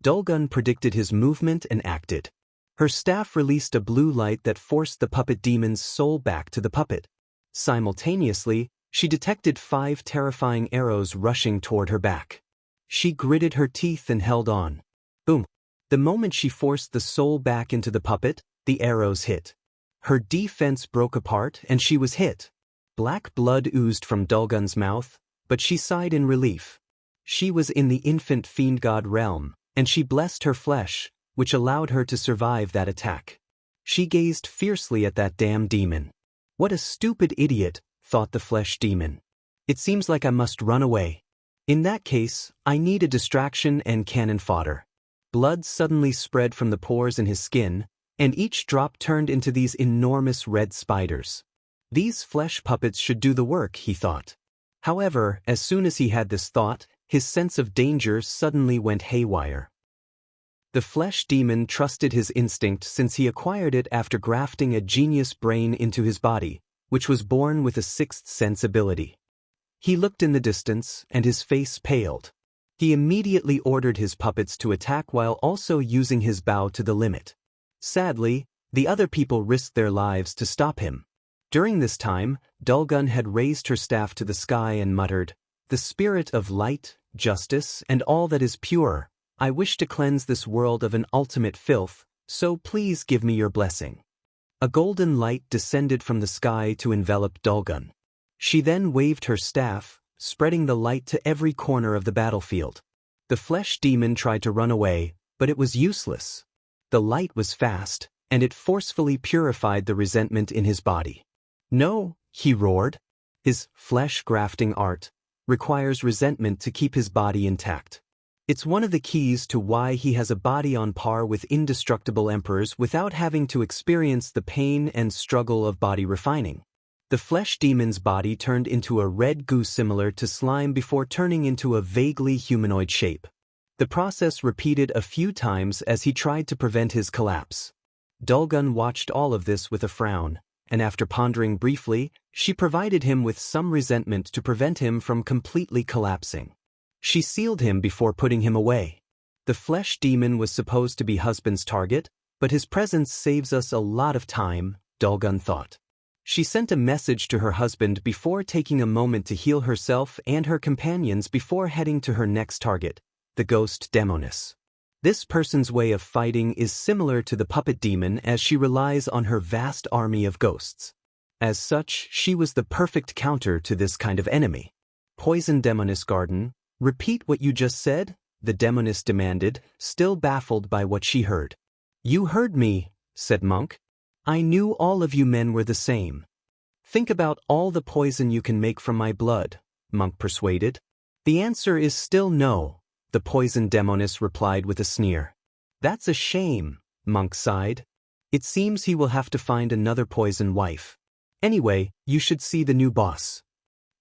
[SPEAKER 1] Dulgun predicted his movement and acted. Her staff released a blue light that forced the puppet demon's soul back to the puppet. Simultaneously, she detected 5 terrifying arrows rushing toward her back. She gritted her teeth and held on. Boom! The moment she forced the soul back into the puppet, the arrows hit. Her defense broke apart and she was hit. Black blood oozed from Dulgun's mouth, but she sighed in relief. She was in the infant fiend god realm, and she blessed her flesh, which allowed her to survive that attack. She gazed fiercely at that damn demon. "What a stupid idiot," thought the flesh demon. "It seems like I must run away. In that case, I need a distraction and cannon fodder." Blood suddenly spread from the pores in his skin, and each drop turned into these enormous red spiders. These flesh puppets should do the work, he thought. However, as soon as he had this thought, his sense of danger suddenly went haywire. The flesh demon trusted his instinct since he acquired it after grafting a genius brain into his body, which was born with a sixth sense ability. He looked in the distance, and his face paled. He immediately ordered his puppets to attack while also using his bow to the limit. Sadly, the other people risked their lives to stop him. During this time, Dulgun had raised her staff to the sky and muttered, "The spirit of light, justice, and all that is pure, I wish to cleanse this world of an ultimate filth, so please give me your blessing." A golden light descended from the sky to envelop Dulgun. She then waved her staff, spreading the light to every corner of the battlefield. The flesh demon tried to run away, but it was useless. The light was fast, and it forcefully purified the resentment in his body. "No," he roared. His flesh grafting art requires resentment to keep his body intact. It's one of the keys to why he has a body on par with indestructible emperors without having to experience the pain and struggle of body refining. The flesh demon's body turned into a red goo similar to slime before turning into a vaguely humanoid shape. The process repeated a few times as he tried to prevent his collapse. Dulgun watched all of this with a frown, and after pondering briefly, she provided him with some resentment to prevent him from completely collapsing. She sealed him before putting him away. The flesh demon was supposed to be husband's target, but his presence saves us a lot of time, Dulgun thought. She sent a message to her husband before taking a moment to heal herself and her companions before heading to her next target, the ghost Demoness. This person's way of fighting is similar to the puppet demon as she relies on her vast army of ghosts. As such, she was the perfect counter to this kind of enemy. Poison Demoness Garden. Repeat what you just said? The Demoness demanded, still baffled by what she heard. You heard me, said MÖngke. I knew all of you men were the same. Think about all the poison you can make from my blood, MÖngke persuaded. The answer is still no, the Poison Demoness replied with a sneer. That's a shame, MÖngke sighed. It seems he will have to find another poison wife. Anyway, you should see the new boss.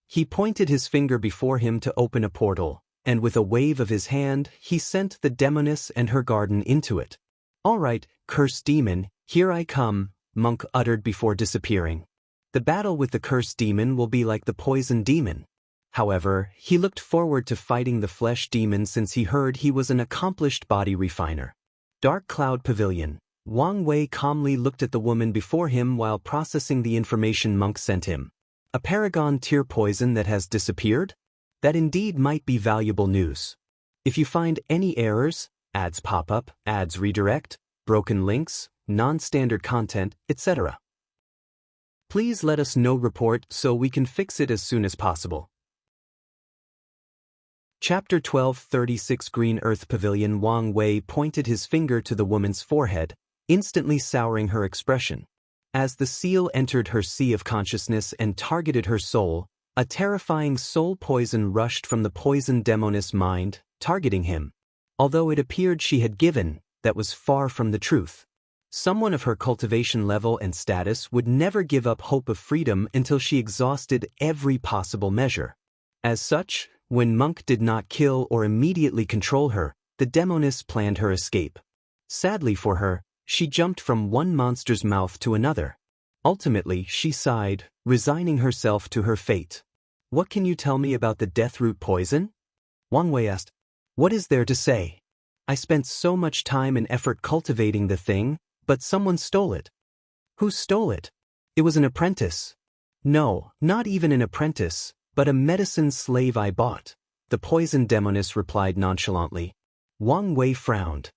[SPEAKER 1] He pointed his finger before him to open a portal, and with a wave of his hand, he sent the Demoness and her garden into it. All right, cursed demon, here I come, MÖngke uttered before disappearing. The battle with the cursed demon will be like the poison demon. However, he looked forward to fighting the flesh demon since he heard he was an accomplished body refiner. Dark Cloud Pavilion. Wang Wei calmly looked at the woman before him while processing the information MÖngke sent him. A Paragon tier poison that has disappeared? That indeed might be valuable news. If you find any errors, ads pop up, ads redirect, broken links, non-standard content, etc. Please let us know report so we can fix it as soon as possible. Chapter 1236 Green Earth Pavilion. Wang Wei pointed his finger to the woman's forehead, instantly souring her expression. As the seal entered her sea of consciousness and targeted her soul, a terrifying soul poison rushed from the Poison Demoness mind, targeting him. Although it appeared she had given, that was far from the truth. Someone of her cultivation level and status would never give up hope of freedom until she exhausted every possible measure. As such, when MÖngke did not kill or immediately control her, the Demoness planned her escape. Sadly for her, she jumped from one monster's mouth to another. Ultimately, she sighed, resigning herself to her fate. What can you tell me about the deathroot poison? Wang Wei asked. What is there to say? I spent so much time and effort cultivating the thing, but someone stole it. Who stole it? It was an apprentice. No, not even an apprentice, but a medicine slave I bought, the Poison Demoness replied nonchalantly. Wang Wei frowned.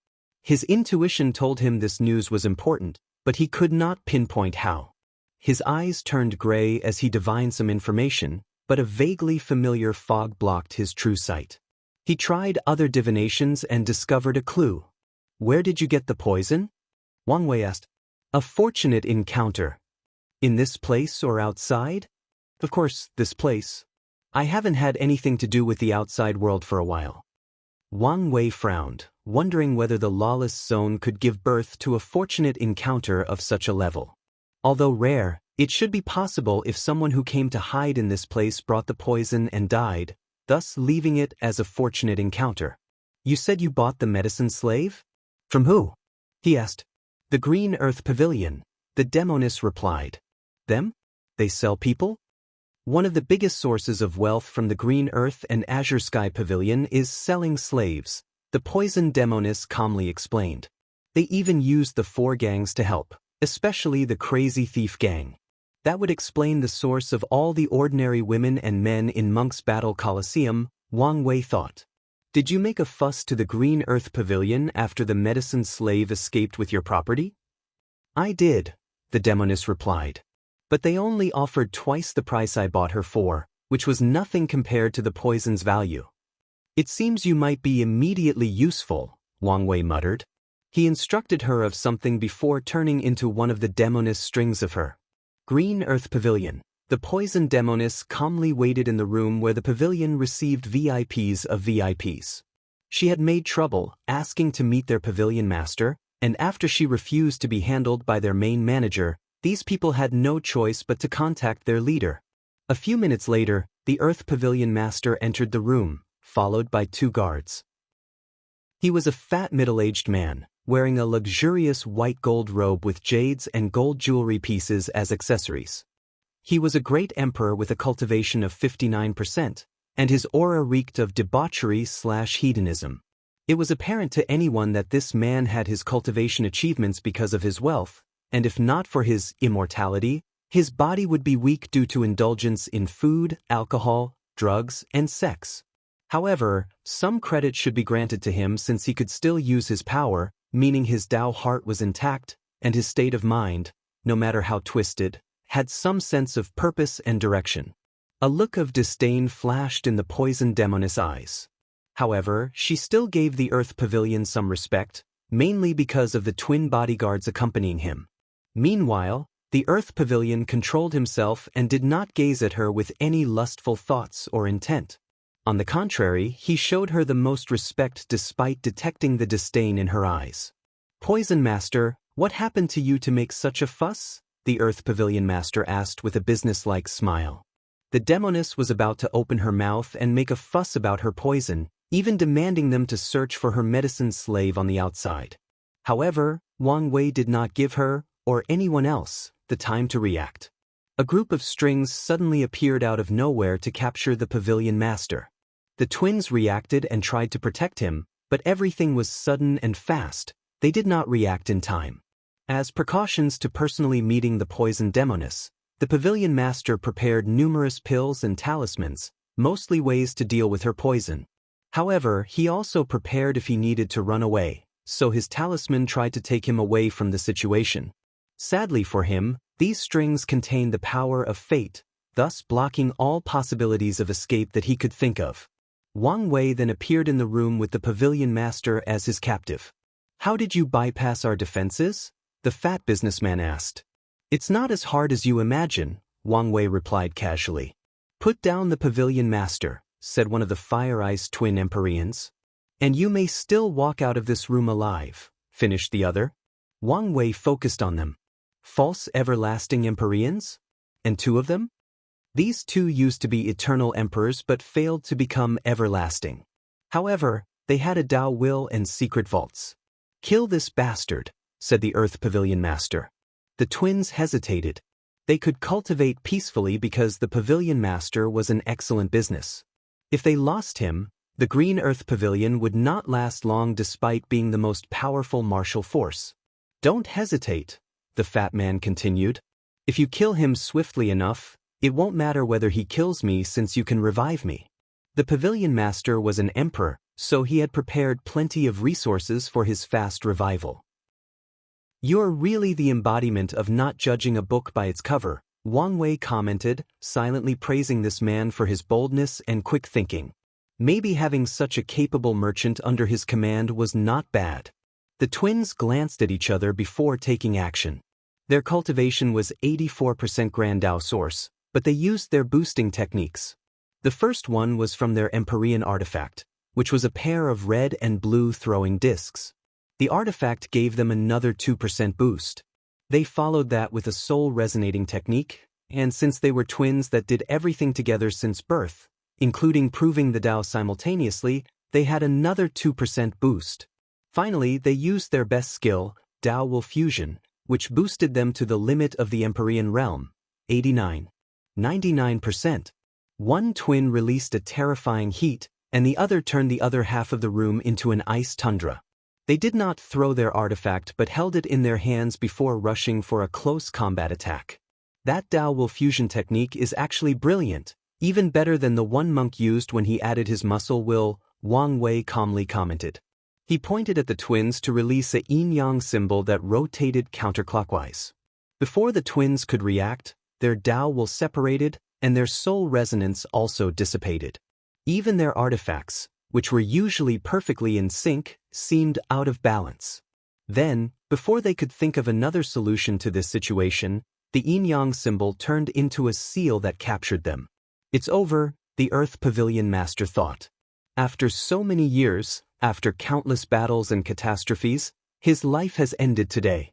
[SPEAKER 1] His intuition told him this news was important, but he could not pinpoint how. His eyes turned gray as he divined some information, but a vaguely familiar fog blocked his true sight. He tried other divinations and discovered a clue. Where did you get the poison? Wang Wei asked. A fortunate encounter. In this place or outside? Of course, this place. I haven't had anything to do with the outside world for a while. Wang Wei frowned, wondering whether the Lawless zone could give birth to a fortunate encounter of such a level. Although rare, it should be possible if someone who came to hide in this place brought the poison and died, thus leaving it as a fortunate encounter. You said you bought the medicine slave? From who? He asked. The Green Earth Pavilion, the Demoness replied. Them? They sell people? One of the biggest sources of wealth from the Green Earth and Azure Sky Pavilion is selling slaves, the Poison Demoness calmly explained. They even used the 4 gangs to help, especially the Crazy Thief Gang. That would explain the source of all the ordinary women and men in MÖngke's battle Colosseum, Wang Wei thought. Did you make a fuss to the Green Earth Pavilion after the medicine slave escaped with your property? I did, the Demoness replied. But they only offered twice the price I bought her for, which was nothing compared to the poison's value. It seems you might be immediately useful, Wang Wei muttered. He instructed her of something before turning into one of the Demoness strings of her. Green Earth Pavilion. The Poison Demoness calmly waited in the room where the pavilion received VIPs of VIPs. She had made trouble, asking to meet their pavilion master, and after she refused to be handled by their main manager, these people had no choice but to contact their leader. A few minutes later, the Earth Pavilion Master entered the room, followed by 2 guards. He was a fat middle-aged man, wearing a luxurious white gold robe with jades and gold jewelry pieces as accessories. He was a great emperor with a cultivation of 59%, and his aura reeked of debauchery/hedonism. It was apparent to anyone that this man had his cultivation achievements because of his wealth, and if not for his immortality, his body would be weak due to indulgence in food, alcohol, drugs, and sex. However, some credit should be granted to him since he could still use his power, meaning his Tao heart was intact, and his state of mind, no matter how twisted, had some sense of purpose and direction. A look of disdain flashed in the poison demoness' eyes. However, she still gave the Earth Pavilion some respect, mainly because of the twin bodyguards accompanying him. Meanwhile, the Earth Pavilion controlled himself and did not gaze at her with any lustful thoughts or intent. On the contrary, he showed her the most respect despite detecting the disdain in her eyes. "Poison Master, what happened to you to make such a fuss?" the Earth Pavilion Master asked with a businesslike smile. The demoness was about to open her mouth and make a fuss about her poison, even demanding them to search for her medicine slave on the outside. However, Wang Wei did not give her, or anyone else, the time to react. A group of strings suddenly appeared out of nowhere to capture the Pavilion Master. The twins reacted and tried to protect him, but everything was sudden and fast. They did not react in time. As precautions to personally meeting the poison demoness, the Pavilion Master prepared numerous pills and talismans, mostly ways to deal with her poison. However, he also prepared if he needed to run away, so his talisman tried to take him away from the situation. Sadly for him, these strings contained the power of fate, thus blocking all possibilities of escape that he could think of. Wang Wei then appeared in the room with the Pavilion Master as his captive. "How did you bypass our defenses?" the fat businessman asked. "It's not as hard as you imagine," Wang Wei replied casually. "Put down the Pavilion Master," said one of the Fire-Eyes twin Empyreans. "And you may still walk out of this room alive," finished the other. Wang Wei focused on them. False everlasting Empyreans? And two of them? These two used to be eternal emperors but failed to become everlasting. However, they had a Tao will and secret vaults. "Kill this bastard," said the Earth Pavilion Master. The twins hesitated. They could cultivate peacefully because the Pavilion Master was an excellent business. If they lost him, the Green Earth Pavilion would not last long despite being the most powerful martial force. "Don't hesitate," the fat man continued. "If you kill him swiftly enough, it won't matter whether he kills me since you can revive me." The Pavilion Master was an emperor, so he had prepared plenty of resources for his fast revival. "You're really the embodiment of not judging a book by its cover," Wang Wei commented, silently praising this man for his boldness and quick thinking. Maybe having such a capable merchant under his command was not bad. The twins glanced at each other before taking action. Their cultivation was 84% Grand Dao source, but they used their boosting techniques. The first one was from their Empyrean artifact, which was a pair of red and blue throwing discs. The artifact gave them another 2% boost. They followed that with a soul resonating technique, and since they were twins that did everything together since birth, including proving the Tao simultaneously, they had another 2% boost. Finally, they used their best skill, Tao Will Fusion, which boosted them to the limit of the Empyrean realm, 99%. One twin released a terrifying heat, and the other turned the other half of the room into an ice tundra. They did not throw their artifact but held it in their hands before rushing for a close combat attack. That Tao Will Fusion technique is actually brilliant, even better than the one monk used when he added his muscle will, Wang Wei calmly commented. He pointed at the twins to release a yin-yang symbol that rotated counterclockwise. Before the twins could react, their Tao will separated, and their soul resonance also dissipated. Even their artifacts, which were usually perfectly in sync, seemed out of balance. Then, before they could think of another solution to this situation, the yin-yang symbol turned into a seal that captured them. "It's over," the Earth Pavilion Master thought. After so many years, after countless battles and catastrophes, his life has ended today.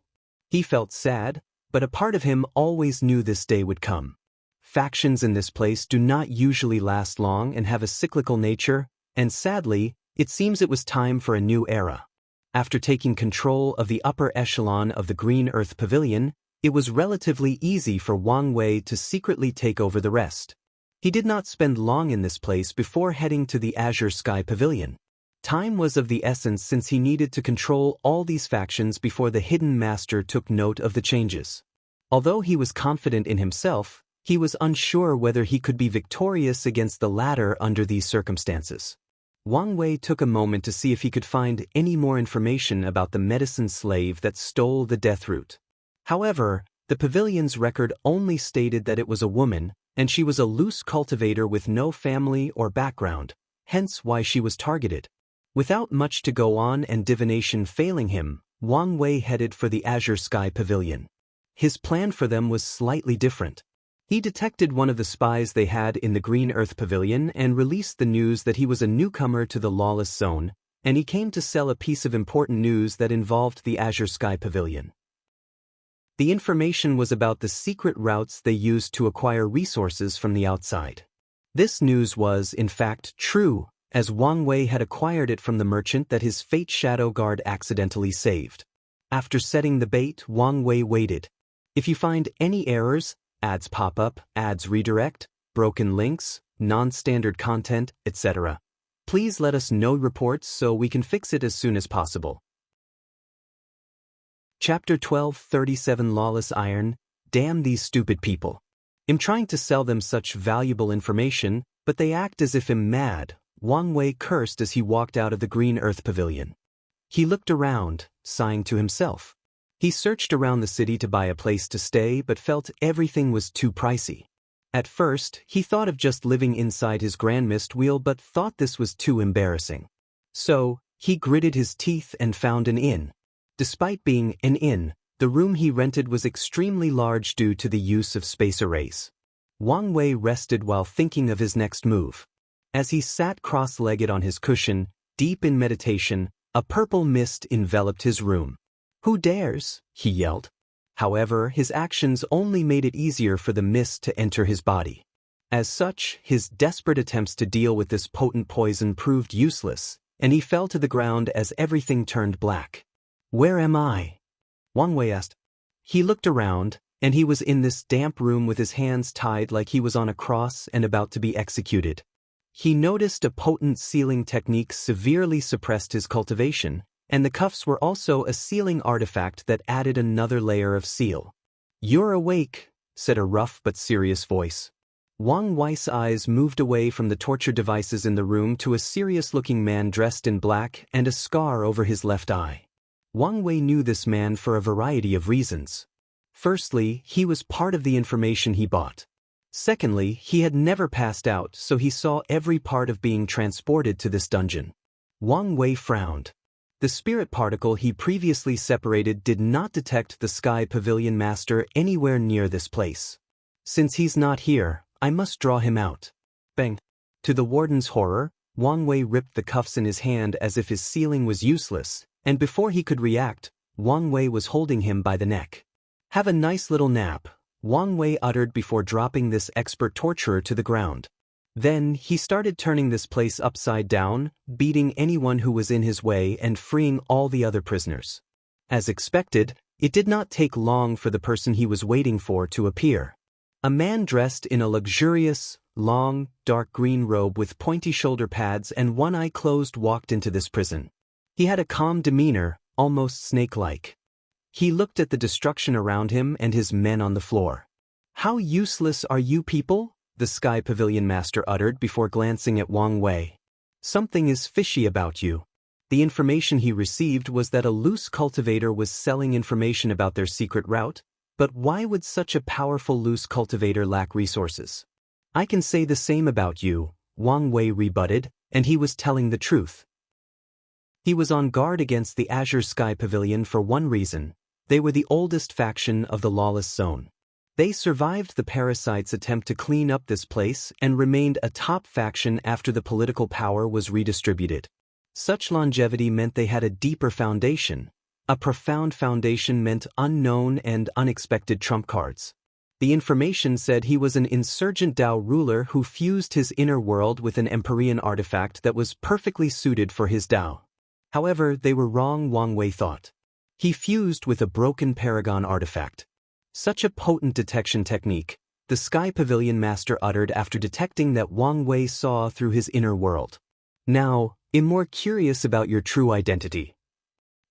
[SPEAKER 1] He felt sad, but a part of him always knew this day would come. Factions in this place do not usually last long and have a cyclical nature, and sadly, it seems it was time for a new era. After taking control of the upper echelon of the Green Earth Pavilion, it was relatively easy for Wang Wei to secretly take over the rest. He did not spend long in this place before heading to the Azure Sky Pavilion. Time was of the essence since he needed to control all these factions before the Hidden Master took note of the changes. Although he was confident in himself, he was unsure whether he could be victorious against the latter under these circumstances. Wang Wei took a moment to see if he could find any more information about the medicine slave that stole the death root. However, the pavilion's record only stated that it was a woman, and she was a loose cultivator with no family or background, hence why she was targeted. Without much to go on and divination failing him, Wang Wei headed for the Azure Sky Pavilion. His plan for them was slightly different. He detected one of the spies they had in the Green Earth Pavilion and released the news that he was a newcomer to the Lawless Zone, and he came to sell a piece of important news that involved the Azure Sky Pavilion. The information was about the secret routes they used to acquire resources from the outside. This news was, in fact, true, as Wang Wei had acquired it from the merchant that his Fate Shadow Guard accidentally saved. After setting the bait, Wang Wei waited. If you find any errors, ads pop up, ads redirect, broken links, non-standard content, etc., please let us know reports so we can fix it as soon as possible. Chapter 12:37 Lawless Iron. Damn these stupid people. I'm trying to sell them such valuable information, but they act as if I'm mad, Wang Wei cursed as he walked out of the Green Earth Pavilion. He looked around, sighing to himself. He searched around the city to buy a place to stay but felt everything was too pricey. At first, he thought of just living inside his Grand Mist Wheel but thought this was too embarrassing. So, he gritted his teeth and found an inn. Despite being an inn, the room he rented was extremely large due to the use of space arrays. Wang Wei rested while thinking of his next move. As he sat cross-legged on his cushion, deep in meditation, a purple mist enveloped his room. "Who dares?" he yelled. However, his actions only made it easier for the mist to enter his body. As such, his desperate attempts to deal with this potent poison proved useless, and he fell to the ground as everything turned black. "Where am I?" Wang Wei asked. He looked around, and he was in this damp room with his hands tied like he was on a cross and about to be executed. He noticed a potent sealing technique severely suppressed his cultivation, and the cuffs were also a sealing artifact that added another layer of seal. "You're awake," said a rough but serious voice. Wang Wei's eyes moved away from the torture devices in the room to a serious-looking man dressed in black and a scar over his left eye. Wang Wei knew this man for a variety of reasons. Firstly, he was part of the information he bought. Secondly, he had never passed out, so he saw every part of being transported to this dungeon. Wang Wei frowned. The spirit particle he previously separated did not detect the Sky Pavilion Master anywhere near this place. Since he's not here, I must draw him out. Bang! To the warden's horror, Wang Wei ripped the cuffs in his hand as if his sealing was useless, and before he could react, Wang Wei was holding him by the neck. "Have a nice little nap," Wang Wei uttered before dropping this expert torturer to the ground. Then, he started turning this place upside down, beating anyone who was in his way and freeing all the other prisoners. As expected, it did not take long for the person he was waiting for to appear. A man dressed in a luxurious, long, dark green robe with pointy shoulder pads and one eye closed walked into this prison. He had a calm demeanor, almost snake-like. He looked at the destruction around him and his men on the floor. "How useless are you people?" the Sky Pavilion Master uttered before glancing at Wang Wei. "Something is fishy about you." The information he received was that a loose cultivator was selling information about their secret route, but why would such a powerful loose cultivator lack resources? "I can say the same about you," Wang Wei rebutted, and he was telling the truth. He was on guard against the Azure Sky Pavilion for one reason: they were the oldest faction of the Lawless Zone. They survived the parasites' attempt to clean up this place and remained a top faction after the political power was redistributed. Such longevity meant they had a deeper foundation. A profound foundation meant unknown and unexpected trump cards. The information said he was an insurgent Dao ruler who fused his inner world with an Empyrean artifact that was perfectly suited for his Dao. However, they were wrong, Wang Wei thought. He fused with a broken Paragon artifact. Such a potent detection technique, the Sky Pavilion Master uttered after detecting that Wang Wei saw through his inner world. "Now, I'm more curious about your true identity."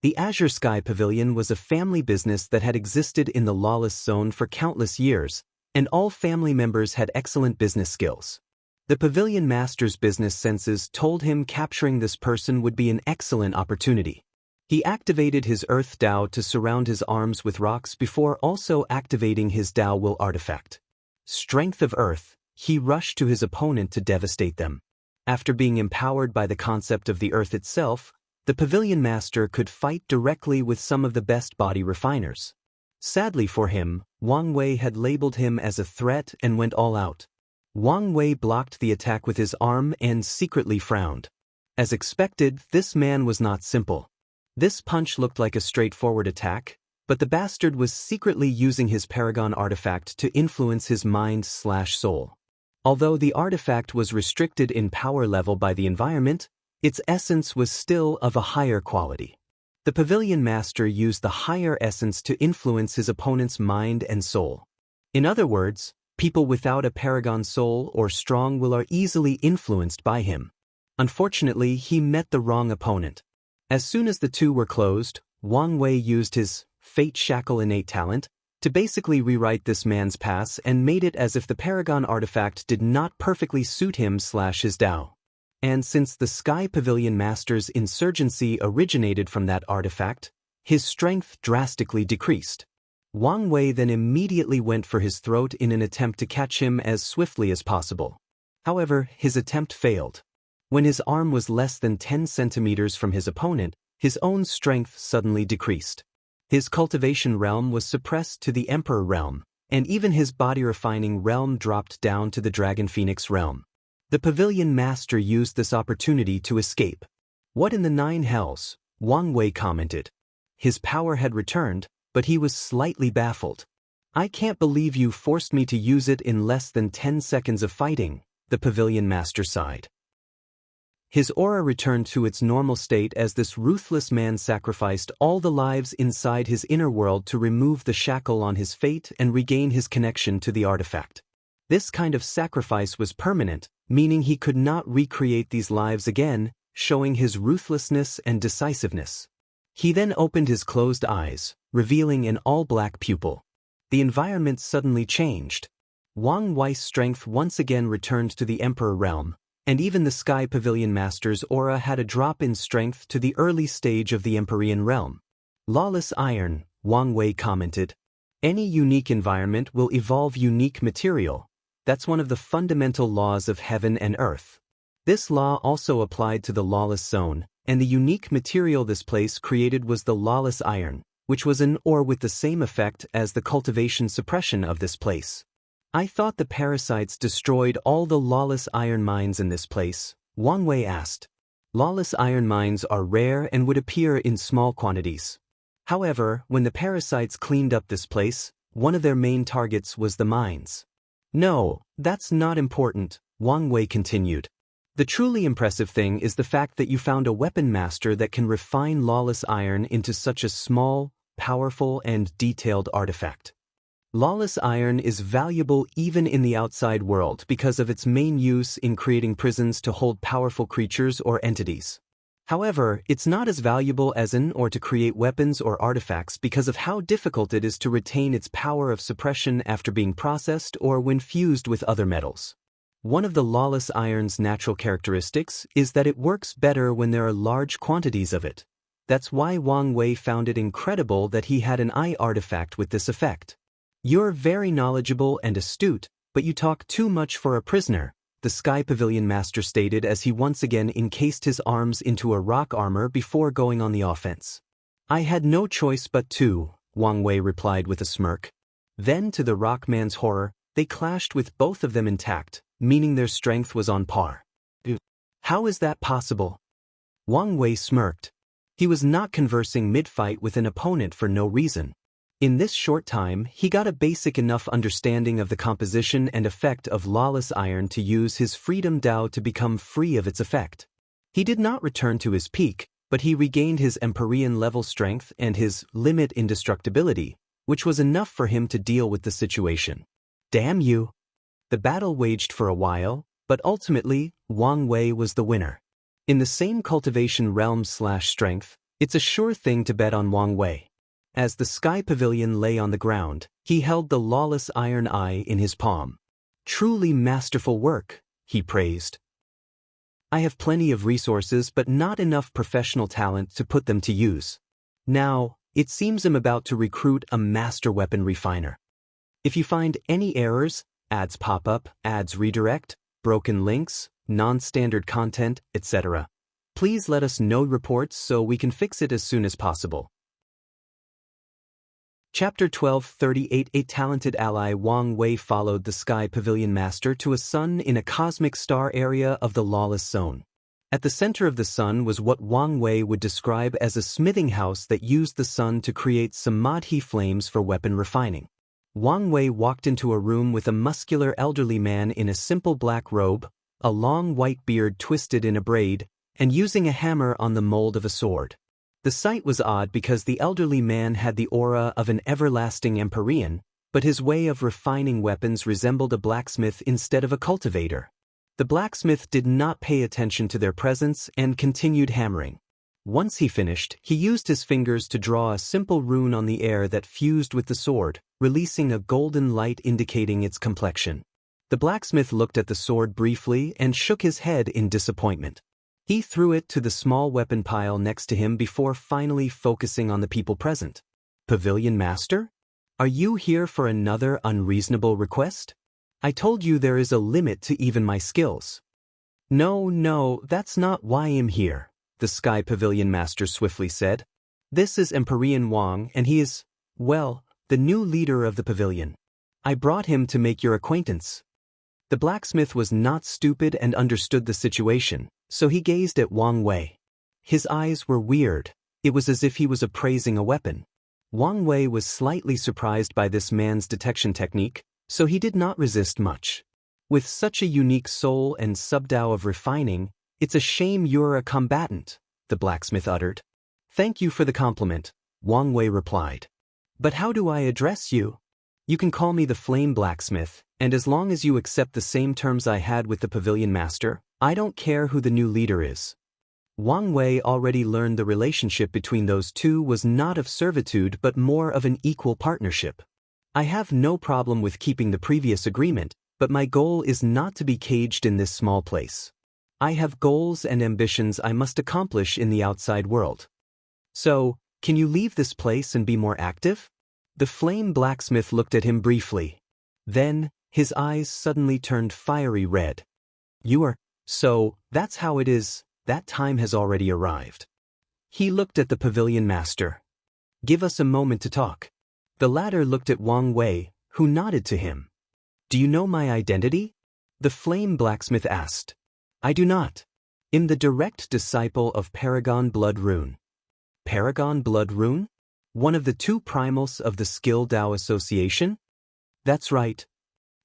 [SPEAKER 1] The Azure Sky Pavilion was a family business that had existed in the Lawless Zone for countless years, and all family members had excellent business skills. The Pavilion Master's business senses told him capturing this person would be an excellent opportunity. He activated his Earth Dao to surround his arms with rocks before also activating his Dao Will artifact. strength of earth, he rushed to his opponent to devastate them. After being empowered by the concept of the earth itself, the Pavilion Master could fight directly with some of the best body refiners. Sadly for him, Wang Wei had labeled him as a threat and went all out. Wang Wei blocked the attack with his arm and secretly frowned. As expected, this man was not simple. This punch looked like a straightforward attack, but the bastard was secretly using his Paragon artifact to influence his mind/soul. Although the artifact was restricted in power level by the environment, its essence was still of a higher quality. The Pavilion Master used the higher essence to influence his opponent's mind and soul. In other words, people without a Paragon soul or strong will are easily influenced by him. Unfortunately, he met the wrong opponent. As soon as the two were closed, Wang Wei used his Fate Shackle innate talent to basically rewrite this man's pass and made it as if the Paragon artifact did not perfectly suit him/his Dao. And since the Sky Pavilion Master's insurgency originated from that artifact, his strength drastically decreased. Wang Wei then immediately went for his throat in an attempt to catch him as swiftly as possible. However, his attempt failed. When his arm was less than 10 centimeters from his opponent, his own strength suddenly decreased. His cultivation realm was suppressed to the Emperor realm, and even his body refining realm dropped down to the Dragon Phoenix realm. The Pavilion Master used this opportunity to escape. "What in the nine hells?" Wang Wei commented. His power had returned, but he was slightly baffled. "I can't believe you forced me to use it in less than 10 seconds of fighting," the Pavilion Master sighed. His aura returned to its normal state as this ruthless man sacrificed all the lives inside his inner world to remove the shackle on his fate and regain his connection to the artifact. This kind of sacrifice was permanent, meaning he could not recreate these lives again, showing his ruthlessness and decisiveness. He then opened his closed eyes, revealing an all-black pupil. The environment suddenly changed. Wang Wei's strength once again returned to the Emperor realm, and even the Sky Pavilion Master's aura had a drop in strength to the early stage of the Empyrean realm. "Lawless iron," Wang Wei commented. "Any unique environment will evolve unique material. That's one of the fundamental laws of heaven and earth." This law also applied to the Lawless zone, and the unique material this place created was the Lawless iron, which was an ore with the same effect as the cultivation suppression of this place. "I thought the parasites destroyed all the Lawless iron mines in this place," Wang Wei asked. "Lawless iron mines are rare and would appear in small quantities. However, when the parasites cleaned up this place, one of their main targets was the mines." "No, that's not important," Wang Wei continued. "The truly impressive thing is the fact that you found a weapon master that can refine Lawless iron into such a small, powerful, and detailed artifact. Lawless iron is valuable even in the outside world because of its main use in creating prisons to hold powerful creatures or entities. However, it's not as valuable as in or to create weapons or artifacts because of how difficult it is to retain its power of suppression after being processed or when fused with other metals. One of the Lawless iron's natural characteristics is that it works better when there are large quantities of it. That's why Wang Wei found it incredible that he had an eye artifact with this effect. "You're very knowledgeable and astute, but you talk too much for a prisoner," the Sky Pavilion Master stated as he once again encased his arms into a rock armor before going on the offense. "I had no choice but to," Wang Wei replied with a smirk. Then, to the Rockman's horror, they clashed with both of them intact, meaning their strength was on par. "How is that possible?" Wang Wei smirked. He was not conversing mid-fight with an opponent for no reason. In this short time, he got a basic enough understanding of the composition and effect of Lawless iron to use his Freedom Dao to become free of its effect. He did not return to his peak, but he regained his Empyrean level strength and his limit indestructibility, which was enough for him to deal with the situation. "Damn you!" The battle waged for a while, but ultimately, Wang Wei was the winner. In the same cultivation realm/strength, it's a sure thing to bet on Wang Wei. As the Sky Pavilion lay on the ground, he held the Lawless iron eye in his palm. "Truly masterful work," he praised. "I have plenty of resources but not enough professional talent to put them to use. Now, it seems I'm about to recruit a master weapon refiner. If you find any errors, ads pop up, ads redirect, broken links, non-standard content, etc. Please let us know reports so we can fix it as soon as possible. Chapter 12:38 A talented ally Wang Wei followed the Sky Pavilion Master to a sun in a cosmic star area of the Lawless Zone. At the center of the sun was what Wang Wei would describe as a smithing house that used the sun to create samadhi flames for weapon refining. Wang Wei walked into a room with a muscular elderly man in a simple black robe, a long white beard twisted in a braid, and using a hammer on the mold of a sword. The sight was odd because the elderly man had the aura of an everlasting Empyrean, but his way of refining weapons resembled a blacksmith instead of a cultivator. The blacksmith did not pay attention to their presence and continued hammering. Once he finished, he used his fingers to draw a simple rune on the air that fused with the sword, releasing a golden light indicating its complexion. The blacksmith looked at the sword briefly and shook his head in disappointment. He threw it to the small weapon pile next to him before finally focusing on the people present. Pavilion Master? Are you here for another unreasonable request? I told you there is a limit to even my skills. No, that's not why I'm here, the Sky Pavilion Master swiftly said. This is Empyrean Wang and he is, well, the new leader of the pavilion. I brought him to make your acquaintance. The blacksmith was not stupid and understood the situation, so he gazed at Wang Wei. His eyes were weird. It was as if he was appraising a weapon. Wang Wei was slightly surprised by this man's detection technique, so he did not resist much. With such a unique soul and subdao of refining, it's a shame you're a combatant, the blacksmith uttered. Thank you for the compliment, Wang Wei replied. But how do I address you? You can call me the Flame Blacksmith, and as long as you accept the same terms I had with the Pavilion Master, I don't care who the new leader is. Wang Wei already learned the relationship between those two was not of servitude but more of an equal partnership. I have no problem with keeping the previous agreement, but my goal is not to be caged in this small place. I have goals and ambitions I must accomplish in the outside world. So, can you leave this place and be more active? The Flame Blacksmith looked at him briefly. Then, his eyes suddenly turned fiery red. So, that's how it is, that time has already arrived. He looked at the Pavilion Master. Give us a moment to talk. The latter looked at Wang Wei, who nodded to him. Do you know my identity? The Flame Blacksmith asked. I do not. I'm the direct disciple of Paragon Blood Rune. Paragon Blood Rune? One of the two primals of the Skill Dao Association? That's right.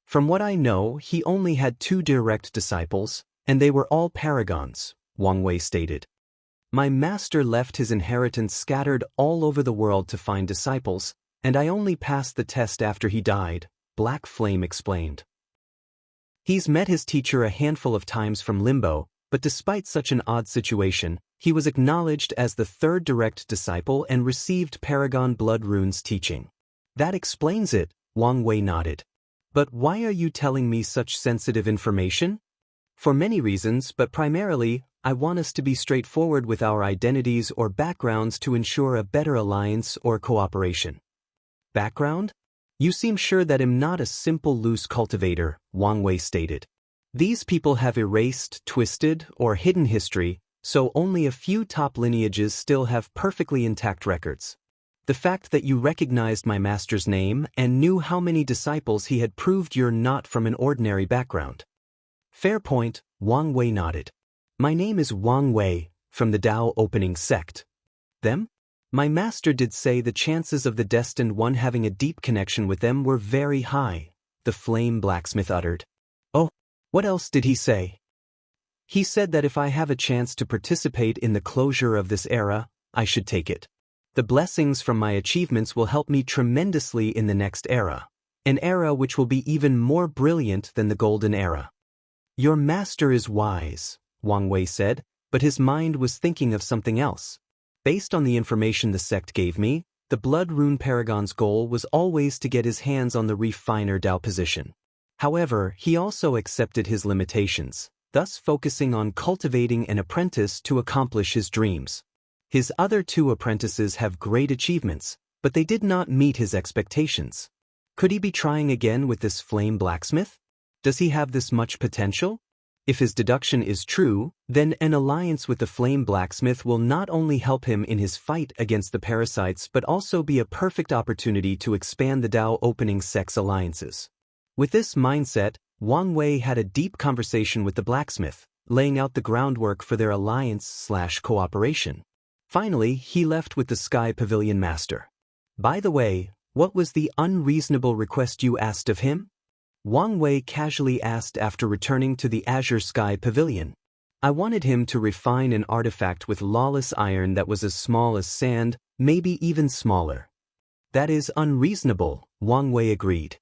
[SPEAKER 1] From what I know, he only had 2 direct disciples, and they were all paragons, Wang Wei stated. My master left his inheritance scattered all over the world to find disciples, and I only passed the test after he died, Black Flame explained. He's met his teacher a handful of times from Limbo, but despite such an odd situation, he was acknowledged as the 3rd direct disciple and received Paragon Blood Rune's teaching. That explains it, Wang Wei nodded. But why are you telling me such sensitive information? For many reasons, but primarily, I want us to be straightforward with our identities or backgrounds to ensure a better alliance or cooperation. Background? You seem sure that I'm not a simple loose cultivator, Wang Wei stated. These people have erased, twisted, or hidden history, so only a few top lineages still have perfectly intact records. The fact that you recognized my master's name and knew how many disciples he had proved you're not from an ordinary background. Fair point, Wang Wei nodded. My name is Wang Wei, from the Dao Opening Sect. Them? My master did say the chances of the Destined One having a deep connection with them were very high, the Flame Blacksmith uttered. Oh, what else did he say? He said that if I have a chance to participate in the closure of this era, I should take it. The blessings from my achievements will help me tremendously in the next era, an era which will be even more brilliant than the Golden Era. Your master is wise, Wang Wei said, but his mind was thinking of something else. Based on the information the sect gave me, the Blood Rune Paragon's goal was always to get his hands on the refiner Dao position. However, he also accepted his limitations, thus focusing on cultivating an apprentice to accomplish his dreams. His other 2 apprentices have great achievements, but they did not meet his expectations. Could he be trying again with this flame blacksmith? Does he have this much potential? If his deduction is true, then an alliance with the flame blacksmith will not only help him in his fight against the parasites but also be a perfect opportunity to expand the Dao opening sects alliances. With this mindset, Wang Wei had a deep conversation with the blacksmith, laying out the groundwork for their alliance/cooperation. Finally, he left with the Sky Pavilion master. By the way, what was the unreasonable request you asked of him? Wang Wei casually asked after returning to the Azure Sky Pavilion. I wanted him to refine an artifact with lawless iron that was as small as sand, maybe even smaller. That is unreasonable, Wang Wei agreed.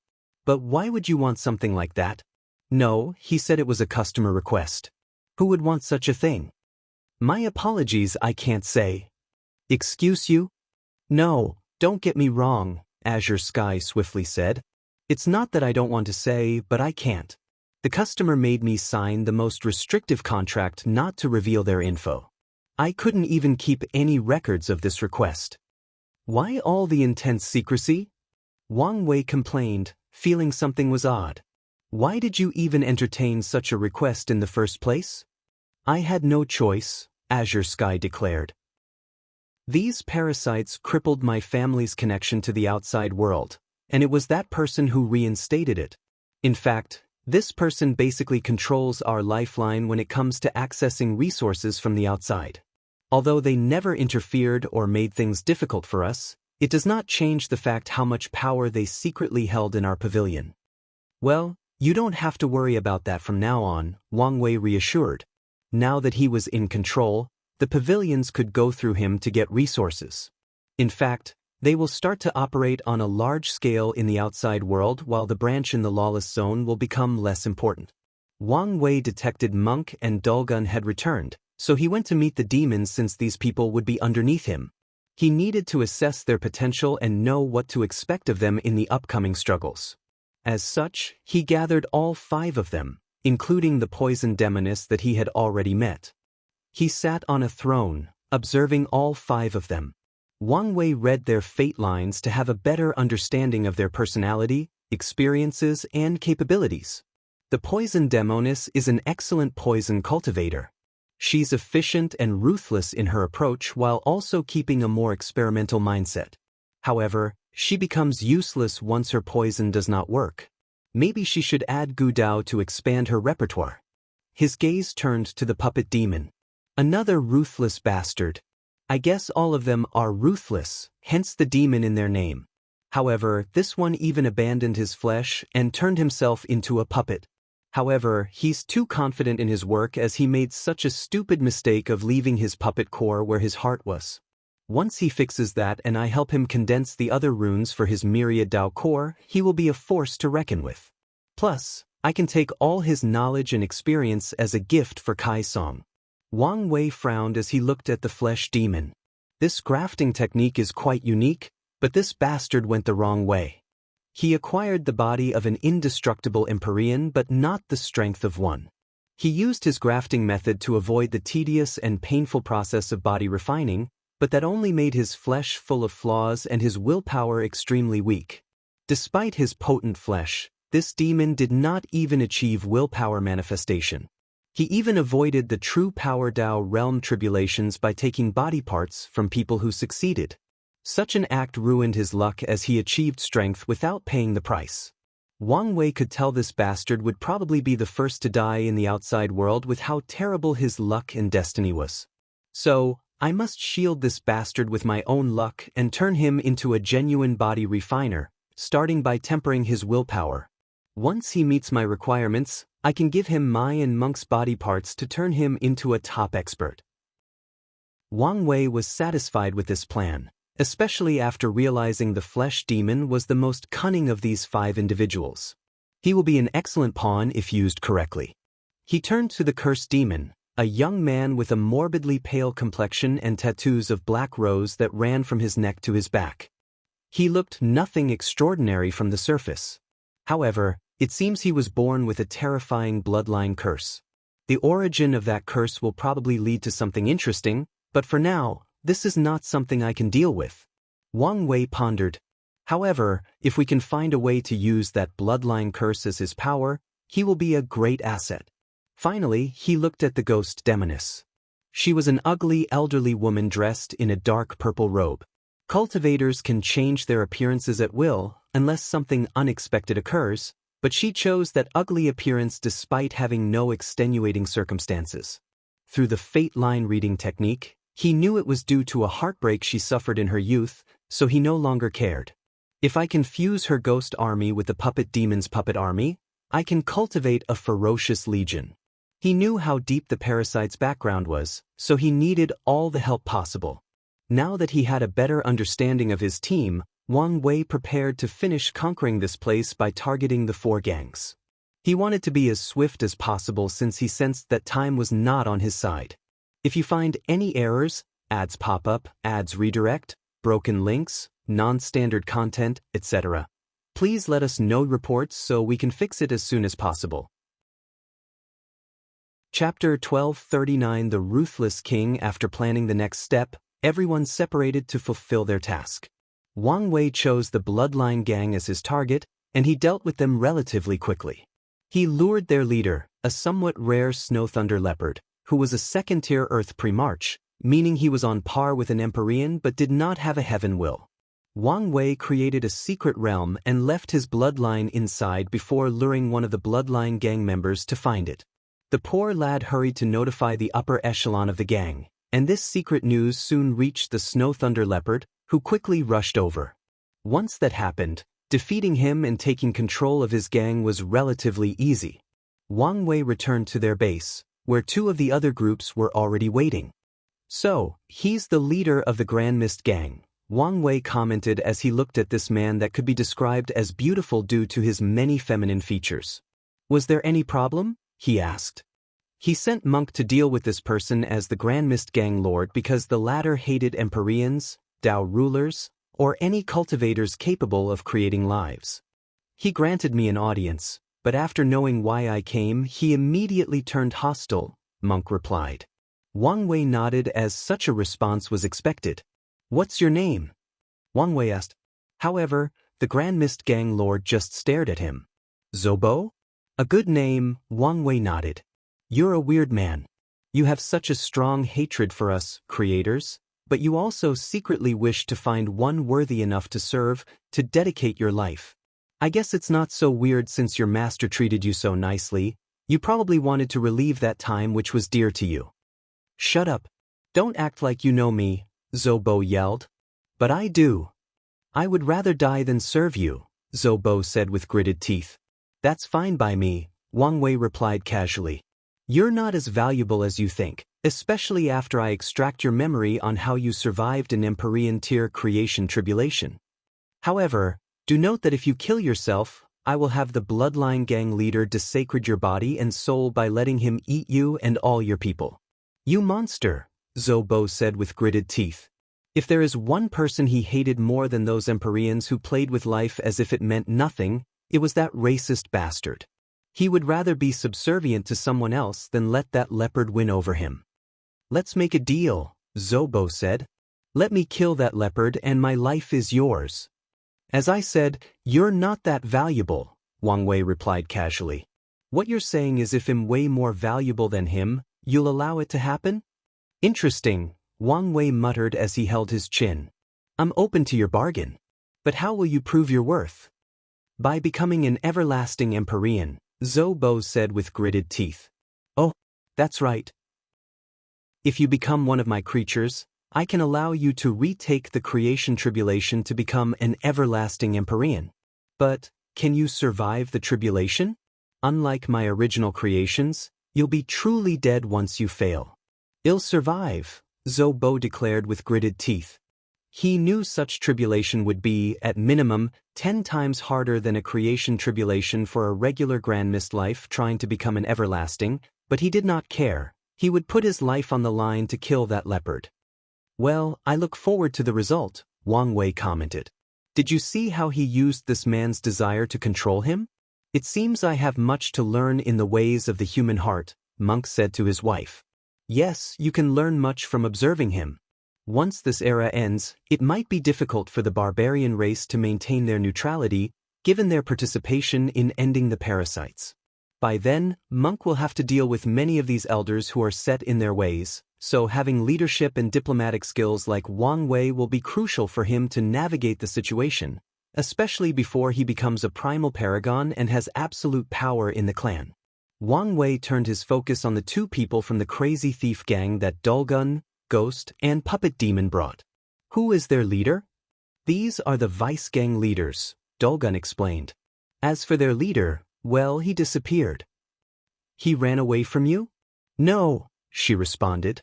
[SPEAKER 1] But why would you want something like that? No, he said it was a customer request. Who would want such a thing? My apologies, I can't say. Excuse you? No, don't get me wrong, Azure Sky swiftly said. It's not that I don't want to say, but I can't. The customer made me sign the most restrictive contract not to reveal their info. I couldn't even keep any records of this request. Why all the intense secrecy? Wang Wei complained, feeling something was odd. Why did you even entertain such a request in the first place? I had no choice, Azure Sky declared. These parasites crippled my family's connection to the outside world, and it was that person who reinstated it. In fact, this person basically controls our lifeline when it comes to accessing resources from the outside. Although they never interfered or made things difficult for us, it does not change the fact how much power they secretly held in our pavilion. Well, you don't have to worry about that from now on, Wang Wei reassured. Now that he was in control, the pavilions could go through him to get resources. In fact, they will start to operate on a large scale in the outside world while the branch in the Lawless zone will become less important. Wang Wei detected MÖngke and Dulgun had returned, so he went to meet the demons since these people would be underneath him. He needed to assess their potential and know what to expect of them in the upcoming struggles. As such, he gathered all 5 of them, including the poison demoness that he had already met. He sat on a throne, observing all 5 of them. Wang Wei read their fate lines to have a better understanding of their personality, experiences, and capabilities. The poison demoness is an excellent poison cultivator. She's efficient and ruthless in her approach while also keeping a more experimental mindset. However, she becomes useless once her poison does not work. Maybe she should add Gu Dao to expand her repertoire. His gaze turned to the puppet demon. Another ruthless bastard. I guess all of them are ruthless, hence the demon in their name. However, this one even abandoned his flesh and turned himself into a puppet. However, he's too confident in his work as he made such a stupid mistake of leaving his puppet core where his heart was. Once he fixes that and I help him condense the other runes for his myriad Dao core, he will be a force to reckon with. Plus, I can take all his knowledge and experience as a gift for Kai Song. Wang Wei frowned as he looked at the flesh demon. This grafting technique is quite unique, but this bastard went the wrong way. He acquired the body of an indestructible Empyrean but not the strength of one. He used his grafting method to avoid the tedious and painful process of body refining, but that only made his flesh full of flaws and his willpower extremely weak. Despite his potent flesh, this demon did not even achieve willpower manifestation. He even avoided the true power Dao realm tribulations by taking body parts from people who succeeded. Such an act ruined his luck as he achieved strength without paying the price. Wang Wei could tell this bastard would probably be the first to die in the outside world with how terrible his luck and destiny was. So, I must shield this bastard with my own luck and turn him into a genuine body refiner, starting by tempering his willpower. Once he meets my requirements, I can give him my and MÖngke's body parts to turn him into a top expert. Wang Wei was satisfied with this plan, especially after realizing the flesh demon was the most cunning of these 5 individuals. He will be an excellent pawn if used correctly. He turned to the cursed demon, a young man with a morbidly pale complexion and tattoos of black rose that ran from his neck to his back. He looked nothing extraordinary from the surface. However, it seems he was born with a terrifying bloodline curse. The origin of that curse will probably lead to something interesting, but for now, this is not something I can deal with. Wang Wei pondered. However, if we can find a way to use that bloodline curse as his power, he will be a great asset. Finally, he looked at the ghost demoness. She was an ugly elderly woman dressed in a dark purple robe. Cultivators can change their appearances at will, unless something unexpected occurs, but she chose that ugly appearance despite having no extenuating circumstances. Through the fate line reading technique, he knew it was due to a heartbreak she suffered in her youth, so he no longer cared. If I can fuse her ghost army with the puppet demon's puppet army, I can cultivate a ferocious legion. He knew how deep the parasite's background was, so he needed all the help possible. Now that he had a better understanding of his team, Wang Wei prepared to finish conquering this place by targeting the 4 gangs. He wanted to be as swift as possible since he sensed that time was not on his side. If you find any errors, ads pop up, ads redirect, broken links, non-standard content, etc., please let us know reports so we can fix it as soon as possible. Chapter 1239 The Ruthless King. After planning the next step, everyone separated to fulfill their task. Wang Wei chose the Bloodline Gang as his target, and he dealt with them relatively quickly. He lured their leader, a somewhat rare Snow Thunder Leopard, who was a second-tier Earth Primarch, meaning he was on par with an Empyrean but did not have a Heaven Will. Wang Wei created a secret realm and left his bloodline inside before luring one of the Bloodline Gang members to find it. The poor lad hurried to notify the upper echelon of the gang, and this secret news soon reached the Snow Thunder Leopard, who quickly rushed over. Once that happened, defeating him and taking control of his gang was relatively easy. Wang Wei returned to their base, where 2 of the other groups were already waiting. "So, he's the leader of the Grand Mist Gang," Wang Wei commented as he looked at this man that could be described as beautiful due to his many feminine features. "Was there any problem?" he asked. He sent MÖngke to deal with this person as the Grand Mist Gang Lord because the latter hated Empyreans, Dao rulers, or any cultivators capable of creating lives. "He granted me an audience, but after knowing why I came, he immediately turned hostile," MÖngke replied. Wang Wei nodded as such a response was expected. "What's your name?" Wang Wei asked. However, the Grand Mist Gang Lord just stared at him. "Zobo? A good name," Wang Wei nodded. "You're a weird man. You have such a strong hatred for us, creators, but you also secretly wish to find one worthy enough to serve, to dedicate your life. I guess it's not so weird since your master treated you so nicely. You probably wanted to relieve that time which was dear to you." "Shut up. Don't act like you know me," Zobo yelled. "But I do. I would rather die than serve you," Zobo said with gritted teeth. "That's fine by me," Wang Wei replied casually. "You're not as valuable as you think, especially after I extract your memory on how you survived an Empyrean tier creation tribulation. However, do note that if you kill yourself, I will have the Bloodline Gang leader desecrate your body and soul by letting him eat you and all your people." "You monster," Zobo said with gritted teeth. If there is one person he hated more than those Empyreans who played with life as if it meant nothing, it was that racist bastard. He would rather be subservient to someone else than let that leopard win over him. "Let's make a deal," Zobo said. "Let me kill that leopard and my life is yours." "As I said, you're not that valuable," Wang Wei replied casually. "What you're saying is if I'm way more valuable than him, you'll allow it to happen?" "Interesting," Wang Wei muttered as he held his chin. "I'm open to your bargain. But how will you prove your worth?" "By becoming an everlasting Empyrean," Zobo said with gritted teeth. "Oh, that's right. If you become one of my creatures, I can allow you to retake the creation tribulation to become an everlasting Empyrean. But, can you survive the tribulation? Unlike my original creations, you'll be truly dead once you fail." "I'll survive," Zobo declared with gritted teeth. He knew such tribulation would be, at minimum, 10 times harder than a creation tribulation for a regular Grand Mist life trying to become an everlasting, but he did not care. He would put his life on the line to kill that leopard. "Well, I look forward to the result," Wang Wei commented. "Did you see how he used this man's desire to control him? It seems I have much to learn in the ways of the human heart," MÖngke said to his wife. "Yes, you can learn much from observing him. Once this era ends, it might be difficult for the barbarian race to maintain their neutrality, given their participation in ending the parasites. By then, MÖngke will have to deal with many of these elders who are set in their ways, so having leadership and diplomatic skills like Wang Wei will be crucial for him to navigate the situation, especially before he becomes a primal paragon and has absolute power in the clan. Wang Wei turned his focus on the two people from the crazy thief gang that Dulgun, Ghost, and Puppet Demon brought. Who is their leader? These are the vice gang leaders, Dulgun explained. As for their leader, well, he disappeared. He ran away from you? No, she responded.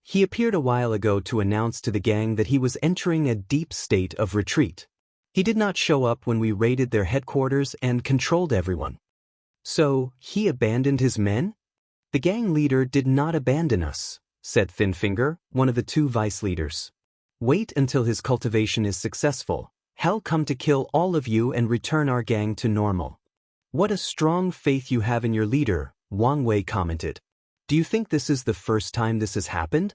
[SPEAKER 1] He appeared a while ago to announce to the gang that he was entering a deep state of retreat. He did not show up when we raided their headquarters and controlled everyone. So, he abandoned his men? The gang leader did not abandon us, said Thinfinger, one of the two vice leaders. Wait until his cultivation is successful. He'll come to kill all of you and return our gang to normal. What a strong faith you have in your leader, Wang Wei commented. Do you think this is the first time this has happened?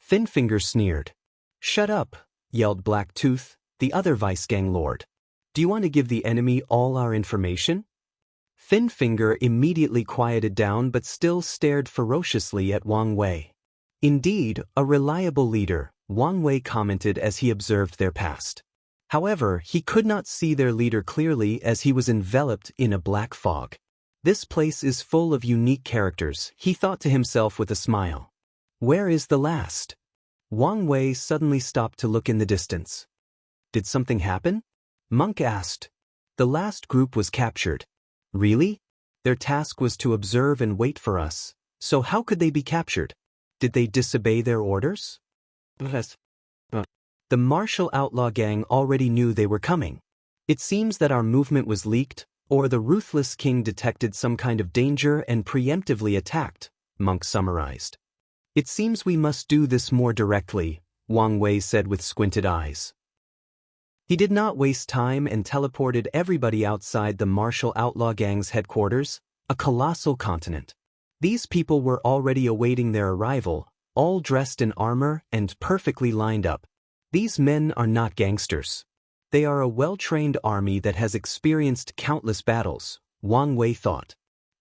[SPEAKER 1] Thinfinger sneered. Shut up, yelled Blacktooth, the other vice gang lord. Do you want to give the enemy all our information? Thinfinger immediately quieted down but still stared ferociously at Wang Wei. Indeed, a reliable leader, Wang Wei commented as he observed their past. However, he could not see their leader clearly as he was enveloped in a black fog. This place is full of unique characters, he thought to himself with a smile. Where is the last? Wang Wei suddenly stopped to look in the distance. Did something happen? MÖngke asked. The last group was captured. Really? Their task was to observe and wait for us, so how could they be captured? Did they disobey their orders? The martial outlaw gang already knew they were coming. It seems that our movement was leaked, or the Ruthless king detected some kind of danger and preemptively attacked, MÖngke summarized. It seems we must do this more directly, Wang Wei said with squinted eyes. He did not waste time and teleported everybody outside the martial outlaw gang's headquarters, a colossal continent. These people were already awaiting their arrival, all dressed in armor and perfectly lined up. These men are not gangsters. They are a well-trained army that has experienced countless battles, Wang Wei thought.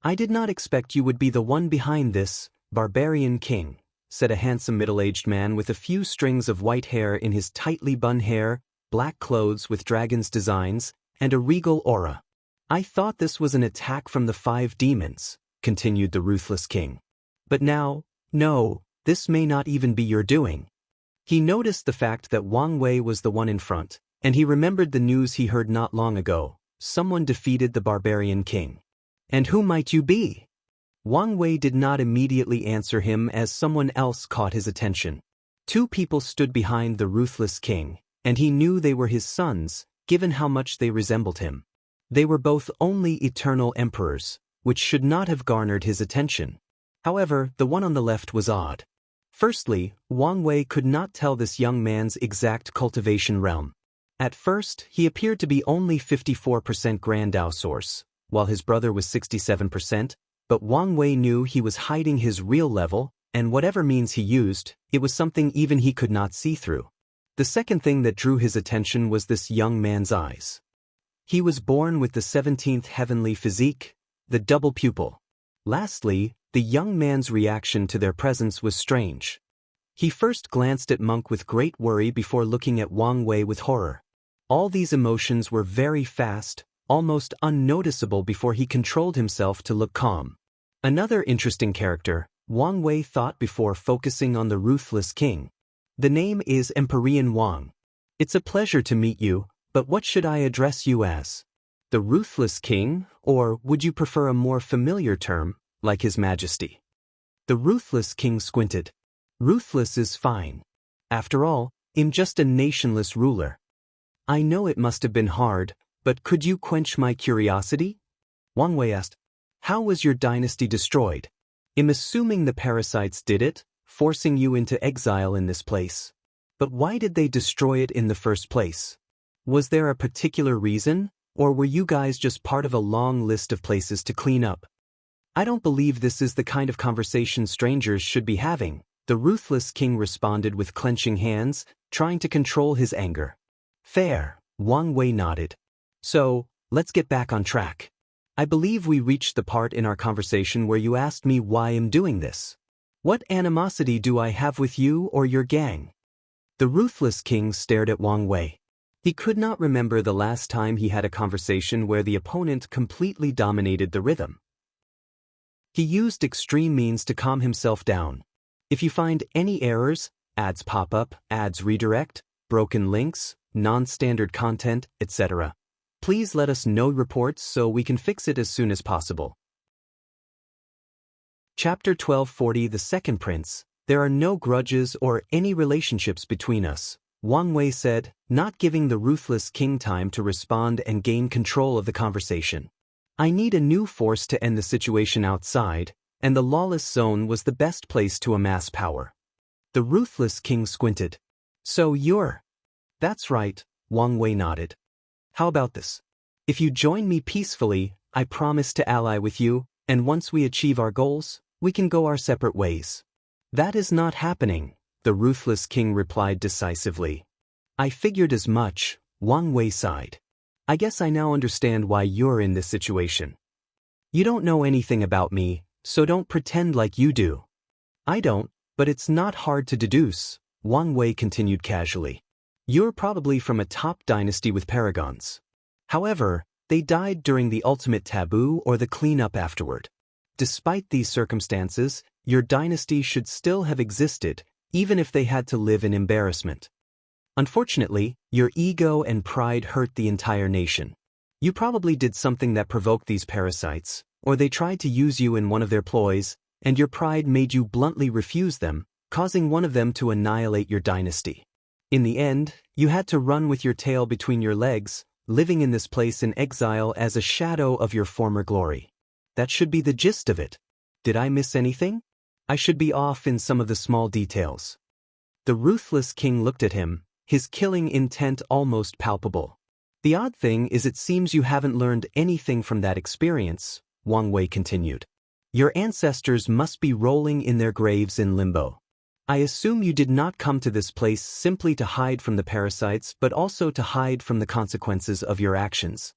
[SPEAKER 1] I did not expect you would be the one behind this, Barbarian king, said a handsome middle-aged man with a few strings of white hair in his tightly bun hair, black clothes with dragon's designs, and a regal aura. I thought this was an attack from the 5 demons, continued the Ruthless king. But now, no, this may not even be your doing. He noticed the fact that Wang Wei was the one in front, and he remembered the news he heard not long ago. Someone defeated the Barbarian king. And who might you be? Wang Wei did not immediately answer him as someone else caught his attention. 2 people stood behind the Ruthless king, and he knew they were his sons, given how much they resembled him. They were both only eternal emperors, which should not have garnered his attention. However, the one on the left was odd. Firstly, Wang Wei could not tell this young man's exact cultivation realm. At first, he appeared to be only 54% Grandao source, while his brother was 67%, but Wang Wei knew he was hiding his real level, and whatever means he used, it was something even he could not see through. The second thing that drew his attention was this young man's eyes. He was born with the 17th heavenly physique, the double pupil. Lastly, the young man's reaction to their presence was strange. He first glanced at MÖngke with great worry before looking at Wang Wei with horror. All these emotions were very fast, almost unnoticeable before he controlled himself to look calm. Another interesting character, Wang Wei thought before focusing on the Ruthless king. The name is Empyrean Wang. It's a pleasure to meet you, but what should I address you as? The Ruthless king, or would you prefer a more familiar term, like His Majesty? The Ruthless king squinted. Ruthless is fine. After all, I'm just a nationless ruler. I know it must have been hard, but could you quench my curiosity? Wang Wei asked. How was your dynasty destroyed? I'm assuming the parasites did it, forcing you into exile in this place. But why did they destroy it in the first place? Was there a particular reason, or were you guys just part of a long list of places to clean up? I don't believe this is the kind of conversation strangers should be having, The Ruthless King responded with clenching hands, trying to control his anger. Fair, Wang Wei nodded. So, let's get back on track. I believe we reached the part in our conversation where you asked me why I'm doing this. What animosity do I have with you or your gang? The Ruthless King stared at Wang Wei. He could not remember the last time he had a conversation where the opponent completely dominated the rhythm. He used extreme means to calm himself down. If you find any errors, ads pop up, ads redirect, broken links, non-standard content, etc., please let us know reports so we can fix it as soon as possible. Chapter 1240 The Second Prince. There are no grudges or any relationships between us, Wang Wei said, not giving the Ruthless King time to respond and gain control of the conversation. I need a new force to end the situation outside, and the Lawless Zone was the best place to amass power. The Ruthless King squinted. So you're... That's right, Wang Wei nodded. How about this? If you join me peacefully, I promise to ally with you, and once we achieve our goals, we can go our separate ways. That is not happening, the Ruthless King replied decisively. I figured as much, Wang Wei sighed. I guess I now understand why you're in this situation. You don't know anything about me, so don't pretend like you do. I don't, but it's not hard to deduce, Wang Wei continued casually. You're probably from a top dynasty with paragons. However, they died during the ultimate taboo or the cleanup afterward. Despite these circumstances, your dynasty should still have existed, even if they had to live in embarrassment. Unfortunately, your ego and pride hurt the entire nation. You probably did something that provoked these parasites, or they tried to use you in one of their ploys, and your pride made you bluntly refuse them, causing one of them to annihilate your dynasty. In the end, you had to run with your tail between your legs, living in this place in exile as a shadow of your former glory. That should be the gist of it. Did I miss anything? I should be off in some of the small details. The Ruthless King looked at him, his killing intent almost palpable. The odd thing is it seems you haven't learned anything from that experience, Wang Wei continued. Your ancestors must be rolling in their graves in limbo. I assume you did not come to this place simply to hide from the parasites but also to hide from the consequences of your actions.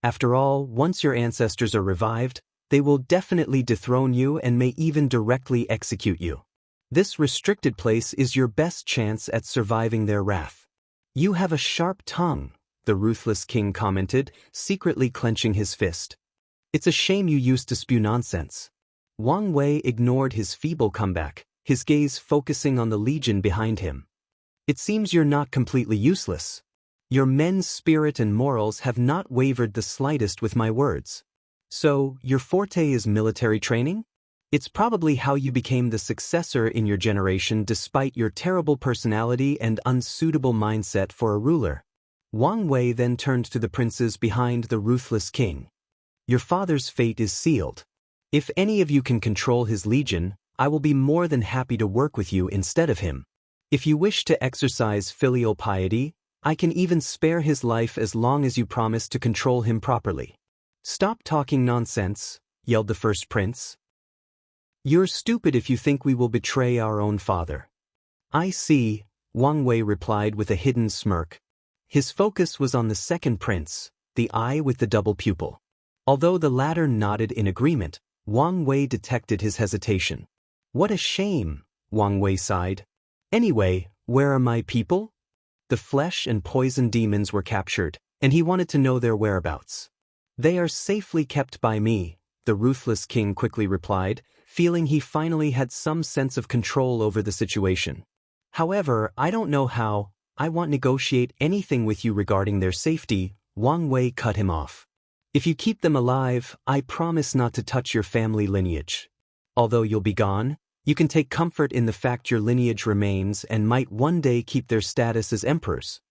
[SPEAKER 1] After all, once your ancestors are revived, they will definitely dethrone you and may even directly execute you. This restricted place is your best chance at surviving their wrath. You have a sharp tongue, the Ruthless King commented, secretly clenching his fist. It's a shame you used to spew nonsense. Wang Wei ignored his feeble comeback, his gaze focusing on the legion behind him. It seems you're not completely useless. Your men's spirit and morals have not wavered the slightest with my words. So, your forte is military training? It's probably how you became the successor in your generation despite your terrible personality and unsuitable mindset for a ruler. Wang Wei then turned to the princes behind the Ruthless King. Your father's fate is sealed. If any of you can control his legion, I will be more than happy to work with you instead of him. If you wish to exercise filial piety, I can even spare his life as long as you promise to control him properly. Stop talking nonsense, yelled the first prince. You're stupid if you think we will betray our own father. I see, Wang Wei replied with a hidden smirk. His focus was on the second prince, the eye with the double pupil. Although the latter nodded in agreement, Wang Wei detected his hesitation. What a shame, Wang Wei sighed. Anyway, where are my people? The flesh and poison demons were captured, and he wanted to know their whereabouts. They are safely kept by me, the Ruthless King quickly replied, feeling he finally had some sense of control over the situation. However, I don't know how. I won't negotiate anything with you regarding their safety, Wang Wei cut him off. If you keep them alive, I promise not to touch your family lineage. Although you'll be gone, you can take comfort in the fact your lineage remains and might one day keep their status as emperors.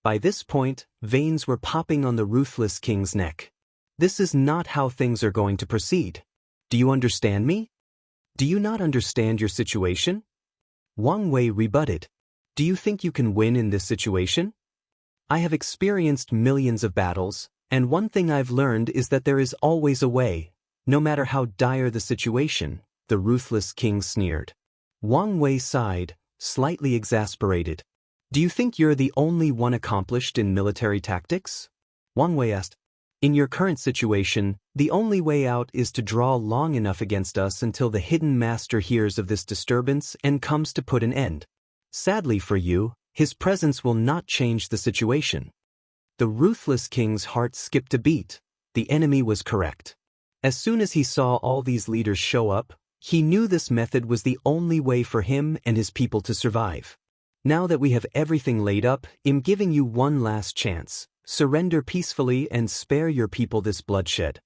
[SPEAKER 1] By this point, veins were popping on the Ruthless King's neck. This is not how things are going to proceed. Do you understand me? Do you not understand your situation? Wang Wei rebutted. Do you think you can win in this situation? I have experienced millions of battles, and one thing I've learned is that there is always a way, no matter how dire the situation, the Ruthless King sneered. Wang Wei sighed, slightly exasperated. Do you think you're the only one accomplished in military tactics? Wang Wei asked. In your current situation, the only way out is to draw long enough against us until the hidden master hears of this disturbance and comes to put an end. Sadly for you, his presence will not change the situation. The Ruthless King's heart skipped a beat. The enemy was correct. As soon as he saw all these leaders show up, he knew this method was the only way for him and his people to survive. Now that we have everything laid up, I'm giving you one last chance. Surrender peacefully and spare your people this bloodshed.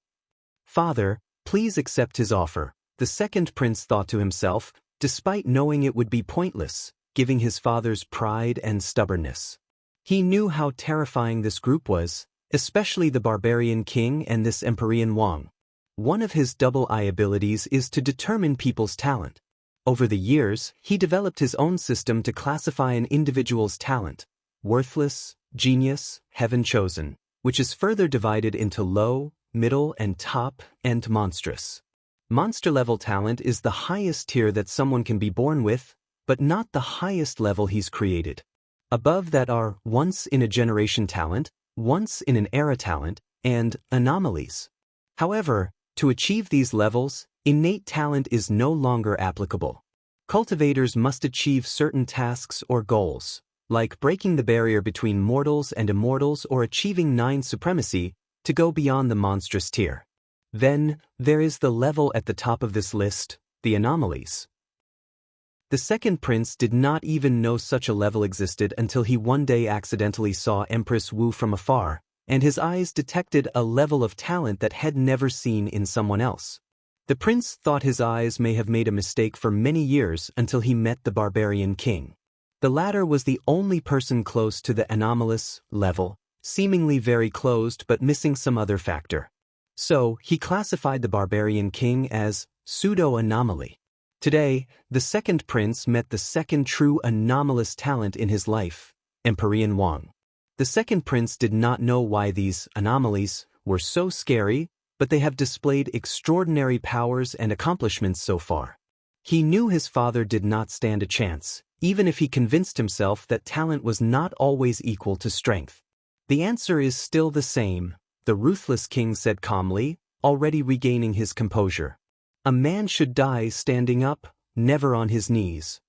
[SPEAKER 1] Father, please accept his offer, the second prince thought to himself, despite knowing it would be pointless, giving his father's pride and stubbornness. He knew how terrifying this group was, especially the Barbarian King and this Emperor Wang. One of his double-eye abilities is to determine people's talent. Over the years, he developed his own system to classify an individual's talent: worthless, genius, heaven chosen, which is further divided into low, middle, and top, and monstrous. Monster-level talent is the highest tier that someone can be born with, but not the highest level he's created. Above that are once-in-a-generation talent, once-in-an-era talent, and anomalies. However, to achieve these levels, innate talent is no longer applicable. Cultivators must achieve certain tasks or goals, like breaking the barrier between mortals and immortals or achieving 9 supremacy, to go beyond the monstrous tier. Then, there is the level at the top of this list, the anomalies. The second prince did not even know such a level existed until he one day accidentally saw Empress Wu from afar, and his eyes detected a level of talent that had never seen in someone else. The prince thought his eyes may have made a mistake for many years until he met the Barbarian King. The latter was the only person close to the anomalous level, seemingly very closed but missing some other factor. So, he classified the Barbarian King as pseudo-anomaly. Today, the second prince met the second true anomalous talent in his life, Emperor Wang. The second prince did not know why these anomalies were so scary, but they have displayed extraordinary powers and accomplishments so far. He knew his father did not stand a chance, even if he convinced himself that talent was not always equal to strength. The answer is still the same, the Ruthless King said calmly, already regaining his composure. A man should die standing up, never on his knees.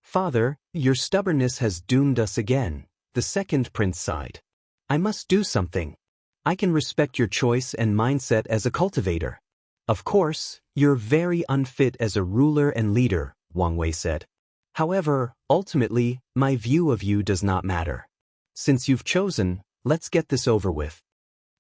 [SPEAKER 1] Father, your stubbornness has doomed us again, the second prince sighed. I must do something. I can respect your choice and mindset as a cultivator. Of course, you're very unfit as a ruler and leader, Wang Wei said. However, ultimately, my view of you does not matter. Since you've chosen, let's get this over with.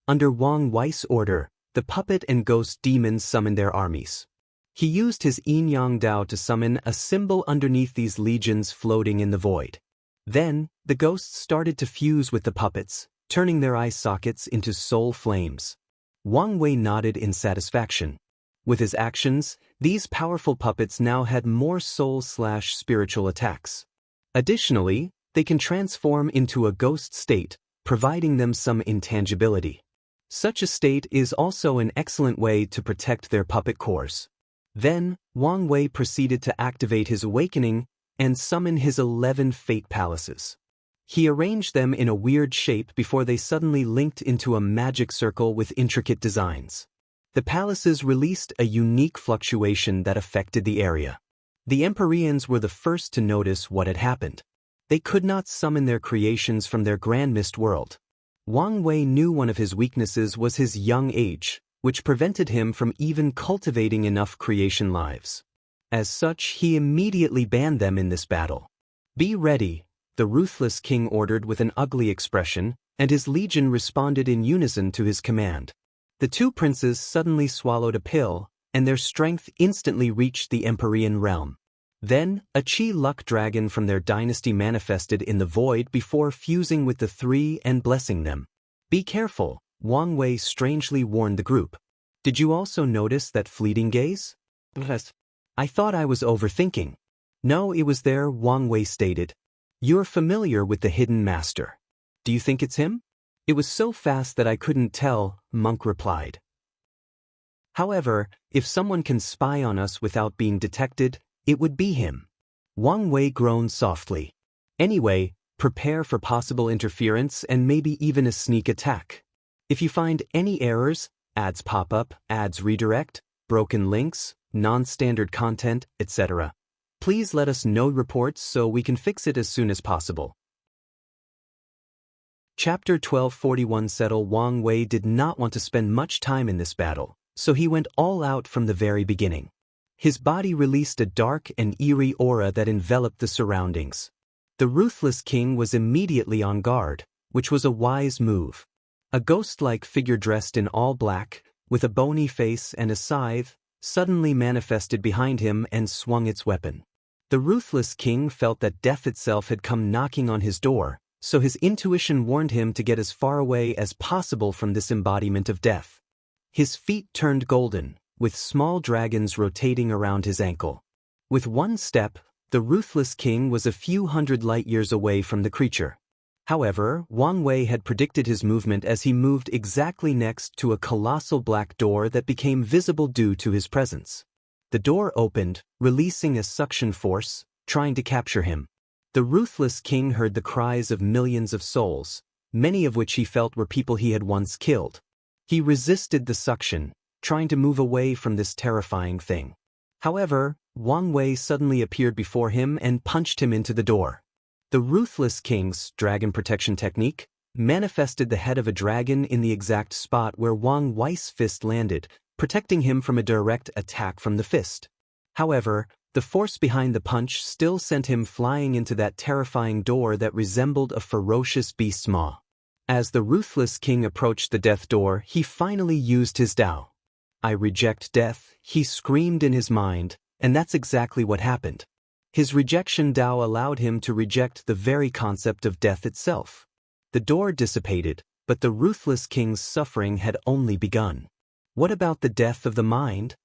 [SPEAKER 1] Under Wang Wei's order, the puppet and ghost demons summoned their armies. He used his yin-yang Dao to summon a symbol underneath these legions floating in the void. Then, the ghosts started to fuse with the puppets, turning their eye sockets into soul flames. Wang Wei nodded in satisfaction. With his actions, these powerful puppets now had more soul/spiritual attacks. Additionally, they can transform into a ghost state, providing them some intangibility. Such a state is also an excellent way to protect their puppet cores. Then, Wang Wei proceeded to activate his awakening and summon his 11 fate palaces. He arranged them in a weird shape before they suddenly linked into a magic circle with intricate designs. The palaces released a unique fluctuation that affected the area. The Empyreans were the first to notice what had happened. They could not summon their creations from their Grand Mist world. Wang Wei knew one of his weaknesses was his young age, which prevented him from even cultivating enough creation lives. As such, he immediately banned them in this battle. Be ready, the Ruthless King ordered with an ugly expression, and his legion responded in unison to his command. The two princes suddenly swallowed a pill, and their strength instantly reached the Empyrean realm. Then, a Chi Luck dragon from their dynasty manifested in the void before fusing with the three and blessing them. Be careful, Wang Wei strangely warned the group. Did you also notice that fleeting gaze? Yes. I thought I was overthinking. No, it was there, Wang Wei stated. You're familiar with the hidden master. Do you think it's him? It was so fast that I couldn't tell, MÖngke replied. However, if someone can spy on us without being detected, it would be him. Wang Wei groaned softly. Anyway, prepare for possible interference and maybe even a sneak attack. If you find any errors, ads pop up, ads redirect, broken links, non-standard content, etc., please let us know reports so we can fix it as soon as possible. Chapter 1241 Settle. Wang Wei did not want to spend much time in this battle, so he went all out from the very beginning. His body released a dark and eerie aura that enveloped the surroundings. The Ruthless King was immediately on guard, which was a wise move. A ghost-like figure dressed in all black, with a bony face and a scythe, suddenly manifested behind him and swung its weapon. The Ruthless King felt that death itself had come knocking on his door, so his intuition warned him to get as far away as possible from this embodiment of death. His feet turned golden, with small dragons rotating around his ankle. With one step, the Ruthless King was a few hundred light-years away from the creature. However, Wang Wei had predicted his movement as he moved exactly next to a colossal black door that became visible due to his presence. The door opened, releasing a suction force, trying to capture him. The Ruthless King heard the cries of millions of souls, many of which he felt were people he had once killed. He resisted the suction, trying to move away from this terrifying thing. However, Wang Wei suddenly appeared before him and punched him into the door. The Ruthless King's dragon protection technique manifested the head of a dragon in the exact spot where Wang Wei's fist landed, protecting him from a direct attack from the fist. However, the force behind the punch still sent him flying into that terrifying door that resembled a ferocious beast's maw. As the Ruthless King approached the death door, he finally used his Tao. "I reject death," he screamed in his mind, and that's exactly what happened. His rejection Tao allowed him to reject the very concept of death itself. The door dissipated, but the Ruthless King's suffering had only begun. What about the death of the mind?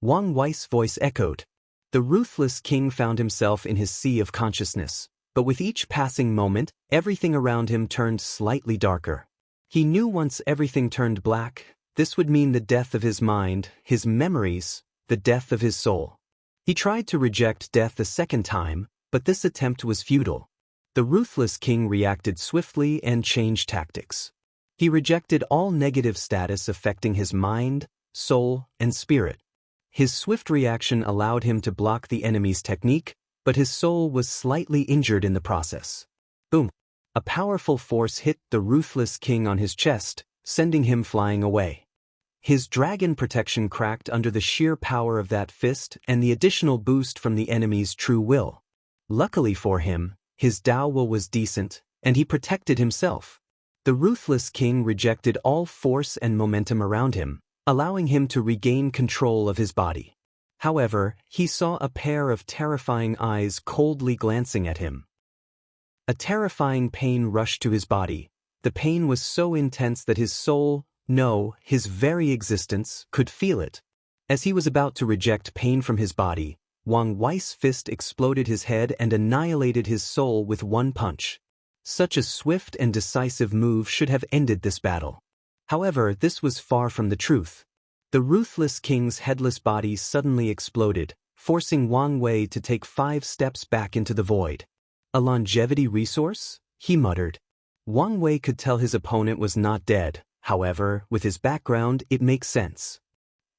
[SPEAKER 1] Wang Wei's voice echoed. The Ruthless King found himself in his sea of consciousness, but with each passing moment, everything around him turned slightly darker. He knew once everything turned black, this would mean the death of his mind, his memories, the death of his soul. He tried to reject death a second time, but this attempt was futile. The Ruthless King reacted swiftly and changed tactics. He rejected all negative status affecting his mind, soul, and spirit. His swift reaction allowed him to block the enemy's technique, but his soul was slightly injured in the process. Boom! A powerful force hit the Ruthless King on his chest, sending him flying away. His dragon protection cracked under the sheer power of that fist and the additional boost from the enemy's true will. Luckily for him, his Tao will was decent, and he protected himself. The Ruthless King rejected all force and momentum around him, allowing him to regain control of his body. However, he saw a pair of terrifying eyes coldly glancing at him. A terrifying pain rushed to his body. The pain was so intense that his soul, no, his very existence, could feel it. As he was about to reject pain from his body, Wang Wei's fist exploded his head and annihilated his soul with one punch. Such a swift and decisive move should have ended this battle. However, this was far from the truth. The Ruthless King's headless body suddenly exploded, forcing Wang Wei to take 5 steps back into the void. A longevity resource? He muttered. Wang Wei could tell his opponent was not dead, however, with his background it makes sense.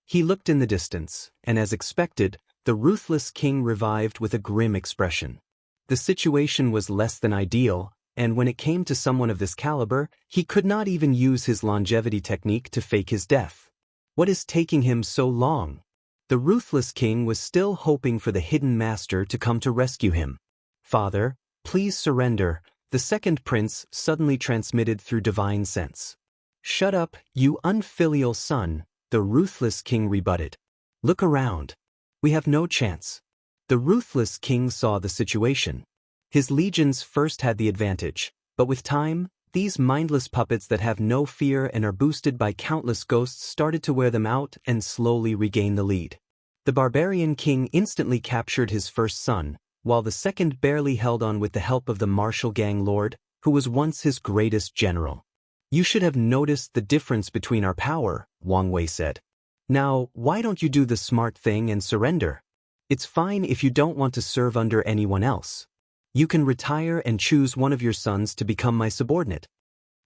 [SPEAKER 1] He looked in the distance, and as expected, the Ruthless King revived with a grim expression. The situation was less than ideal, and when it came to someone of this caliber, he could not even use his longevity technique to fake his death. What is taking him so long? The Ruthless King was still hoping for the hidden master to come to rescue him. "Father, please surrender," the second prince suddenly transmitted through divine sense. "Shut up, you unfilial son," the Ruthless King rebutted. "Look around. We have no chance." The Ruthless King saw the situation. His legions first had the advantage, but with time, these mindless puppets that have no fear and are boosted by countless ghosts started to wear them out and slowly regain the lead. The Barbarian King instantly captured his first son, while the second barely held on with the help of the martial gang lord, who was once his greatest general. "You should have noticed the difference between our power," Wang Wei said. "Now, why don't you do the smart thing and surrender?" It's fine if you don't want to serve under anyone else. You can retire and choose one of your sons to become my subordinate.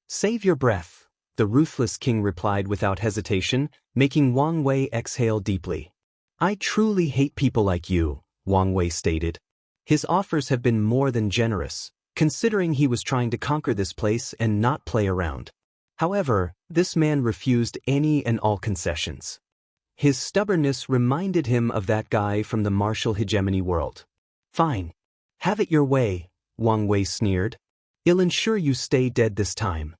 [SPEAKER 1] Save your breath, the Ruthless king replied without hesitation, making Wang Wei exhale deeply. I truly hate people like you, Wang Wei stated. His offers have been more than generous, considering he was trying to conquer this place and not play around. However, this man refused any and all concessions. His stubbornness reminded him of that guy from the martial hegemony world. Fine. Have it your way, Wang Wei sneered. I'll ensure you stay dead this time.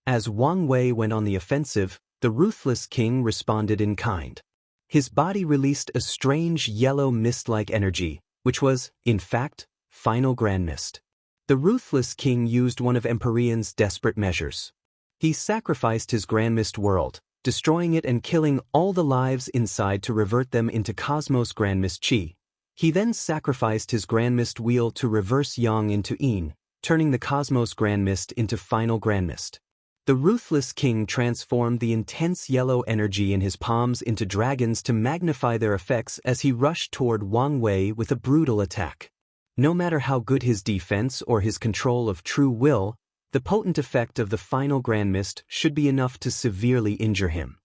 [SPEAKER 1] As Wang Wei went on the offensive, the Ruthless king responded in kind. His body released a strange yellow mist-like energy, which was, in fact, final grand mist. The Ruthless king used one of Empyrean's desperate measures. He sacrificed his grand mist world, destroying it and killing all the lives inside to revert them into Cosmos Grand Mist Chi. He then sacrificed his Grand Mist wheel to reverse Yang into Yin, turning the Cosmos Grand Mist into Final Grand Mist. The Ruthless king transformed the intense yellow energy in his palms into dragons to magnify their effects as he rushed toward Wang Wei with a brutal attack. No matter how good his defense or his control of true will, the potent effect of the final Grand Mist should be enough to severely injure him.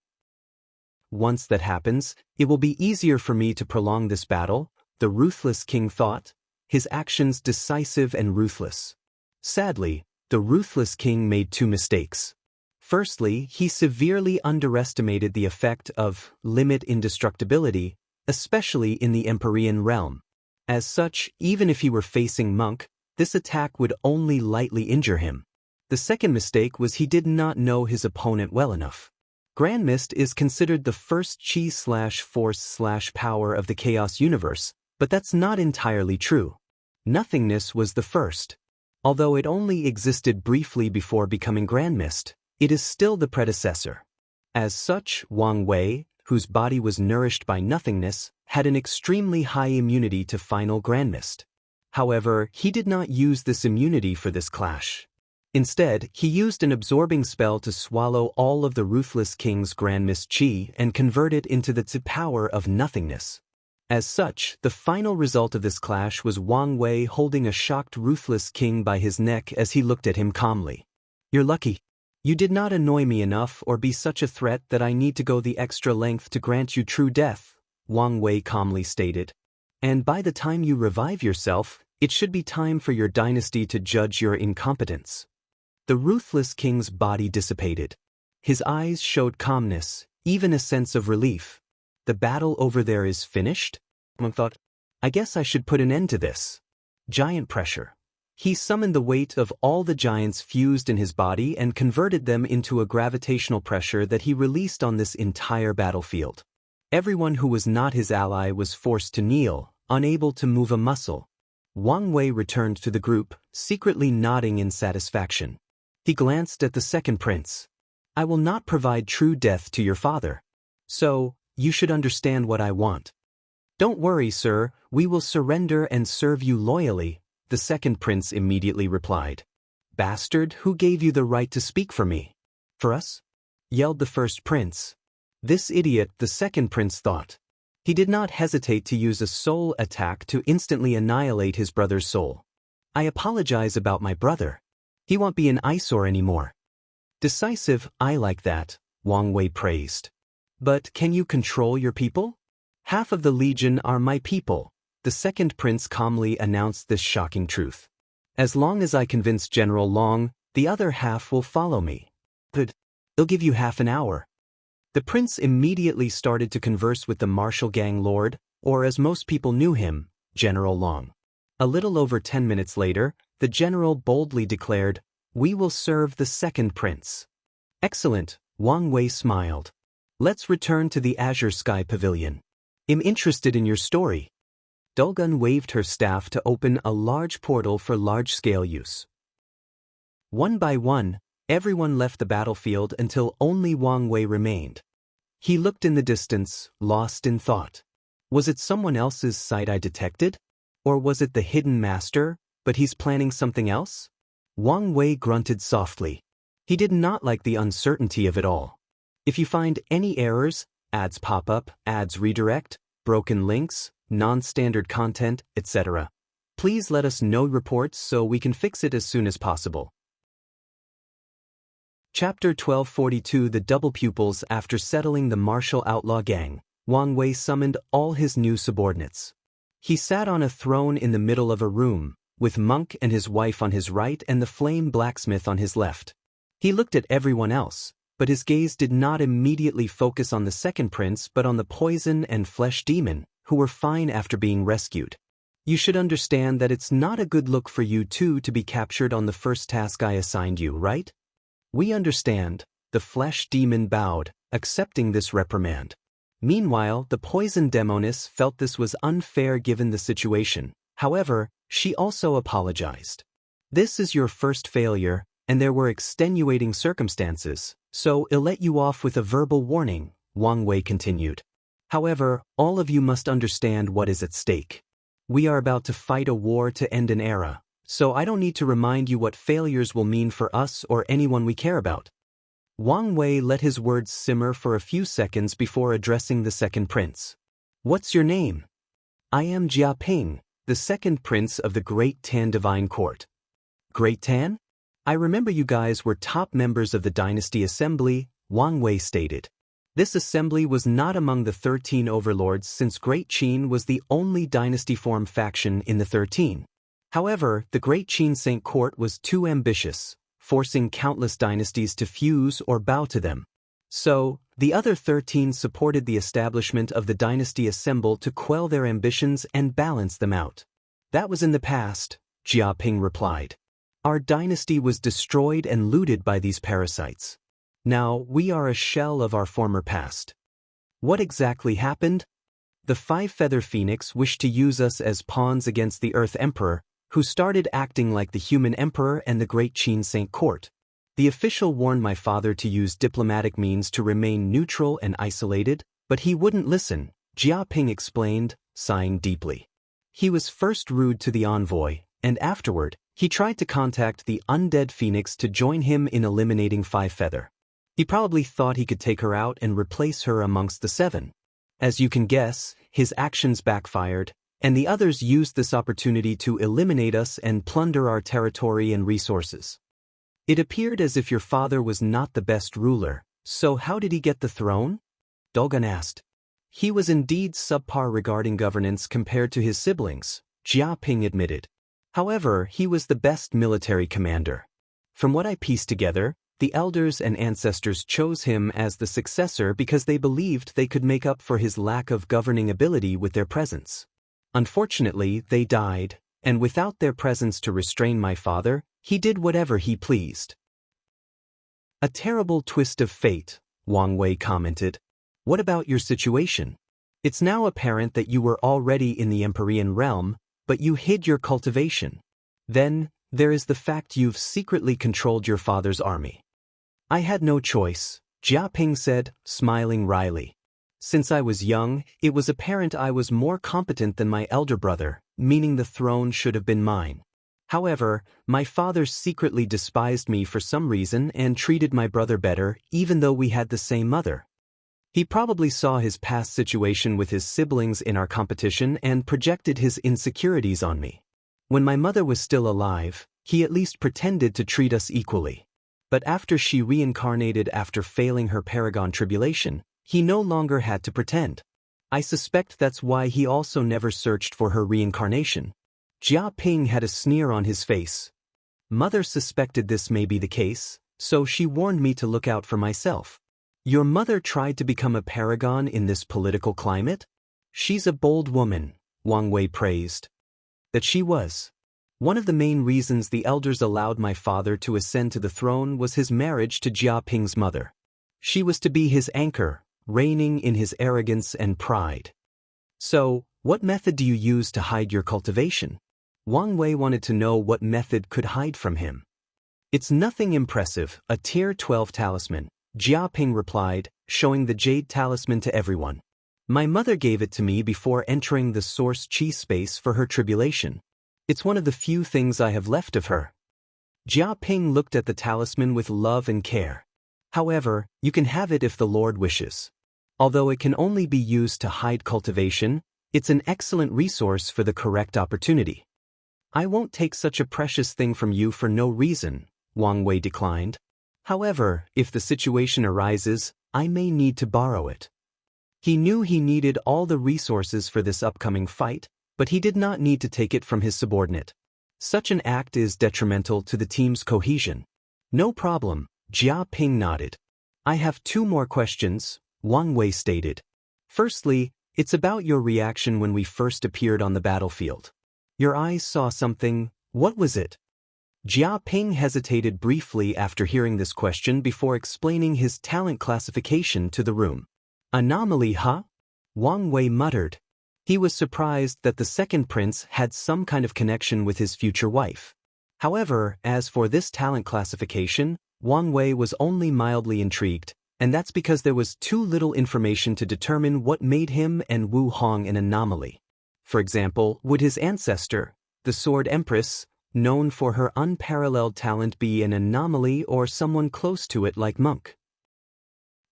[SPEAKER 1] Once that happens, it will be easier for me to prolong this battle, the Ruthless king thought, his actions decisive and ruthless. Sadly, the Ruthless king made two mistakes. Firstly, he severely underestimated the effect of limit indestructibility, especially in the Empyrean realm. As such, even if he were facing MÖngke, this attack would only lightly injure him. The second mistake was he did not know his opponent well enough. Grand Mist is considered the first chi/force/power of the Chaos universe, but that's not entirely true. Nothingness was the first. Although it only existed briefly before becoming Grand Mist, it is still the predecessor. As such, Wang Wei, whose body was nourished by nothingness, had an extremely high immunity to final Grand Mist. However, he did not use this immunity for this clash. Instead, he used an absorbing spell to swallow all of the Ruthless king's Grand Mist Chi and convert it into the power of nothingness. As such, the final result of this clash was Wang Wei holding a shocked Ruthless king by his neck as he looked at him calmly. You're lucky. You did not annoy me enough or be such a threat that I need to go the extra length to grant you true death, Wang Wei calmly stated. And by the time you revive yourself, it should be time for your dynasty to judge your incompetence. The Ruthless king's body dissipated. His eyes showed calmness, even a sense of relief. The battle over there is finished? Monk thought. I guess I should put an end to this. Giant pressure. He summoned the weight of all the giants fused in his body and converted them into a gravitational pressure that he released on this entire battlefield. Everyone who was not his ally was forced to kneel, unable to move a muscle. Wang Wei returned to the group, secretly nodding in satisfaction. He glanced at the second prince. I will not provide true death to your father. So, you should understand what I want. Don't worry, sir, we will surrender and serve you loyally, the second prince immediately replied. Bastard, who gave you the right to speak for me? For us? Yelled the first prince. This idiot, the second prince thought. He did not hesitate to use a soul attack to instantly annihilate his brother's soul. I apologize about my brother. He won't be an eyesore anymore. Decisive, I like that, Wang Wei praised. But can you control your people? Half of the legion are my people, the second prince calmly announced this shocking truth. As long as I convince General Long, the other half will follow me. Good. I'll give you half an hour. The prince immediately started to converse with the martial gang lord, or as most people knew him, General Long. A little over 10 minutes later, the general boldly declared, We will serve the second prince. Excellent, Wang Wei smiled. Let's return to the Azure Sky Pavilion. I'm interested in your story. Dulgun waved her staff to open a large portal for large-scale use. One by one, everyone left the battlefield until only Wang Wei remained. He looked in the distance, lost in thought. Was it someone else's sight I detected? Or was it the hidden master, but he's planning something else? Wang Wei grunted softly. He did not like the uncertainty of it all. If you find any errors, ads pop up, ads redirect, broken links, non-standard content, etc. Please let us know reports so we can fix it as soon as possible. Chapter 1242 The Double Pupils. After settling the martial outlaw gang, Wang Wei summoned all his new subordinates. He sat on a throne in the middle of a room, with MÖngke and his wife on his right and the flame blacksmith on his left. He looked at everyone else, but his gaze did not immediately focus on the second prince but on the poison and flesh demon, who were fine after being rescued. You should understand that it's not a good look for you two to be captured on the first task I assigned you, right? We understand, the flesh demon bowed, accepting this reprimand. Meanwhile, the poison demoness felt this was unfair given the situation. However, she also apologized. This is your first failure, and there were extenuating circumstances, so I'll let you off with a verbal warning, Wang Wei continued. However, all of you must understand what is at stake. We are about to fight a war to end an era, so I don't need to remind you what failures will mean for us or anyone we care about. Wang Wei let his words simmer for a few seconds before addressing the second prince. What's your name? I am Jia Ping, the second prince of the Great Tan Divine Court. Great Tan? I remember you guys were top members of the Dynasty Assembly, Wang Wei stated. This assembly was not among the 13 overlords since Great Qin was the only dynasty form faction in the 13. However, the Great Qin Saint Court was too ambitious, forcing countless dynasties to fuse or bow to them. So, the other 13 supported the establishment of the Dynasty Assemble to quell their ambitions and balance them out. That was in the past, Jia Ping replied. Our dynasty was destroyed and looted by these parasites. Now, we are a shell of our former past. What exactly happened? The Five-Feather Phoenix wished to use us as pawns against the Earth Emperor, who started acting like the human emperor and the Great Qin Saint Court. The official warned my father to use diplomatic means to remain neutral and isolated, but he wouldn't listen, Jia Ping explained, sighing deeply. He was first rude to the envoy, and afterward, he tried to contact the undead Phoenix to join him in eliminating Five-Feather. He probably thought he could take her out and replace her amongst the seven. As you can guess, his actions backfired, and the others used this opportunity to eliminate us and plunder our territory and resources. It appeared as if your father was not the best ruler, so how did he get the throne? Dulgun asked. He was indeed subpar regarding governance compared to his siblings, Jia Ping admitted. However, he was the best military commander. From what I pieced together, the elders and ancestors chose him as the successor because they believed they could make up for his lack of governing ability with their presence. Unfortunately, they died, and without their presence to restrain my father, he did whatever he pleased. A terrible twist of fate, Wang Wei commented. What about your situation? It's now apparent that you were already in the Empyrean realm, but you hid your cultivation. Then, there is the fact you've secretly controlled your father's army. I had no choice, Jia Ping said, smiling wryly. Since I was young, it was apparent I was more competent than my elder brother, meaning the throne should have been mine. However, my father secretly despised me for some reason and treated my brother better, even though we had the same mother. He probably saw his past situation with his siblings in our competition and projected his insecurities on me. When my mother was still alive, he at least pretended to treat us equally. But after she reincarnated after failing her Paragon tribulation, he no longer had to pretend. I suspect that's why he also never searched for her reincarnation. Jia Ping had a sneer on his face. Mother suspected this may be the case, so she warned me to look out for myself. Your mother tried to become a paragon in this political climate? She's a bold woman, Wang Wei praised. That she was. One of the main reasons the elders allowed my father to ascend to the throne was his marriage to Jia Ping's mother. She was to be his anchor, reigning in his arrogance and pride. So, what method do you use to hide your cultivation? Wang Wei wanted to know what method could hide from him. It's nothing impressive, a tier 12 talisman, Jia Ping replied, showing the jade talisman to everyone. My mother gave it to me before entering the source chi space for her tribulation. It's one of the few things I have left of her. Jia Ping looked at the talisman with love and care. However, you can have it if the Lord wishes. Although it can only be used to hide cultivation, It's an excellent resource for the correct opportunity. I won't take such a precious thing from you for no reason, Wang Wei declined. However, if the situation arises, I may need to borrow it. He knew he needed all the resources for this upcoming fight, but he did not need to take it from his subordinate. Such an act is detrimental to the team's cohesion. No problem, Jia Ping nodded. I have 2 more questions, Wang Wei stated. Firstly, it's about your reaction when we first appeared on the battlefield. Your eyes saw something. What was it? Jia Ping hesitated briefly after hearing this question before explaining his talent classification to the room. Anomaly, huh? Wang Wei muttered. He was surprised that the second prince had some kind of connection with his future wife. However, as for this talent classification, Wang Wei was only mildly intrigued, and that's because there was too little information to determine what made him and Wu Hong an anomaly. For example, would his ancestor, the Sword Empress, known for her unparalleled talent, be an anomaly or someone close to it like MÖngke?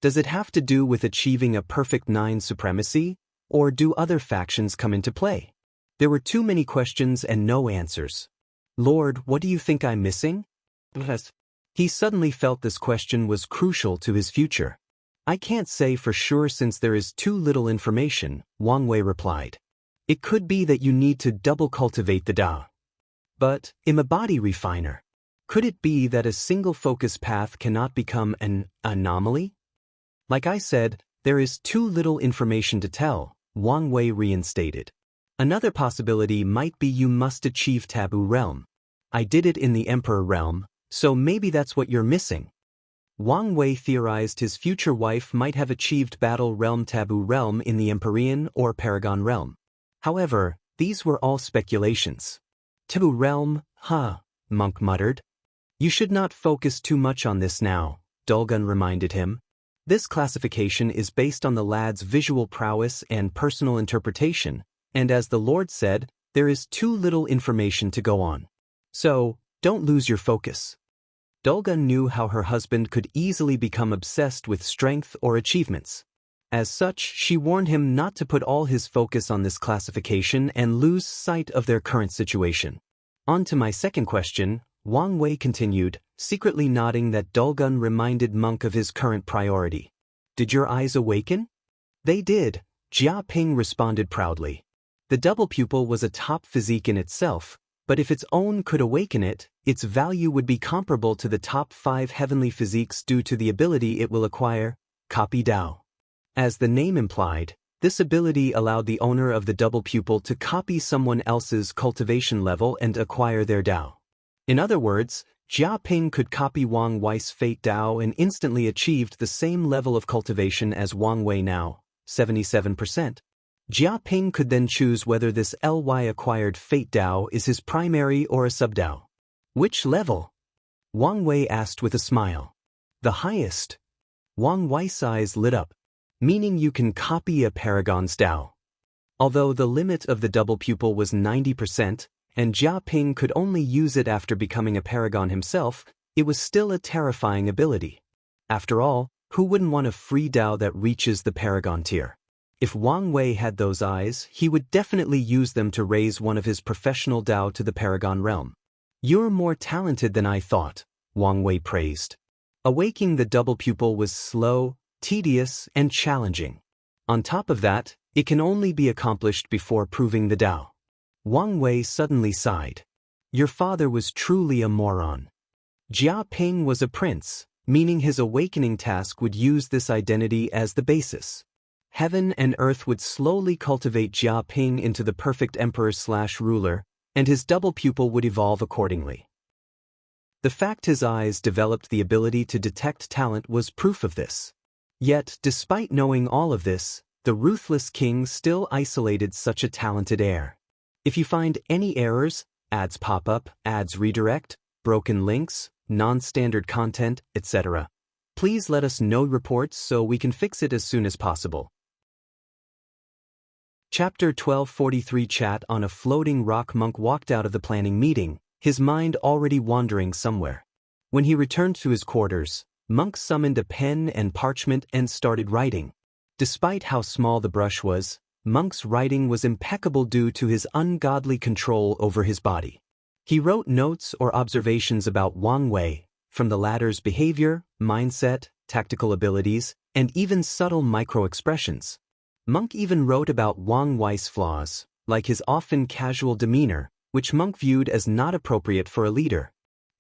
[SPEAKER 1] Does it have to do with achieving a perfect 9 supremacy, or do other factions come into play? There were too many questions and no answers. Lord, what do you think I'm missing? He suddenly felt this question was crucial to his future. I can't say for sure since there is too little information, Wang Wei replied. It could be that you need to double cultivate the Dao. But, I'm a body refiner. Could it be that a single focus path cannot become an anomaly? Like I said, there is too little information to tell, Wang Wei reinstated. Another possibility might be you must achieve Taboo Realm. I did it in the Emperor Realm, so maybe that's what you're missing. Wang Wei theorized his future wife might have achieved Battle Realm Taboo Realm in the Empyrean or Paragon Realm. However, these were all speculations. Taboo Realm, huh, MÖngke muttered. You should not focus too much on this now, Dulgun reminded him. This classification is based on the lad's visual prowess and personal interpretation, and as the Lord said, there is too little information to go on. So, don't lose your focus. Dulgun knew how her husband could easily become obsessed with strength or achievements. As such, she warned him not to put all his focus on this classification and lose sight of their current situation. On to my second question, Wang Wei continued, secretly nodding that Dulgun reminded MÖngke of his current priority. Did your eyes awaken? They did, Jia Ping responded proudly. The double pupil was a top physique in itself, but if its own could awaken it, its value would be comparable to the top 5 heavenly physiques due to the ability it will acquire, Copy Dao. As the name implied, this ability allowed the owner of the double pupil to copy someone else's cultivation level and acquire their Dao. In other words, Jia Ping could copy Wang Wei's Fate Dao and instantly achieved the same level of cultivation as Wang Wei now, 77%. Jia Ping could then choose whether this LY acquired Fate Dao is his primary or a sub-Dao. Which level? Wang Wei asked with a smile. The highest. Wang Wei's eyes lit up. Meaning you can copy a Paragon's Dao. Although the limit of the double pupil was 90%, and Jia Ping could only use it after becoming a Paragon himself, it was still a terrifying ability. After all, who wouldn't want a free Dao that reaches the Paragon tier? If Wang Wei had those eyes, he would definitely use them to raise one of his professional Dao to the Paragon realm. You're more talented than I thought, Wang Wei praised. Awaking the double pupil was slow, tedious, and challenging. On top of that, it can only be accomplished before proving the Dao. Wang Wei suddenly sighed. Your father was truly a moron. Jia Ping was a prince, meaning his awakening task would use this identity as the basis. Heaven and earth would slowly cultivate Jia Ping into the perfect emperor/ruler, and his double pupil would evolve accordingly. The fact his eyes developed the ability to detect talent was proof of this. Yet, despite knowing all of this, the Ruthless king still isolated such a talented heir. If you find any errors, ads pop up, ads redirect, broken links, non-standard content, etc., please let us know reports so we can fix it as soon as possible. Chapter 1243 Chat on a floating rock. MÖngke walked out of the planning meeting, his mind already wandering somewhere. When he returned to his quarters, MÖngke summoned a pen and parchment and started writing. Despite how small the brush was, Monk's writing was impeccable due to his ungodly control over his body. He wrote notes or observations about Wang Wei, from the latter's behavior, mindset, tactical abilities, and even subtle micro-expressions. Monk even wrote about Wang Wei's flaws, like his often casual demeanor, which Monk viewed as not appropriate for a leader.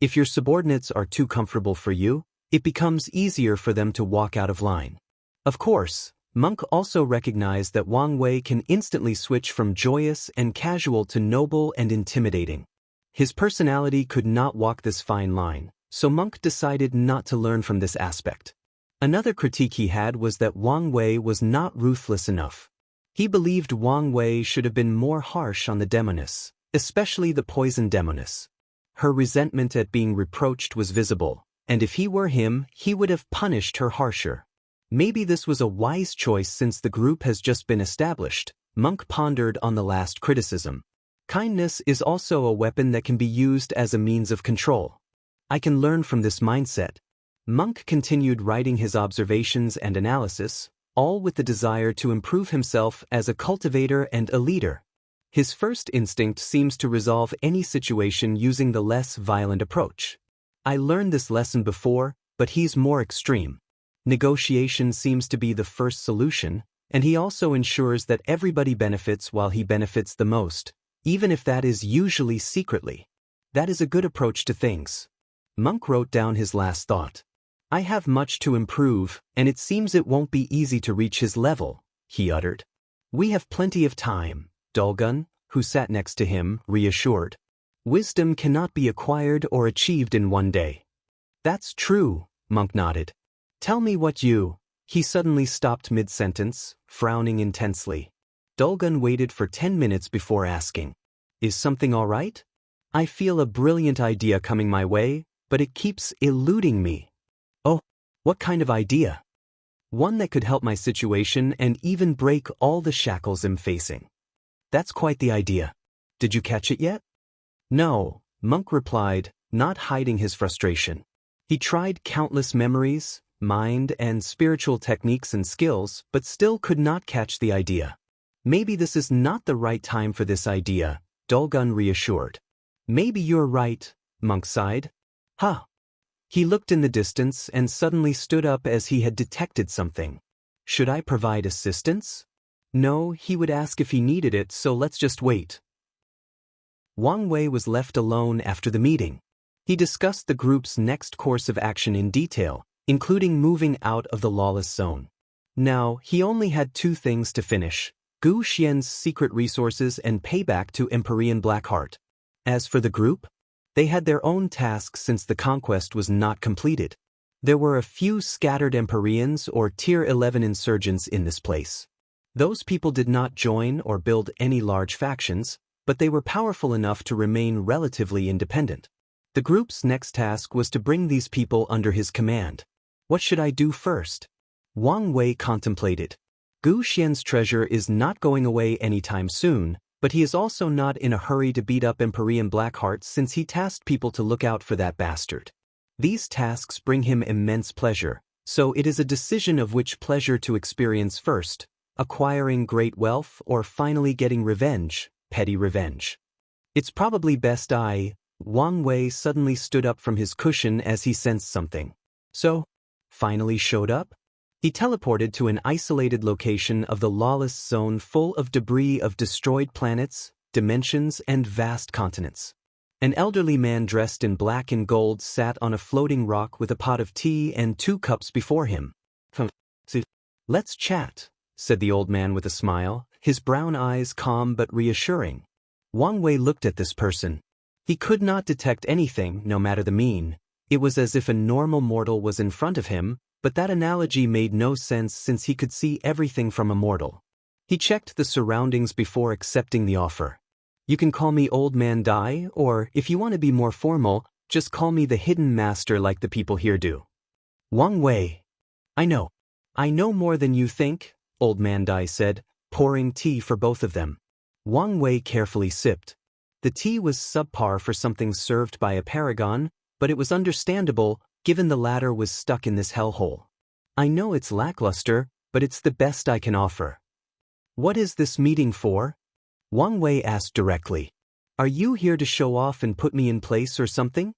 [SPEAKER 1] If your subordinates are too comfortable for you, it becomes easier for them to walk out of line. Of course, Monk also recognized that Wang Wei can instantly switch from joyous and casual to noble and intimidating. His personality could not walk this fine line, so Monk decided not to learn from this aspect. Another critique he had was that Wang Wei was not ruthless enough. He believed Wang Wei should have been more harsh on the demoness, especially the poison demoness. Her resentment at being reproached was visible, and if he were him, he would have punished her harsher. Maybe this was a wise choice since the group has just been established. Monk pondered on the last criticism. Kindness is also a weapon that can be used as a means of control. I can learn from this mindset. Monk continued writing his observations and analysis, all with the desire to improve himself as a cultivator and a leader. His first instinct seems to resolve any situation using the less violent approach. I learned this lesson before, but he's more extreme. Negotiation seems to be the first solution, and he also ensures that everybody benefits while he benefits the most, even if that is usually secretly. That is a good approach to things. Monk wrote down his last thought. I have much to improve, and it seems it won't be easy to reach his level, he uttered. We have plenty of time, Dulgun, who sat next to him, reassured. Wisdom cannot be acquired or achieved in one day. That's true, Monk nodded. Tell me what you... He suddenly stopped mid-sentence, frowning intensely. Dulgun waited for 10 minutes before asking. Is something all right? I feel a brilliant idea coming my way, but it keeps eluding me. Oh, what kind of idea? One that could help my situation and even break all the shackles I'm facing. That's quite the idea. Did you catch it yet? No, Monk replied, not hiding his frustration. He tried countless memories, mind and spiritual techniques and skills, but still could not catch the idea. Maybe this is not the right time for this idea, Dulgun reassured. Maybe you're right, Monk sighed. Huh. He looked in the distance and suddenly stood up as he had detected something. Should I provide assistance? No, he would ask if he needed it, so let's just wait. Wang Wei was left alone after the meeting. He discussed the group's next course of action in detail, including moving out of the Lawless zone. Now, he only had two things to finish: Gu Xian's secret resources and payback to Empyrean Blackheart. As for the group, they had their own tasks since the conquest was not completed. There were a few scattered Empyreans or Tier 11 insurgents in this place. Those people did not join or build any large factions, but they were powerful enough to remain relatively independent. The group's next task was to bring these people under his command. What should I do first? Wang Wei contemplated. Gu Xian's treasure is not going away anytime soon, but he is also not in a hurry to beat up Empyrean Blackheart since he tasked people to look out for that bastard. These tasks bring him immense pleasure, so it is a decision of which pleasure to experience first, acquiring great wealth or finally getting revenge, petty revenge. It's probably best Wang Wei suddenly stood up from his cushion as he sensed something. So, finally showed up? He teleported to an isolated location of the Lawless zone full of debris of destroyed planets, dimensions, and vast continents. An elderly man dressed in black and gold sat on a floating rock with a pot of tea and 2 cups before him. Let's chat, said the old man with a smile, his brown eyes calm but reassuring. Wang Wei looked at this person. He could not detect anything, no matter the mean. It was as if a normal mortal was in front of him, but that analogy made no sense since he could see everything from a mortal. He checked the surroundings before accepting the offer. You can call me Old Man Dai, or, if you want to be more formal, just call me the Hidden Master like the people here do. Wang Wei. I know more than you think, Old Man Dai said, pouring tea for both of them. Wang Wei carefully sipped. The tea was subpar for something served by a Paragon, but it was understandable, given the latter was stuck in this hellhole. I know it's lackluster, but it's the best I can offer. What is this meeting for? Wang Wei asked directly. Are you here to show off and put me in place or something?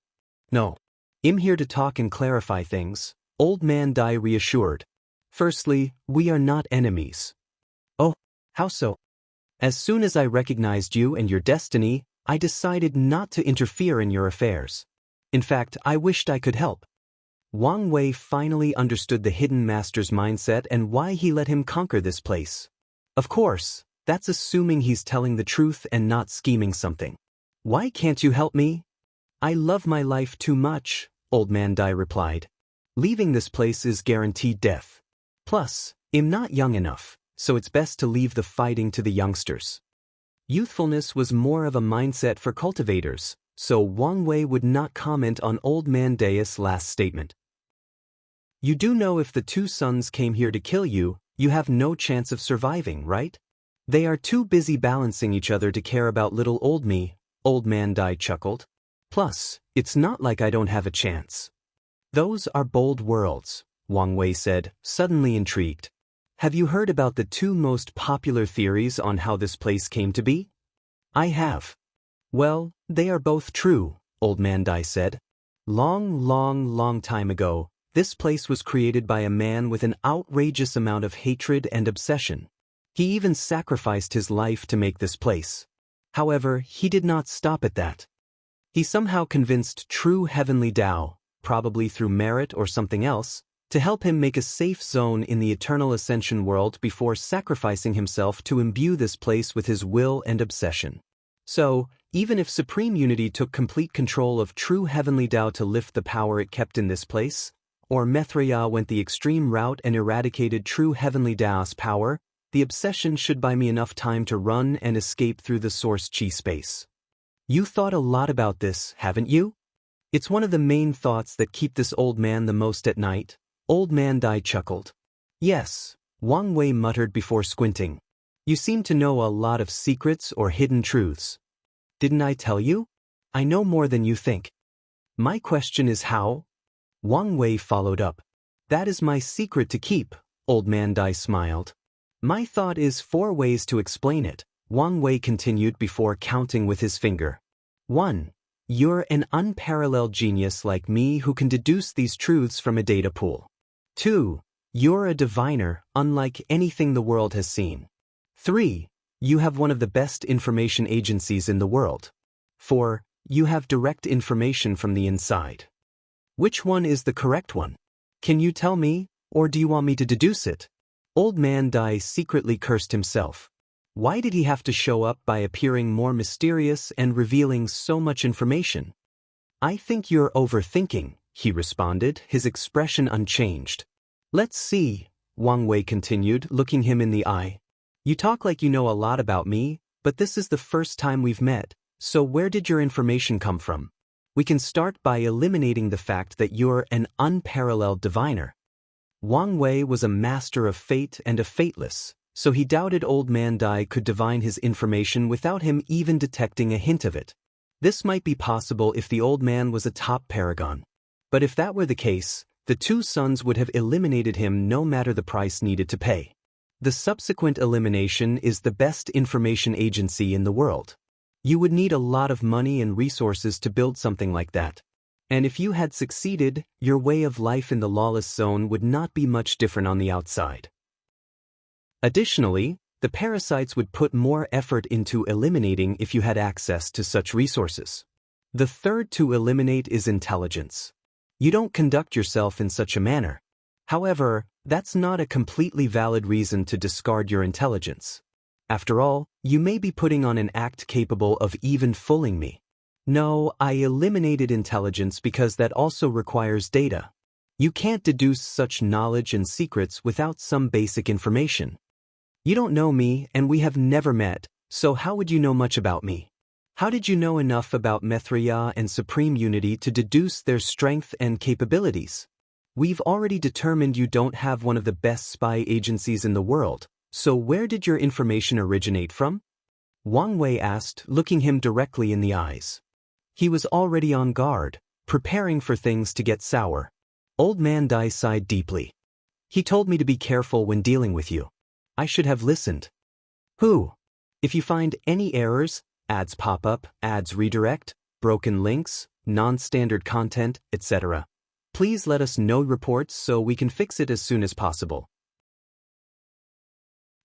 [SPEAKER 1] No. I'm here to talk and clarify things, Old Man Dai reassured. Firstly, we are not enemies. Oh, how so? As soon as I recognized you and your destiny, I decided not to interfere in your affairs. In fact, I wished I could help. Wang Wei finally understood the hidden master's mindset and why he let him conquer this place. Of course, that's assuming he's telling the truth and not scheming something. Why can't you help me? I love my life too much, Old Man Dai replied. Leaving this place is guaranteed death. Plus, I'm not young enough, so it's best to leave the fighting to the youngsters. Youthfulness was more of a mindset for cultivators, so Wang Wei would not comment on Old Man Dai's last statement. You do know if the two sons came here to kill you, you have no chance of surviving, right? They are too busy balancing each other to care about little old me, Old Man Dai chuckled. Plus, it's not like I don't have a chance. Those are bold words, Wang Wei said, suddenly intrigued. Have you heard about the two most popular theories on how this place came to be? I have. Well, they are both true, Old Man Dai said. Long time ago, this place was created by a man with an outrageous amount of hatred and obsession. He even sacrificed his life to make this place. However, he did not stop at that. He somehow convinced true heavenly Tao, probably through merit or something else, to help him make a safe zone in the eternal ascension world before sacrificing himself to imbue this place with his will and obsession. So, even if Supreme Unity took complete control of true heavenly Tao to lift the power it kept in this place, or Mithriya went the extreme route and eradicated true heavenly Tao's power, the obsession should buy me enough time to run and escape through the source chi space. You thought a lot about this, haven't you? It's one of the main thoughts that keep this old man the most at night, Old Man Dai chuckled. Yes, Wang Wei muttered before squinting. You seem to know a lot of secrets or hidden truths. Didn't I tell you? I know more than you think. My question is how? Wang Wei followed up. That is my secret to keep, Old Man Dai smiled. My thought is 4 ways to explain it, Wang Wei continued before counting with his finger. 1. You're an unparalleled genius like me who can deduce these truths from a data pool. 2. You're a diviner, unlike anything the world has seen. 3. You have one of the best information agencies in the world. 4. You have direct information from the inside. Which one is the correct one? Can you tell me, or do you want me to deduce it? Old Man Dai secretly cursed himself. Why did he have to show up by appearing more mysterious and revealing so much information? I think you're overthinking, he responded, his expression unchanged. Let's see, Wang Wei continued, looking him in the eye. You talk like you know a lot about me, but this is the first time we've met, so where did your information come from? We can start by eliminating the fact that you're an unparalleled diviner. Wang Wei was a master of fate and a fateless, so he doubted Old Man Dai could divine his information without him even detecting a hint of it. This might be possible if the old man was a top paragon. But if that were the case, the two sons would have eliminated him no matter the price needed to pay. The subsequent elimination is the best information agency in the world. You would need a lot of money and resources to build something like that. And if you had succeeded, your way of life in the Lawless zone would not be much different on the outside. Additionally, the parasites would put more effort into eliminating if you had access to such resources. The third to eliminate is intelligence. You don't conduct yourself in such a manner. However, that's not a completely valid reason to discard your intelligence. After all, you may be putting on an act capable of even fooling me. No, I eliminated intelligence because that also requires data. You can't deduce such knowledge and secrets without some basic information. You don't know me and we have never met, so how would you know much about me? How did you know enough about Mithriya and Supreme Unity to deduce their strength and capabilities? We've already determined you don't have one of the best spy agencies in the world, so where did your information originate from? Wang Wei asked, looking him directly in the eyes. He was already on guard, preparing for things to get sour. Old Man Dai sighed deeply. He told me to be careful when dealing with you. I should have listened. Who? If you find any errors, ads pop up, ads redirect, broken links, non-standard content, etc., please let us know reports so we can fix it as soon as possible.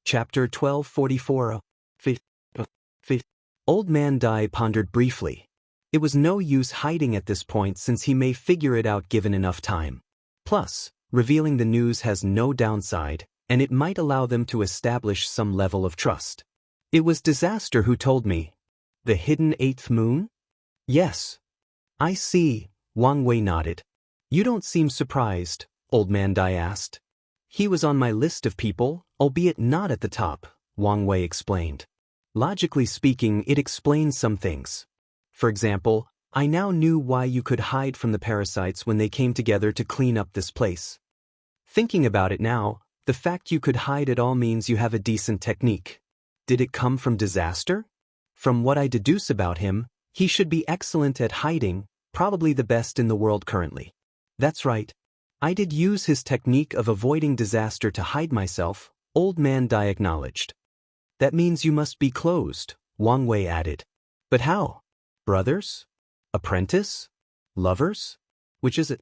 [SPEAKER 1] Chapter 1244. Old Man Dai pondered briefly. It was no use hiding at this point since he may figure it out given enough time. Plus, revealing the news has no downside, and it might allow them to establish some level of trust. It was Disaster who told me. The hidden eighth moon? Yes. I see, Wang Wei nodded. You don't seem surprised, Old Man Dai asked. He was on my list of people, albeit not at the top, Wang Wei explained. Logically speaking, it explains some things. For example, I now knew why you could hide from the parasites when they came together to clean up this place. Thinking about it now, the fact you could hide at all means you have a decent technique. Did it come from Disaster? From what I deduce about him, he should be excellent at hiding, probably the best in the world currently. That's right. I did use his technique of avoiding disaster to hide myself, Old Man Dai acknowledged. That means you must be closed, Wang Wei added. But how? Brothers? Apprentice? Lovers? Which is it?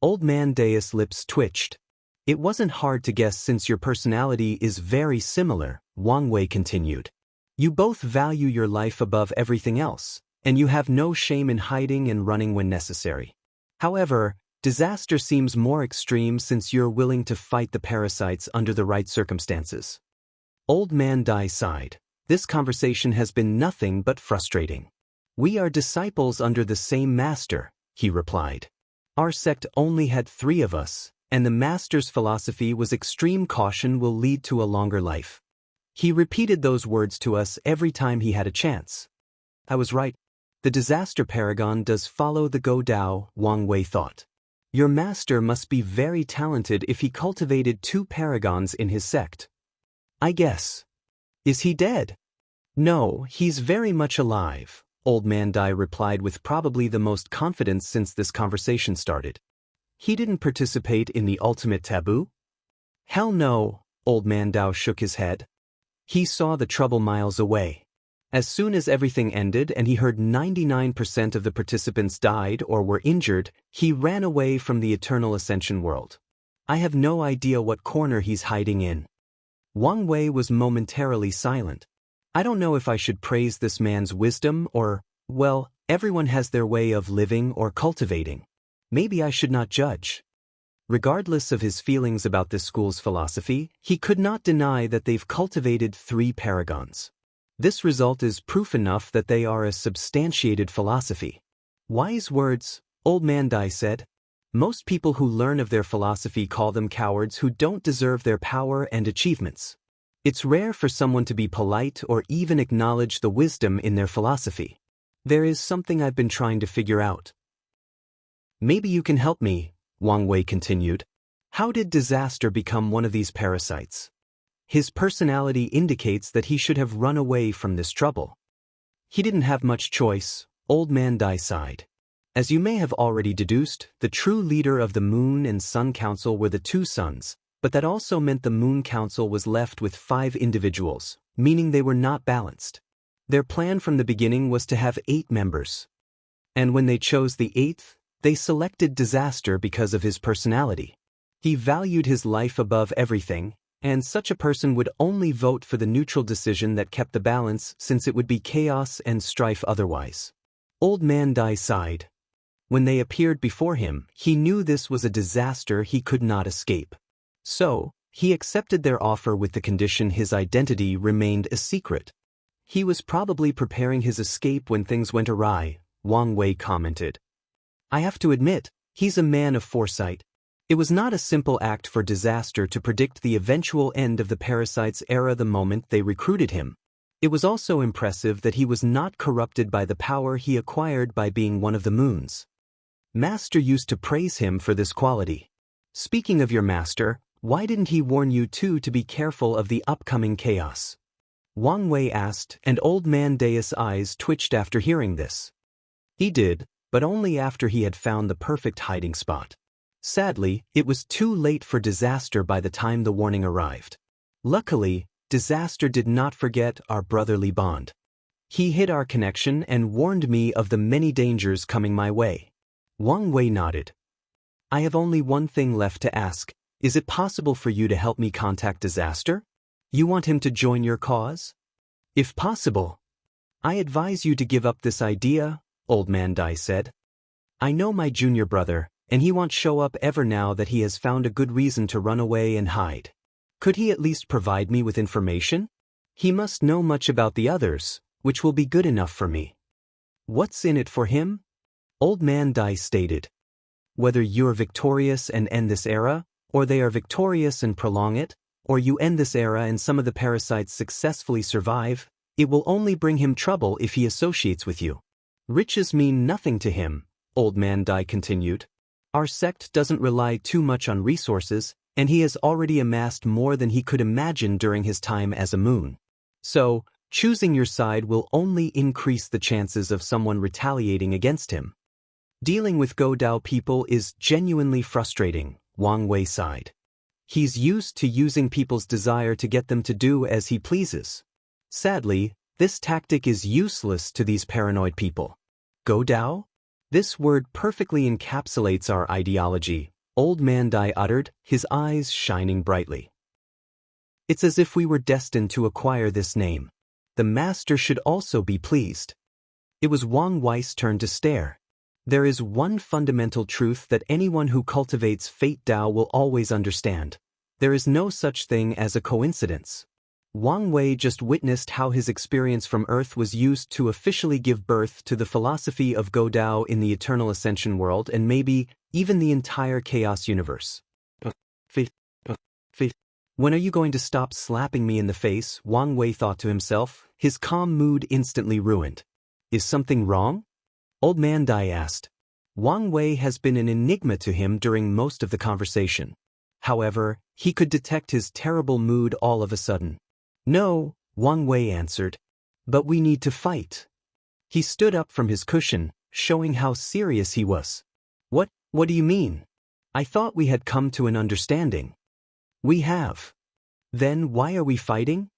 [SPEAKER 1] Old Man Dai's lips twitched. It wasn't hard to guess since your personality is very similar, Wang Wei continued. You both value your life above everything else, and you have no shame in hiding and running when necessary. However, Disaster seems more extreme since you're willing to fight the parasites under the right circumstances. Old Man Dai sighed. This conversation has been nothing but frustrating. We are disciples under the same master, he replied. Our sect only had 3 of us, and the master's philosophy was extreme caution will lead to a longer life. He repeated those words to us every time he had a chance. I was right. The Disaster Paragon does follow the Go Dao, Wang Wei thought. Your master must be very talented if he cultivated 2 paragons in his sect. I guess. Is he dead? No, he's very much alive, Old Man Dai replied with probably the most confidence since this conversation started. He didn't participate in the ultimate taboo? Hell no, Old Man Dai shook his head. He saw the trouble miles away. As soon as everything ended and he heard 99% of the participants died or were injured, he ran away from the Eternal Ascension world. I have no idea what corner he's hiding in. Wang Wei was momentarily silent. I don't know if I should praise this man's wisdom or, well, everyone has their way of living or cultivating. Maybe I should not judge. Regardless of his feelings about this school's philosophy, he could not deny that they've cultivated 3 paragons. This result is proof enough that they are a substantiated philosophy. Wise words, Old Man Dai said. Most people who learn of their philosophy call them cowards who don't deserve their power and achievements. It's rare for someone to be polite or even acknowledge the wisdom in their philosophy. There is something I've been trying to figure out. Maybe you can help me, Wang Wei continued. How did Disaster become one of these parasites? His personality indicates that he should have run away from this trouble. He didn't have much choice, Old Man Dai sighed. As you may have already deduced, the true leader of the Moon and Sun Council were the 2 sons, but that also meant the Moon Council was left with 5 individuals, meaning they were not balanced. Their plan from the beginning was to have 8 members. And when they chose the 8th, they selected Disaster because of his personality. He valued his life above everything, and such a person would only vote for the neutral decision that kept the balance since it would be chaos and strife otherwise. Old Man Dai sighed. When they appeared before him, he knew this was a disaster he could not escape. So, he accepted their offer with the condition his identity remained a secret. He was probably preparing his escape when things went awry, Wang Wei commented. I have to admit, he's a man of foresight. It was not a simple act for Disaster to predict the eventual end of the parasites' era the moment they recruited him. It was also impressive that he was not corrupted by the power he acquired by being one of the moons. Master used to praise him for this quality. Speaking of your master, why didn't he warn you too to be careful of the upcoming chaos? Wang Wei asked, and Old Man Dai's eyes twitched after hearing this. He did, but only after he had found the perfect hiding spot. Sadly, it was too late for Disaster by the time the warning arrived. Luckily, Disaster did not forget our brotherly bond. He hid our connection and warned me of the many dangers coming my way. Wang Wei nodded. I have only one thing left to ask. Is it possible for you to help me contact Disaster? You want him to join your cause? If possible. I advise you to give up this idea, Old Man Dai said. I know my junior brother, and he won't show up ever now that he has found a good reason to run away and hide. Could he at least provide me with information? He must know much about the others, which will be good enough for me. What's in it for him? Old Man Dai stated. Whether you're victorious and end this era, or they are victorious and prolong it, or you end this era and some of the parasites successfully survive, it will only bring him trouble if he associates with you. Riches mean nothing to him, Old Man Dai continued. Our sect doesn't rely too much on resources, and he has already amassed more than he could imagine during his time as a moon. So, choosing your side will only increase the chances of someone retaliating against him. Dealing with Godao people is genuinely frustrating, Wang Wei sighed. He's used to using people's desire to get them to do as he pleases. Sadly, this tactic is useless to these paranoid people. Godao? This word perfectly encapsulates our ideology, Old Man Dai uttered, his eyes shining brightly. It's as if we were destined to acquire this name. The master should also be pleased. It was Wang Wei's turn to stare. There is one fundamental truth that anyone who cultivates Fate Dao will always understand. There is no such thing as a coincidence. Wang Wei just witnessed how his experience from Earth was used to officially give birth to the philosophy of Godao in the Eternal Ascension world and maybe even the entire Chaos universe. When are you going to stop slapping me in the face? Wang Wei thought to himself, his calm mood instantly ruined. Is something wrong? Old Man Dai asked. Wang Wei has been an enigma to him during most of the conversation. However, he could detect his terrible mood all of a sudden. No, Wang Wei answered. But we need to fight. He stood up from his cushion, showing how serious he was. What do you mean? I thought we had come to an understanding. We have. Then why are we fighting?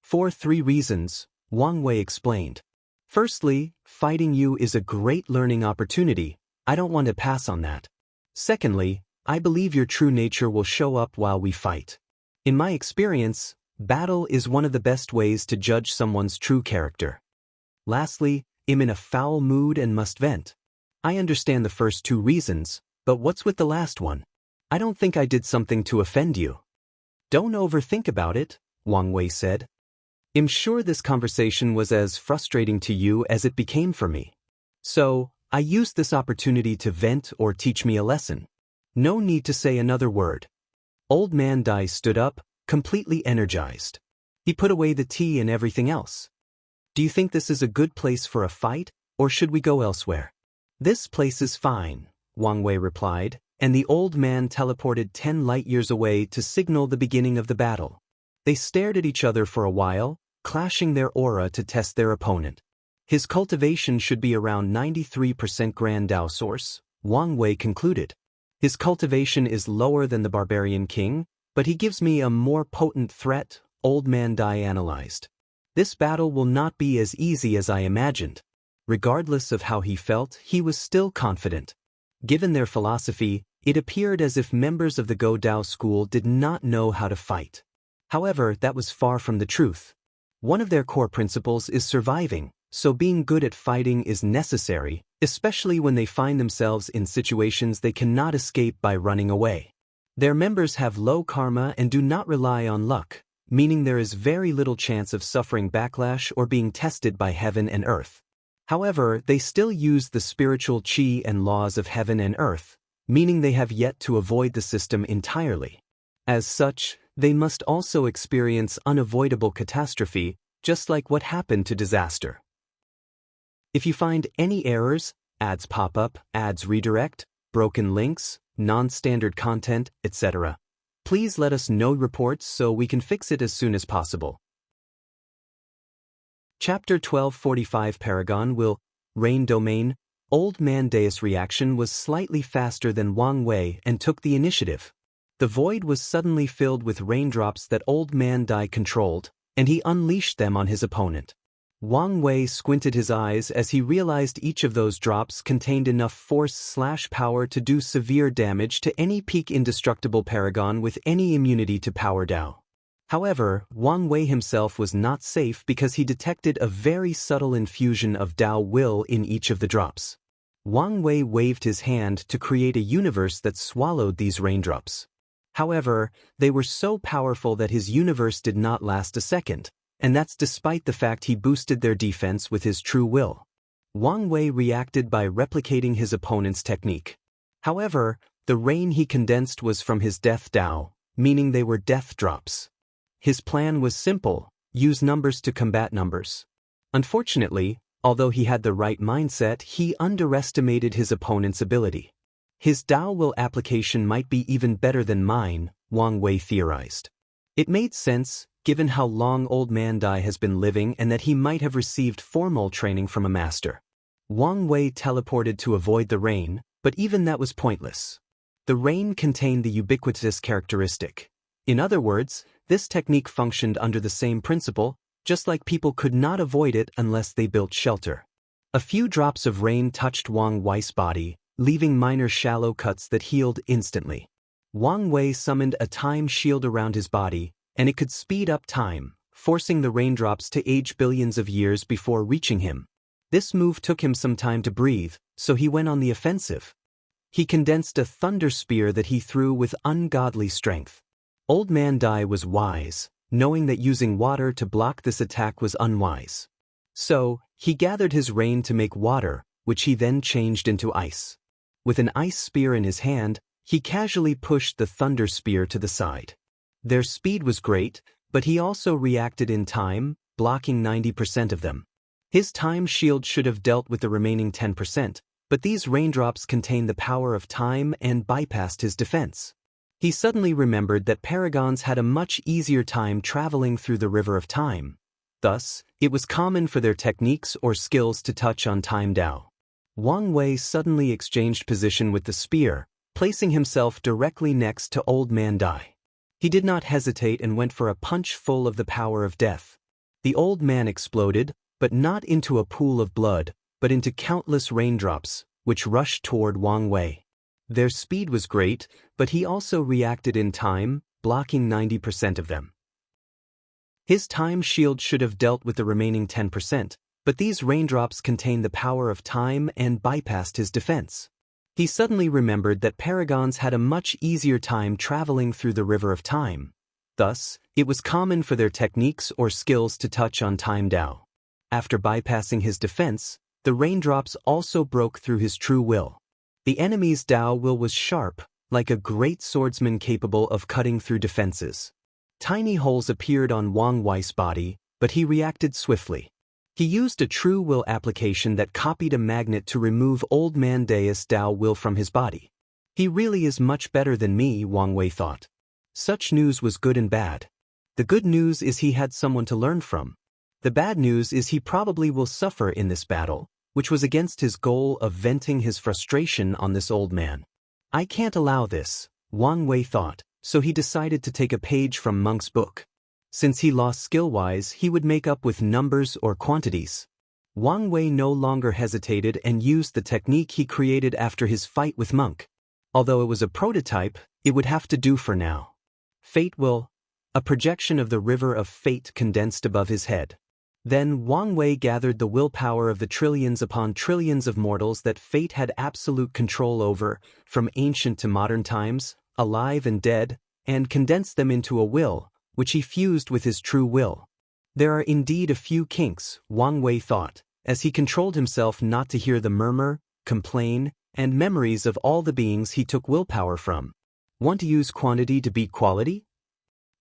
[SPEAKER 1] For 3 reasons, Wang Wei explained. Firstly, fighting you is a great learning opportunity. I don't want to pass on that. Secondly, I believe your true nature will show up while we fight. In my experience, battle is one of the best ways to judge someone's true character. Lastly, I'm in a foul mood and must vent. I understand the first 2 reasons, but what's with the last one? I don't think I did something to offend you. Don't overthink about it, Wang Wei said. I'm sure this conversation was as frustrating to you as it became for me. So, I used this opportunity to vent or teach me a lesson. No need to say another word. Old Man Dai stood up, completely energized. He put away the tea and everything else. Do you think this is a good place for a fight, or should we go elsewhere? This place is fine, Wang Wei replied, and the old man teleported 10 light-years away to signal the beginning of the battle. They stared at each other for a while, clashing their aura to test their opponent. His cultivation should be around 93% Grand Dao source, Wang Wei concluded. His cultivation is lower than the Barbarian King, but he gives me a more potent threat, Old Man Dai analyzed. This battle will not be as easy as I imagined. Regardless of how he felt, he was still confident. Given their philosophy, it appeared as if members of the Godao school did not know how to fight. However, that was far from the truth. One of their core principles is surviving, so being good at fighting is necessary, especially when they find themselves in situations they cannot escape by running away. Their members have low karma and do not rely on luck, meaning there is very little chance of suffering backlash or being tested by heaven and earth. However, they still use the spiritual chi and laws of heaven and earth, meaning they have yet to avoid the system entirely. As such, they must also experience unavoidable catastrophe, just like what happened to Disaster. If you find any errors, ads pop up, ads redirect, broken links, non-standard content, etc., please let us know reports so we can fix it as soon as possible. Chapter 1245 Paragon will reign domain. Old Man Dai's reaction was slightly faster than Wang Wei and took the initiative. The void was suddenly filled with raindrops that Old Man Dai controlled, and he unleashed them on his opponent. Wang Wei squinted his eyes as he realized each of those drops contained enough force/power to do severe damage to any peak indestructible paragon with any immunity to power Dao. However, Wang Wei himself was not safe because he detected a very subtle infusion of Dao will in each of the drops. Wang Wei waved his hand to create a universe that swallowed these raindrops. However, they were so powerful that his universe did not last a second, and that's despite the fact he boosted their defense with his true will. Wang Wei reacted by replicating his opponent's technique. However, the rain he condensed was from his death Dao, meaning they were death drops. His plan was simple: use numbers to combat numbers. Unfortunately, although he had the right mindset, he underestimated his opponent's ability. His Dao will application might be even better than mine, Wang Wei theorized. It made sense, given how long Old Man Dai has been living and that he might have received formal training from a master. Wang Wei teleported to avoid the rain, but even that was pointless. The rain contained the ubiquitous characteristic. In other words, this technique functioned under the same principle, just like people could not avoid it unless they built shelter. A few drops of rain touched Wang Wei's body, leaving minor shallow cuts that healed instantly. Wang Wei summoned a time shield around his body, and it could speed up time, forcing the raindrops to age billions of years before reaching him. This move took him some time to breathe, so he went on the offensive. He condensed a thunder spear that he threw with ungodly strength. Old Man Dai was wise, knowing that using water to block this attack was unwise. So, he gathered his rain to make water, which he then changed into ice. With an ice spear in his hand, he casually pushed the thunder spear to the side. Their speed was great, but he also reacted in time, blocking 90% of them. His time shield should have dealt with the remaining 10%, but these raindrops contained the power of time and bypassed his defense. He suddenly remembered that paragons had a much easier time traveling through the river of time. Thus, it was common for their techniques or skills to touch on time Dao. Wang Wei suddenly exchanged position with the spear, placing himself directly next to Old Man Dai. He did not hesitate and went for a punch full of the power of death. The old man exploded, but not into a pool of blood, but into countless raindrops, which rushed toward Wang Wei. Their speed was great, but he also reacted in time, blocking 90% of them. His time shield should have dealt with the remaining 10%, but these raindrops contained the power of time and bypassed his defense. He suddenly remembered that paragons had a much easier time traveling through the river of time. Thus, it was common for their techniques or skills to touch on time Dao. After bypassing his defense, the raindrops also broke through his true will. The enemy's Dao will was sharp, like a great swordsman capable of cutting through defenses. Tiny holes appeared on Wang Wei's body, but he reacted swiftly. He used a true will application that copied a magnet to remove Old Man Dai's Dao will from his body. He really is much better than me, Wang Wei thought. Such news was good and bad. The good news is he had someone to learn from. The bad news is he probably will suffer in this battle, which was against his goal of venting his frustration on this old man. I can't allow this, Wang Wei thought, so he decided to take a page from MÖngke's book. Since he lost skill-wise, he would make up with numbers or quantities. Wang Wei no longer hesitated and used the technique he created after his fight with MÖngke. Although it was a prototype, it would have to do for now. Fate will, a projection of the river of fate condensed above his head. Then Wang Wei gathered the willpower of the trillions upon trillions of mortals that fate had absolute control over, from ancient to modern times, alive and dead, and condensed them into a will, which he fused with his true will. There are indeed a few kinks, Wang Wei thought, as he controlled himself not to hear the murmur, complain, and memories of all the beings he took willpower from. Want to use quantity to beat quality?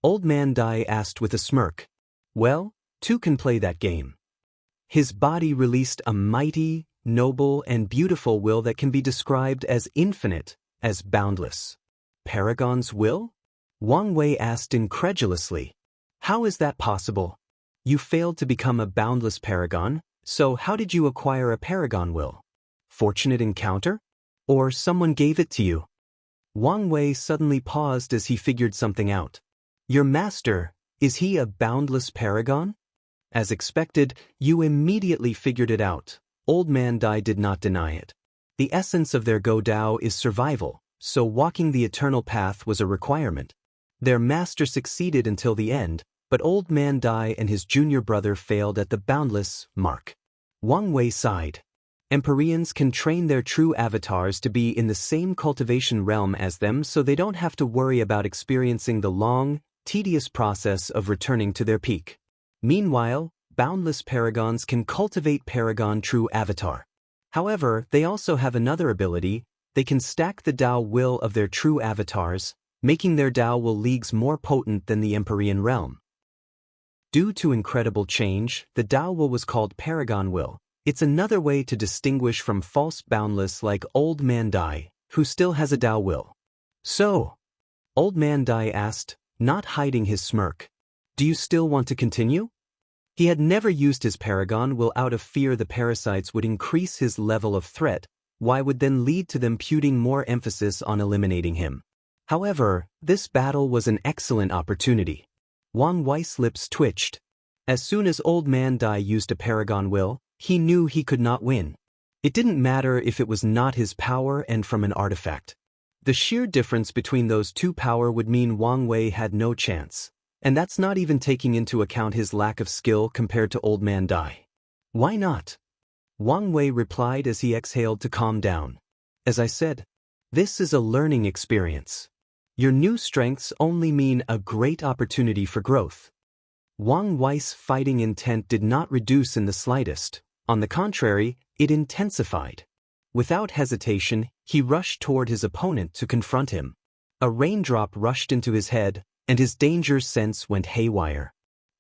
[SPEAKER 1] Old Man Dai asked with a smirk. Well, two can play that game. His body released a mighty, noble, and beautiful will that can be described as infinite, as boundless. Paragon's will? Wang Wei asked incredulously. How is that possible? You failed to become a boundless paragon, so how did you acquire a paragon will? Fortunate encounter? Or someone gave it to you? Wang Wei suddenly paused as he figured something out. Your master, is he a boundless paragon? As expected, you immediately figured it out. Old Man Dai did not deny it. The essence of their Go Dao is survival, so walking the eternal path was a requirement. Their master succeeded until the end, but Old Man Dai and his junior brother failed at the boundless mark. Wang Wei sighed. Empyreans can train their true avatars to be in the same cultivation realm as them so they don't have to worry about experiencing the long, tedious process of returning to their peak. Meanwhile, boundless paragons can cultivate Paragon true avatar. However, they also have another ability. They can stack the Dao will of their true avatars, making their Dao will leagues more potent than the Empyrean realm. Due to incredible change, the Dao will was called Paragon will. It's another way to distinguish from false boundless like Old Man Dai, who still has a Dao will. So, Old Man Dai asked, not hiding his smirk. Do you still want to continue? He had never used his Paragon will out of fear the parasites would increase his level of threat, would then lead to them putting more emphasis on eliminating him. However, this battle was an excellent opportunity. Wang Wei's lips twitched. As soon as Old Man Dai used a Paragon will, he knew he could not win. It didn't matter if it was not his power and from an artifact. The sheer difference between those two power would mean Wang Wei had no chance. And that's not even taking into account his lack of skill compared to Old Man Dai. Why not? Wang Wei replied as he exhaled to calm down. As I said, this is a learning experience. Your new strengths only mean a great opportunity for growth. Wang Wei's fighting intent did not reduce in the slightest. On the contrary, it intensified. Without hesitation, he rushed toward his opponent to confront him. A raindrop rushed into his head, and his danger sense went haywire.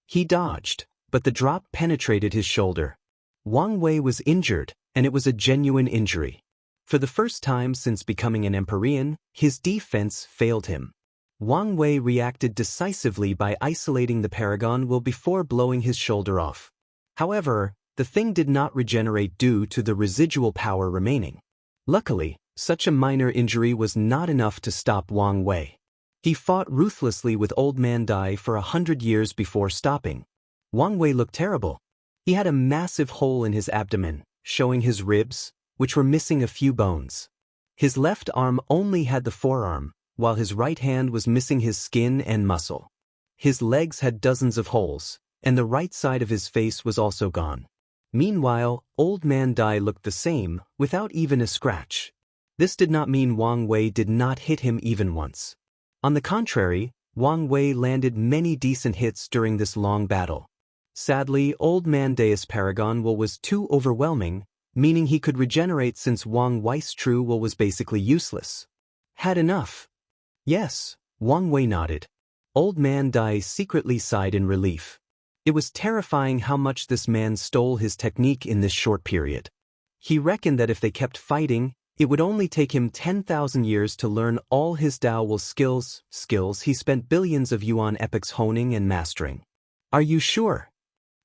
[SPEAKER 1] He dodged, but the drop penetrated his shoulder. Wang Wei was injured, and it was a genuine injury. For the first time since becoming an Empyrean, his defense failed him. Wang Wei reacted decisively by isolating the Paragon will before blowing his shoulder off. However, the thing did not regenerate due to the residual power remaining. Luckily, such a minor injury was not enough to stop Wang Wei. He fought ruthlessly with Old Man Dai for 100 years before stopping. Wang Wei looked terrible. He had a massive hole in his abdomen, showing his ribs, which were missing a few bones. His left arm only had the forearm, while his right hand was missing his skin and muscle. His legs had dozens of holes, and the right side of his face was also gone. Meanwhile, Old Man Dai looked the same, without even a scratch. This did not mean Wang Wei did not hit him even once. On the contrary, Wang Wei landed many decent hits during this long battle. Sadly, Old Man Dai's Paragon will was too overwhelming, meaning he could regenerate since Wang Wei's true will was basically useless. Had enough? Yes, Wang Wei nodded. Old Man Dai secretly sighed in relief. It was terrifying how much this man stole his technique in this short period. He reckoned that if they kept fighting, it would only take him 10,000 years to learn all his Dao will skills he spent billions of yuan epochs honing and mastering. Are you sure?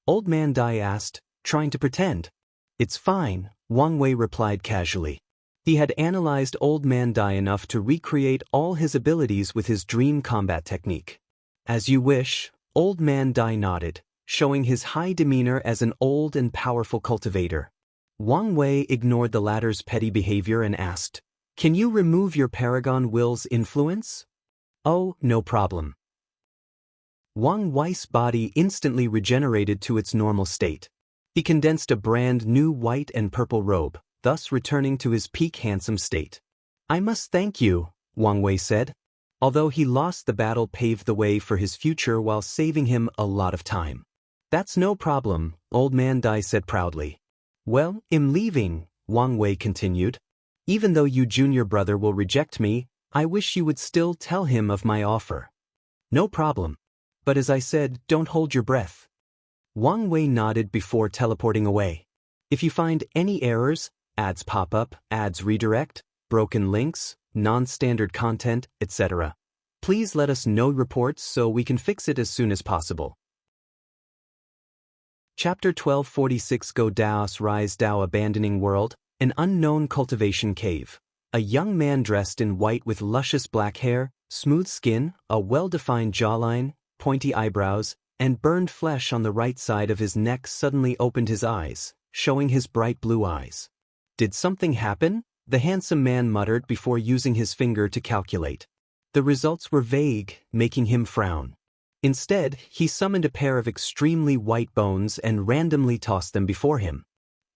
[SPEAKER 1] Old Man Dai asked, trying to pretend. It's fine, Wang Wei replied casually. He had analyzed Old Man Dai enough to recreate all his abilities with his dream combat technique. As you wish, Old Man Dai nodded, showing his high demeanor as an old and powerful cultivator. Wang Wei ignored the latter's petty behavior and asked, "Can you remove your Paragon will's influence?" "Oh, no problem." Wang Wei's body instantly regenerated to its normal state. He condensed a brand new white and purple robe, thus returning to his peak handsome state. "I must thank you," Wang Wei said. Although he lost, the battle paved the way for his future while saving him a lot of time. "That's no problem," Old Man Dai said proudly. "Well, I'm leaving," Wang Wei continued. "Even though you junior brother will reject me, I wish you would still tell him of my offer." "No problem. But as I said, don't hold your breath." Wang Wei nodded before teleporting away. "If you find any errors, ads pop up, ads redirect, broken links, non-standard content, etc., please let us know reports so we can fix it as soon as possible." Chapter 1246 Go Daos Rise Dao Abandoning World, an Unknown Cultivation Cave. a young man dressed in white with luscious black hair, smooth skin, a well-defined jawline, pointy eyebrows, and burned flesh on the right side of his neck suddenly opened his eyes, showing his bright blue eyes. "Did something happen?" the handsome man muttered before using his finger to calculate. The results were vague, making him frown. Instead, he summoned a pair of extremely white bones and randomly tossed them before him.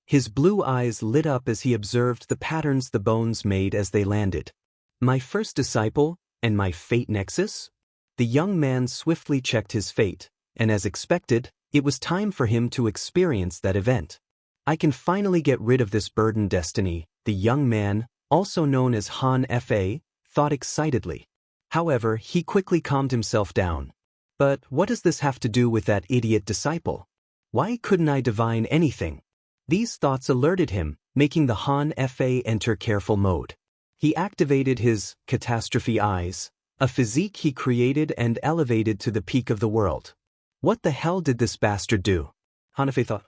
[SPEAKER 1] His blue eyes lit up as he observed the patterns the bones made as they landed. "My first disciple, and my fate nexus?" The young man swiftly checked his fate, and as expected, it was time for him to experience that event. "I can finally get rid of this burdened destiny," the young man, also known as Han Fa, thought excitedly. However, he quickly calmed himself down. "But what does this have to do with that idiot disciple? Why couldn't I divine anything?" These thoughts alerted him, making the Han Fa enter careful mode. He activated his catastrophe eyes, a physique he created and elevated to the peak of the world. What the hell did this bastard do? Han Fa thought.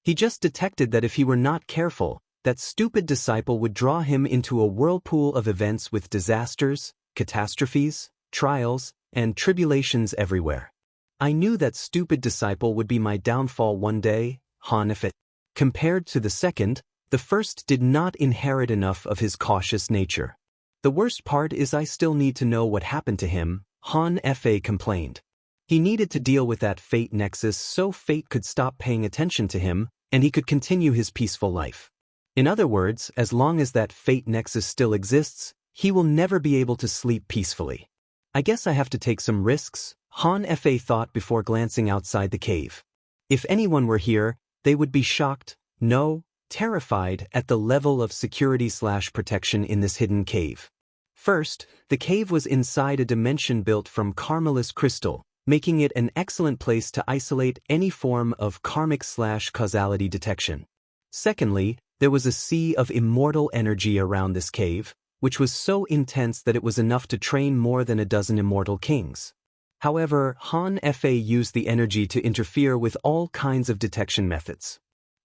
[SPEAKER 1] He just detected that if he were not careful, that stupid disciple would draw him into a whirlpool of events with disasters, catastrophes, trials, and tribulations everywhere. "I knew that stupid disciple would be my downfall one day," Han Fa. Compared to the second, the first did not inherit enough of his cautious nature. "The worst part is I still need to know what happened to him," Han Fa complained. He needed to deal with that fate nexus so fate could stop paying attention to him, and he could continue his peaceful life. In other words, as long as that fate nexus still exists, he will never be able to sleep peacefully. "I guess I have to take some risks," Han Fa thought before glancing outside the cave. If anyone were here, they would be shocked, no, terrified at the level of security/protection in this hidden cave. First, the cave was inside a dimension built from carmelous crystal, making it an excellent place to isolate any form of karmic/causality detection. Secondly, there was a sea of immortal energy around this cave, which was so intense that it was enough to train more than a dozen immortal kings. However, Han Fa used the energy to interfere with all kinds of detection methods.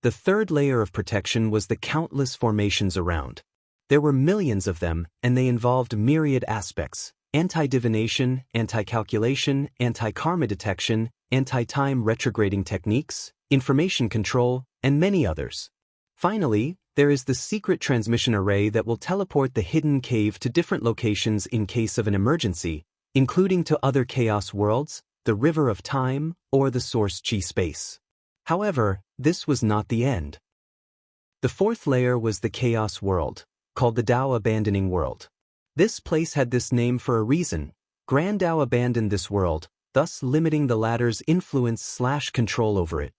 [SPEAKER 1] The third layer of protection was the countless formations around. There were millions of them, and they involved myriad aspects: anti-divination, anti-calculation, anti-karma detection, anti-time retrograding techniques, information control, and many others. Finally, there is the secret transmission array that will teleport the hidden cave to different locations in case of an emergency, including to other chaos worlds, the River of Time, or the Source Chi space. However, this was not the end. The fourth layer was the chaos world, called the Dao Abandoning World. This place had this name for a reason. Grand Dao abandoned this world, thus limiting the latter's influence/control over it.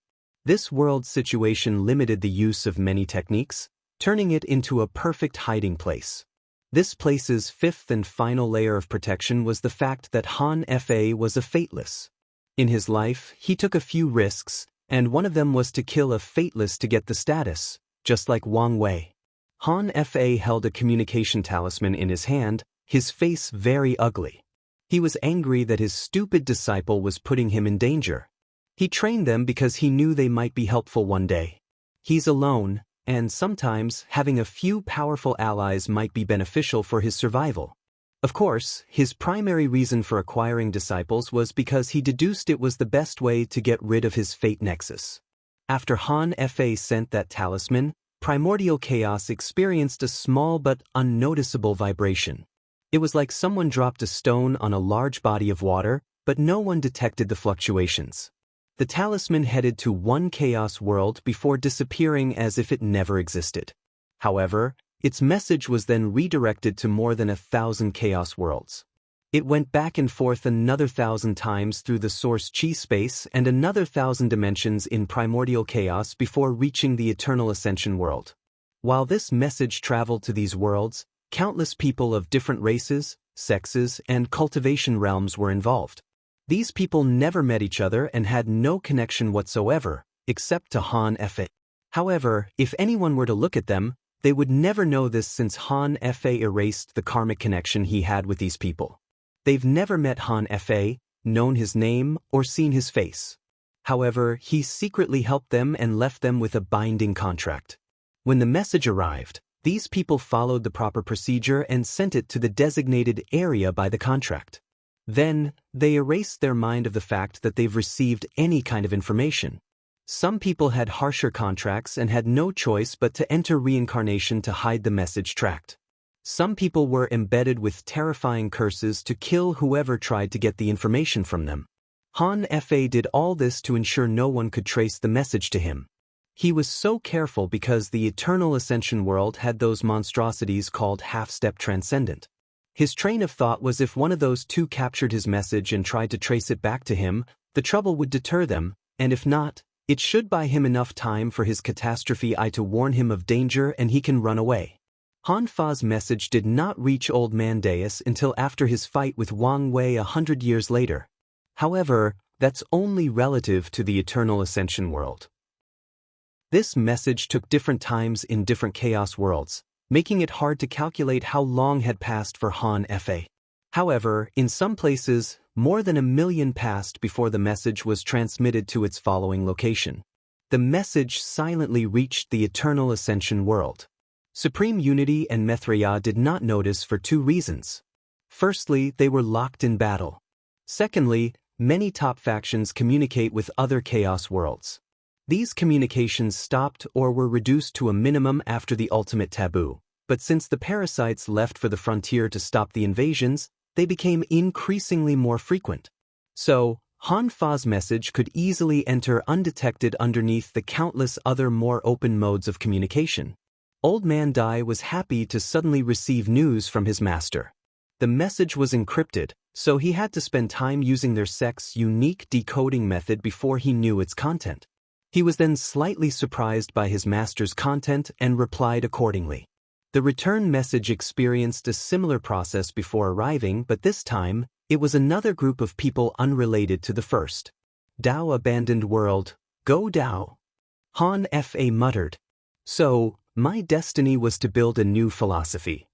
[SPEAKER 1] This world's situation limited the use of many techniques, turning it into a perfect hiding place. This place's fifth and final layer of protection was the fact that Han Fa was a fateless. In his life, he took a few risks, and one of them was to kill a fateless to get the status, just like Wang Wei. Han Fa held a communication talisman in his hand, his face very ugly. He was angry that his stupid disciple was putting him in danger. He trained them because he knew they might be helpful one day. He's alone, and sometimes having a few powerful allies might be beneficial for his survival. Of course, his primary reason for acquiring disciples was because he deduced it was the best way to get rid of his fate nexus. After Han Fa sent that talisman, primordial chaos experienced a small but unnoticeable vibration. It was like someone dropped a stone on a large body of water, but no one detected the fluctuations. The talisman headed to one chaos world before disappearing as if it never existed. However, its message was then redirected to more than 1,000 chaos worlds. It went back and forth another 1,000 times through the Source Chi space and another 1,000 dimensions in primordial chaos before reaching the Eternal Ascension world. While this message traveled to these worlds, countless people of different races, sexes, and cultivation realms were involved. These people never met each other and had no connection whatsoever, except to Han Fa. However, if anyone were to look at them, they would never know this since Han Fa erased the karmic connection he had with these people. They've never met Han Fa, known his name, or seen his face. However, he secretly helped them and left them with a binding contract. When the message arrived, These people followed the proper procedure and sent it to the designated area by the contract. Then, they erased their mind of the fact that they've received any kind of information. Some people had harsher contracts and had no choice but to enter reincarnation to hide the message tracked. Some people were embedded with terrifying curses to kill whoever tried to get the information from them. Han Fa did all this to ensure no one could trace the message to him. He was so careful because the Eternal Ascension world had those monstrosities called half-step transcendent. His train of thought was if one of those two captured his message and tried to trace it back to him, the trouble would deter them, and if not, it should buy him enough time for his catastrophe eye to warn him of danger and he can run away. Han Fa's message did not reach Old Man Deus until after his fight with Wang Wei 100 years later. However, that's only relative to the Eternal Ascension world. This message took different times in different Chaos worlds, making it hard to calculate how long had passed for Han Fa. However, in some places, more than 1 million passed before the message was transmitted to its following location. The message silently reached the Eternal Ascension world. Supreme Unity and Mithriya did not notice for 2 reasons. Firstly, they were locked in battle. Secondly, many top factions communicate with other Chaos worlds. These communications stopped or were reduced to a minimum after the ultimate taboo, but since the parasites left for the frontier to stop the invasions, they became increasingly more frequent. So, Han Fa's message could easily enter undetected underneath the countless other more open modes of communication. Old Man Dai was happy to suddenly receive news from his master. The message was encrypted, so he had to spend time using their sect's unique decoding method before he knew its content. He was then slightly surprised by his master's content and replied accordingly. The return message experienced a similar process before arriving, but this time, it was another group of people unrelated to the first. Dao abandoned world, go Dao. Han Fa muttered. So, my destiny was to build a new philosophy.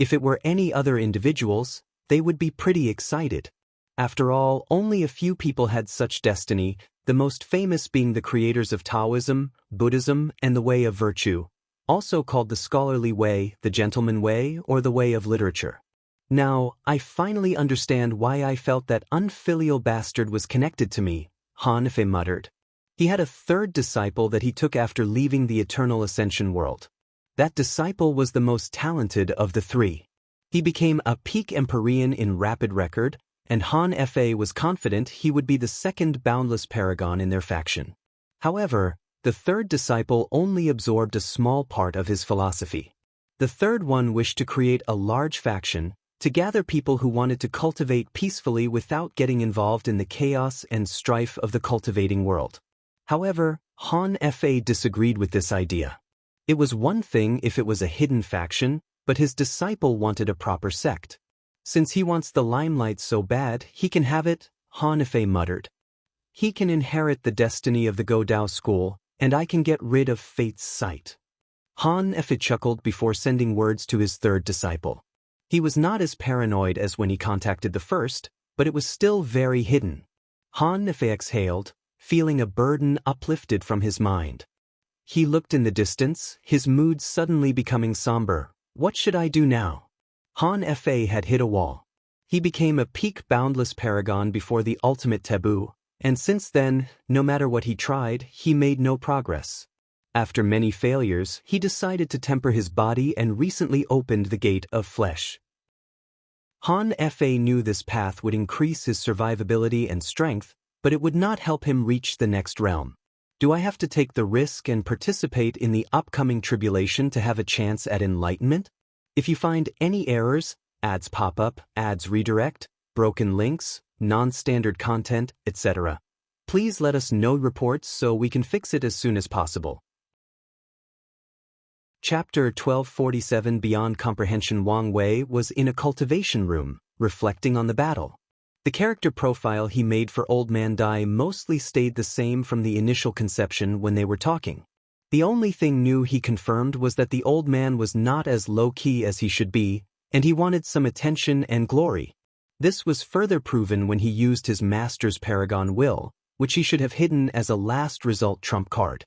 [SPEAKER 1] If it were any other individuals, they would be pretty excited. After all, only a few people had such destiny, the most famous being the creators of Taoism, Buddhism, and the Way of Virtue, also called the Scholarly Way, the Gentleman Way, or the Way of Literature. Now, I finally understand why I felt that unfilial bastard was connected to me, Han Fa muttered. He had a third disciple that he took after leaving the Eternal Ascension world. That disciple was the most talented of the 3. He became a peak Empyrean in rapid record, and Han Fa was confident he would be the second boundless Paragon in their faction. However, the third disciple only absorbed a small part of his philosophy. The third one wished to create a large faction, to gather people who wanted to cultivate peacefully without getting involved in the chaos and strife of the cultivating world. However, Han Fa disagreed with this idea. It was one thing if it was a hidden faction, but his disciple wanted a proper sect. Since he wants the limelight so bad, he can have it, Han Fa muttered. He can inherit the destiny of the Go Dao school, and I can get rid of fate's sight. Han Fa chuckled before sending words to his third disciple. He was not as paranoid as when he contacted the first, but it was still very hidden. Han Fa exhaled, feeling a burden uplifted from his mind. He looked in the distance, his mood suddenly becoming somber. What should I do now? Han Fa had hit a wall. He became a peak boundless Paragon before the ultimate taboo, and since then, no matter what he tried, he made no progress. After many failures, he decided to temper his body and recently opened the gate of flesh. Han Fa knew this path would increase his survivability and strength, but it would not help him reach the next realm. Do I have to take the risk and participate in the upcoming tribulation to have a chance at enlightenment? If you find any errors, ads pop up, ads redirect, broken links, non-standard content, etc., please let us know reports so we can fix it as soon as possible. Chapter 1247 Beyond Comprehension. Wang Wei was in a cultivation room, reflecting on the battle. The character profile he made for Old Man Dai mostly stayed the same from the initial conception when they were talking. The only thing new he confirmed was that the old man was not as low-key as he should be, and he wanted some attention and glory. This was further proven when he used his master's Paragon will, which he should have hidden as a last result trump card.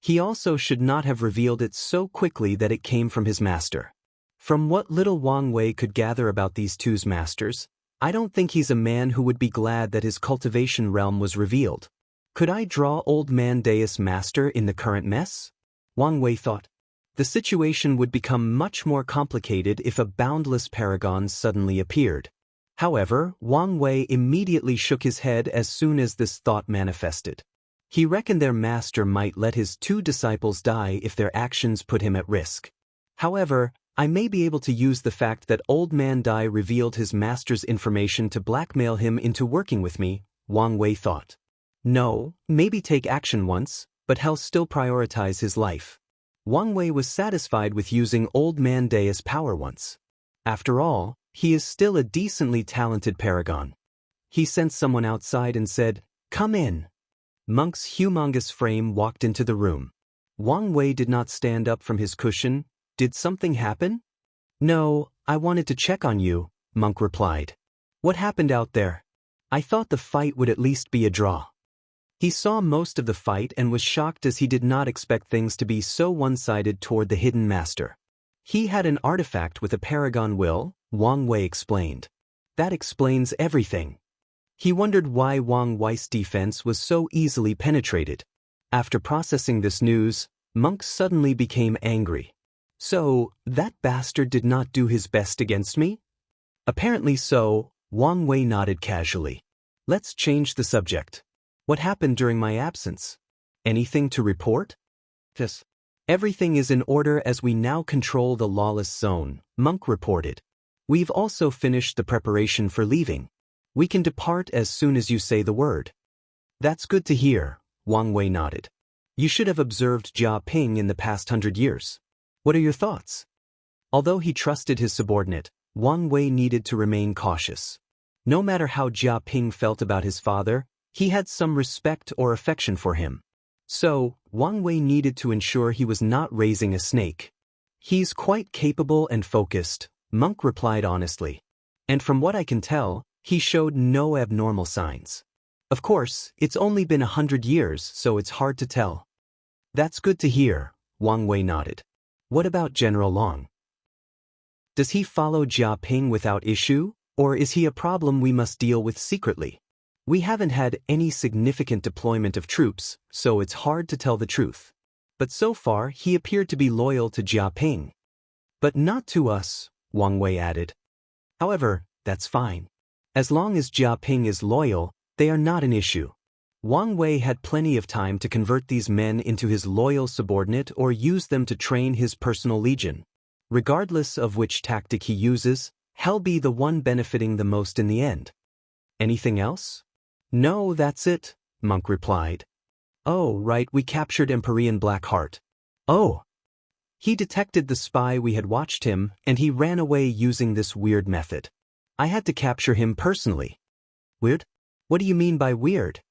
[SPEAKER 1] He also should not have revealed it so quickly that it came from his master. From what little Wang Wei could gather about these two's masters, I don't think he's a man who would be glad that his cultivation realm was revealed. Could I draw Old Man Deus Master in the current mess? Wang Wei thought. The situation would become much more complicated if a boundless paragon suddenly appeared. However, Wang Wei immediately shook his head as soon as this thought manifested. He reckoned their master might let his two disciples die if their actions put him at risk. However, I may be able to use the fact that Old Man Dai revealed his master's information to blackmail him into working with me, Wang Wei thought. No, maybe take action once, but he'll still prioritize his life. Wang Wei was satisfied with using Old Man Dai's power once. After all, he is still a decently talented paragon. He sent someone outside and said, "Come in." Monk's humongous frame walked into the room. Wang Wei did not stand up from his cushion. Did something happen? No, I wanted to check on you, Monk replied. What happened out there? I thought the fight would at least be a draw. He saw most of the fight and was shocked as he did not expect things to be so one-sided toward the hidden master. He had an artifact with a paragon will, Wang Wei explained. That explains everything. He wondered why Wang Wei's defense was so easily penetrated. After processing this news, Monk suddenly became angry. So, that bastard did not do his best against me? Apparently so, Wang Wei nodded casually. Let's change the subject. What happened during my absence? Anything to report? Yes. Everything is in order as we now control the Lawless zone, Monk reported. We've also finished the preparation for leaving. We can depart as soon as you say the word. That's good to hear, Wang Wei nodded. You should have observed Jia Ping in the past 100 years. What are your thoughts? Although he trusted his subordinate, Wang Wei needed to remain cautious. No matter how Jia Ping felt about his father, he had some respect or affection for him. So, Wang Wei needed to ensure he was not raising a snake. He's quite capable and focused, Monk replied honestly. And from what I can tell, he showed no abnormal signs. Of course, it's only been 100 years, so it's hard to tell. That's good to hear, Wang Wei nodded. What about General Long? Does he follow Jia Ping without issue, or is he a problem we must deal with secretly? We haven't had any significant deployment of troops, so it's hard to tell the truth. But so far he appeared to be loyal to Jia Ping. But not to us, Wang Wei added. However, that's fine. As long as Jia Ping is loyal, they are not an issue. Wang Wei had plenty of time to convert these men into his loyal subordinate or use them to train his personal legion. Regardless of which tactic he uses, he'll be the one benefiting the most in the end. Anything else? No, that's it, Monk replied. Oh, right, we captured Empyrean Blackheart. Oh. He detected the spy we had watched him, and he ran away using this weird method. I had to capture him personally. Weird? What do you mean by weird?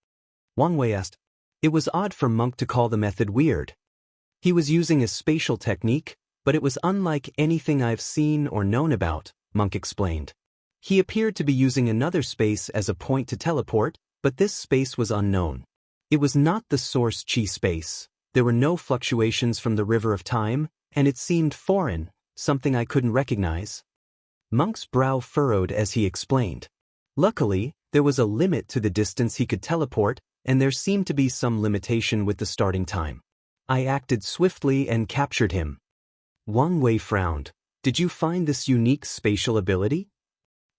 [SPEAKER 1] Wang Wei asked. It was odd for Monk to call the method weird. He was using a spatial technique, but it was unlike anything I've seen or known about, Monk explained. He appeared to be using another space as a point to teleport, but this space was unknown. It was not the source chi space. There were no fluctuations from the river of time, and it seemed foreign, something I couldn't recognize. Monk's brow furrowed as he explained. Luckily, there was a limit to the distance he could teleport, and there seemed to be some limitation with the starting time. I acted swiftly and captured him. Wang Wei frowned. Did you find this unique spatial ability?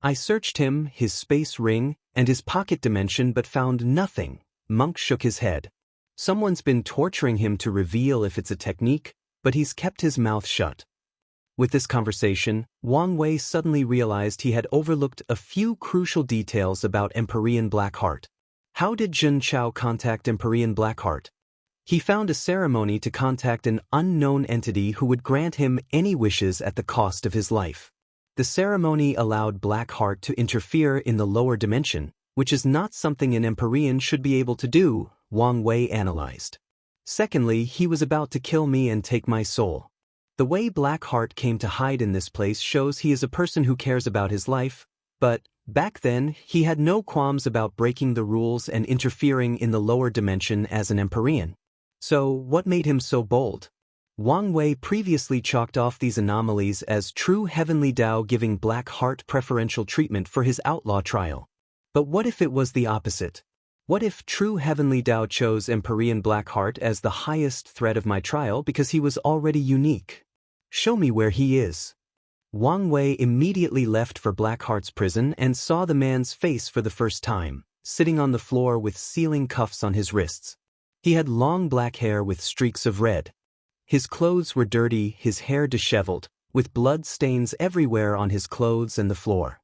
[SPEAKER 1] I searched him, his space ring, and his pocket dimension but found nothing. Monk shook his head. Someone's been torturing him to reveal if it's a technique, but he's kept his mouth shut. With this conversation, Wang Wei suddenly realized he had overlooked a few crucial details about Empyrean Blackheart. How did Jun Chao contact Empyrean Blackheart? He found a ceremony to contact an unknown entity who would grant him any wishes at the cost of his life. The ceremony allowed Blackheart to interfere in the lower dimension, which is not something an Empyrean should be able to do, Wang Wei analyzed. Secondly, he was about to kill me and take my soul. The way Blackheart came to hide in this place shows he is a person who cares about his life, but back then he had no qualms about breaking the rules and interfering in the lower dimension as an Empyrean. So, what made him so bold? Wang Wei previously chalked off these anomalies as true heavenly Dao giving Black Heart preferential treatment for his outlaw trial. But what if it was the opposite? What if true heavenly Dao chose Empyrean Black Heart as the highest threat of my trial because he was already unique? Show me where he is. Wang Wei immediately left for Black Heart's prison and saw the man's face for the first time, sitting on the floor with sealing cuffs on his wrists. He had long black hair with streaks of red. His clothes were dirty, his hair disheveled, with blood stains everywhere on his clothes and the floor.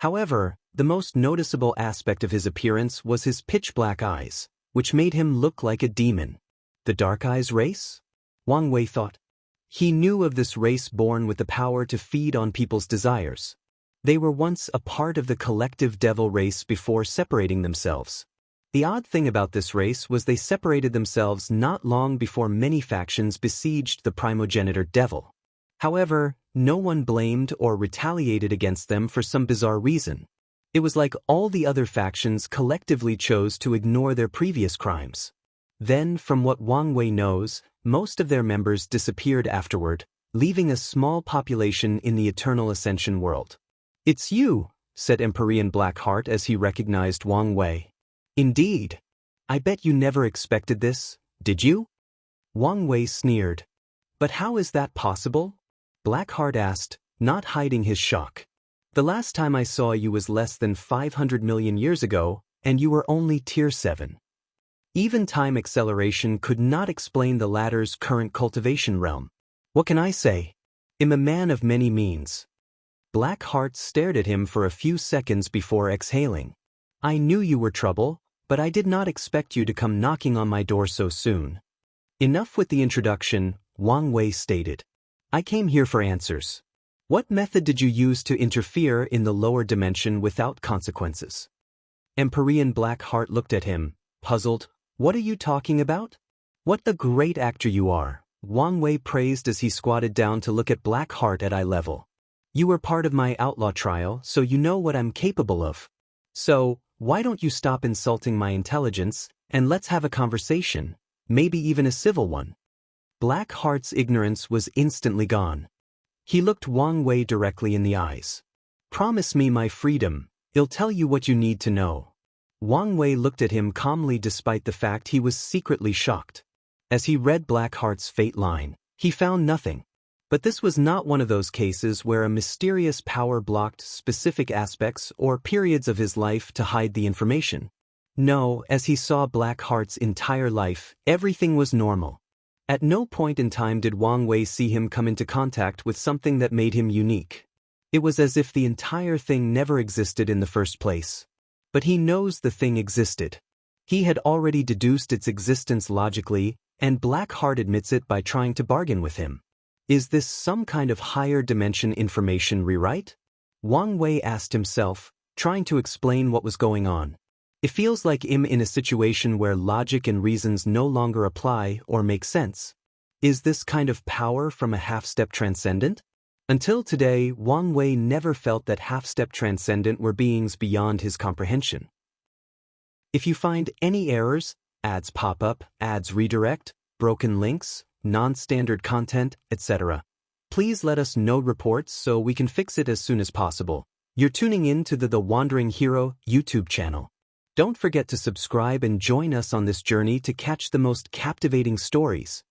[SPEAKER 1] However, the most noticeable aspect of his appearance was his pitch-black eyes, which made him look like a demon. The Dark Eyes race? Wang Wei thought. He knew of this race born with the power to feed on people's desires. They were once a part of the collective devil race before separating themselves. The odd thing about this race was they separated themselves not long before many factions besieged the primogenitor devil. However, no one blamed or retaliated against them for some bizarre reason. It was like all the other factions collectively chose to ignore their previous crimes. Then, from what Wang Wei knows, most of their members disappeared afterward, leaving a small population in the Eternal Ascension world. "It's you," said Empyrean Black Heart as he recognized Wang Wei. "Indeed. I bet you never expected this, did you?" Wang Wei sneered. "But how is that possible?" Black Heart asked, not hiding his shock. "The last time I saw you was less than 500 million years ago, and you were only Tier 7. Even time acceleration could not explain the latter's current cultivation realm. What can I say? I'm a man of many means." Black Heart stared at him for a few seconds before exhaling. "I knew you were trouble, but I did not expect you to come knocking on my door so soon." Enough with the introduction, Wang Wei stated. "I came here for answers. What method did you use to interfere in the lower dimension without consequences?" Empyrean Black Heart looked at him, puzzled. "What are you talking about?" "What a great actor you are," Wang Wei praised as he squatted down to look at Black Heart at eye level. "You were part of my outlaw trial, so you know what I'm capable of. So, why don't you stop insulting my intelligence, and let's have a conversation, maybe even a civil one." Black Heart's ignorance was instantly gone. He looked Wang Wei directly in the eyes. "Promise me my freedom, I'll tell you what you need to know." Wang Wei looked at him calmly despite the fact he was secretly shocked. As he read Black Heart's fate line, he found nothing. But this was not one of those cases where a mysterious power blocked specific aspects or periods of his life to hide the information. No, as he saw Black Heart's entire life, everything was normal. At no point in time did Wang Wei see him come into contact with something that made him unique. It was as if the entire thing never existed in the first place. But he knows the thing existed. He had already deduced its existence logically, and Black Heart admits it by trying to bargain with him. Is this some kind of higher dimension information rewrite? Wang Wei asked himself, trying to explain what was going on. It feels like I'm in a situation where logic and reasons no longer apply or make sense. Is this kind of power from a half-step transcendent? Until today, Wang Wei never felt that half-step transcendent were beings beyond his comprehension. If you find any errors, ads pop up, ads redirect, broken links, non-standard content, etc., please let us know reports so we can fix it as soon as possible. You're tuning in to the Wandering Hero YouTube channel. Don't forget to subscribe and join us on this journey to catch the most captivating stories.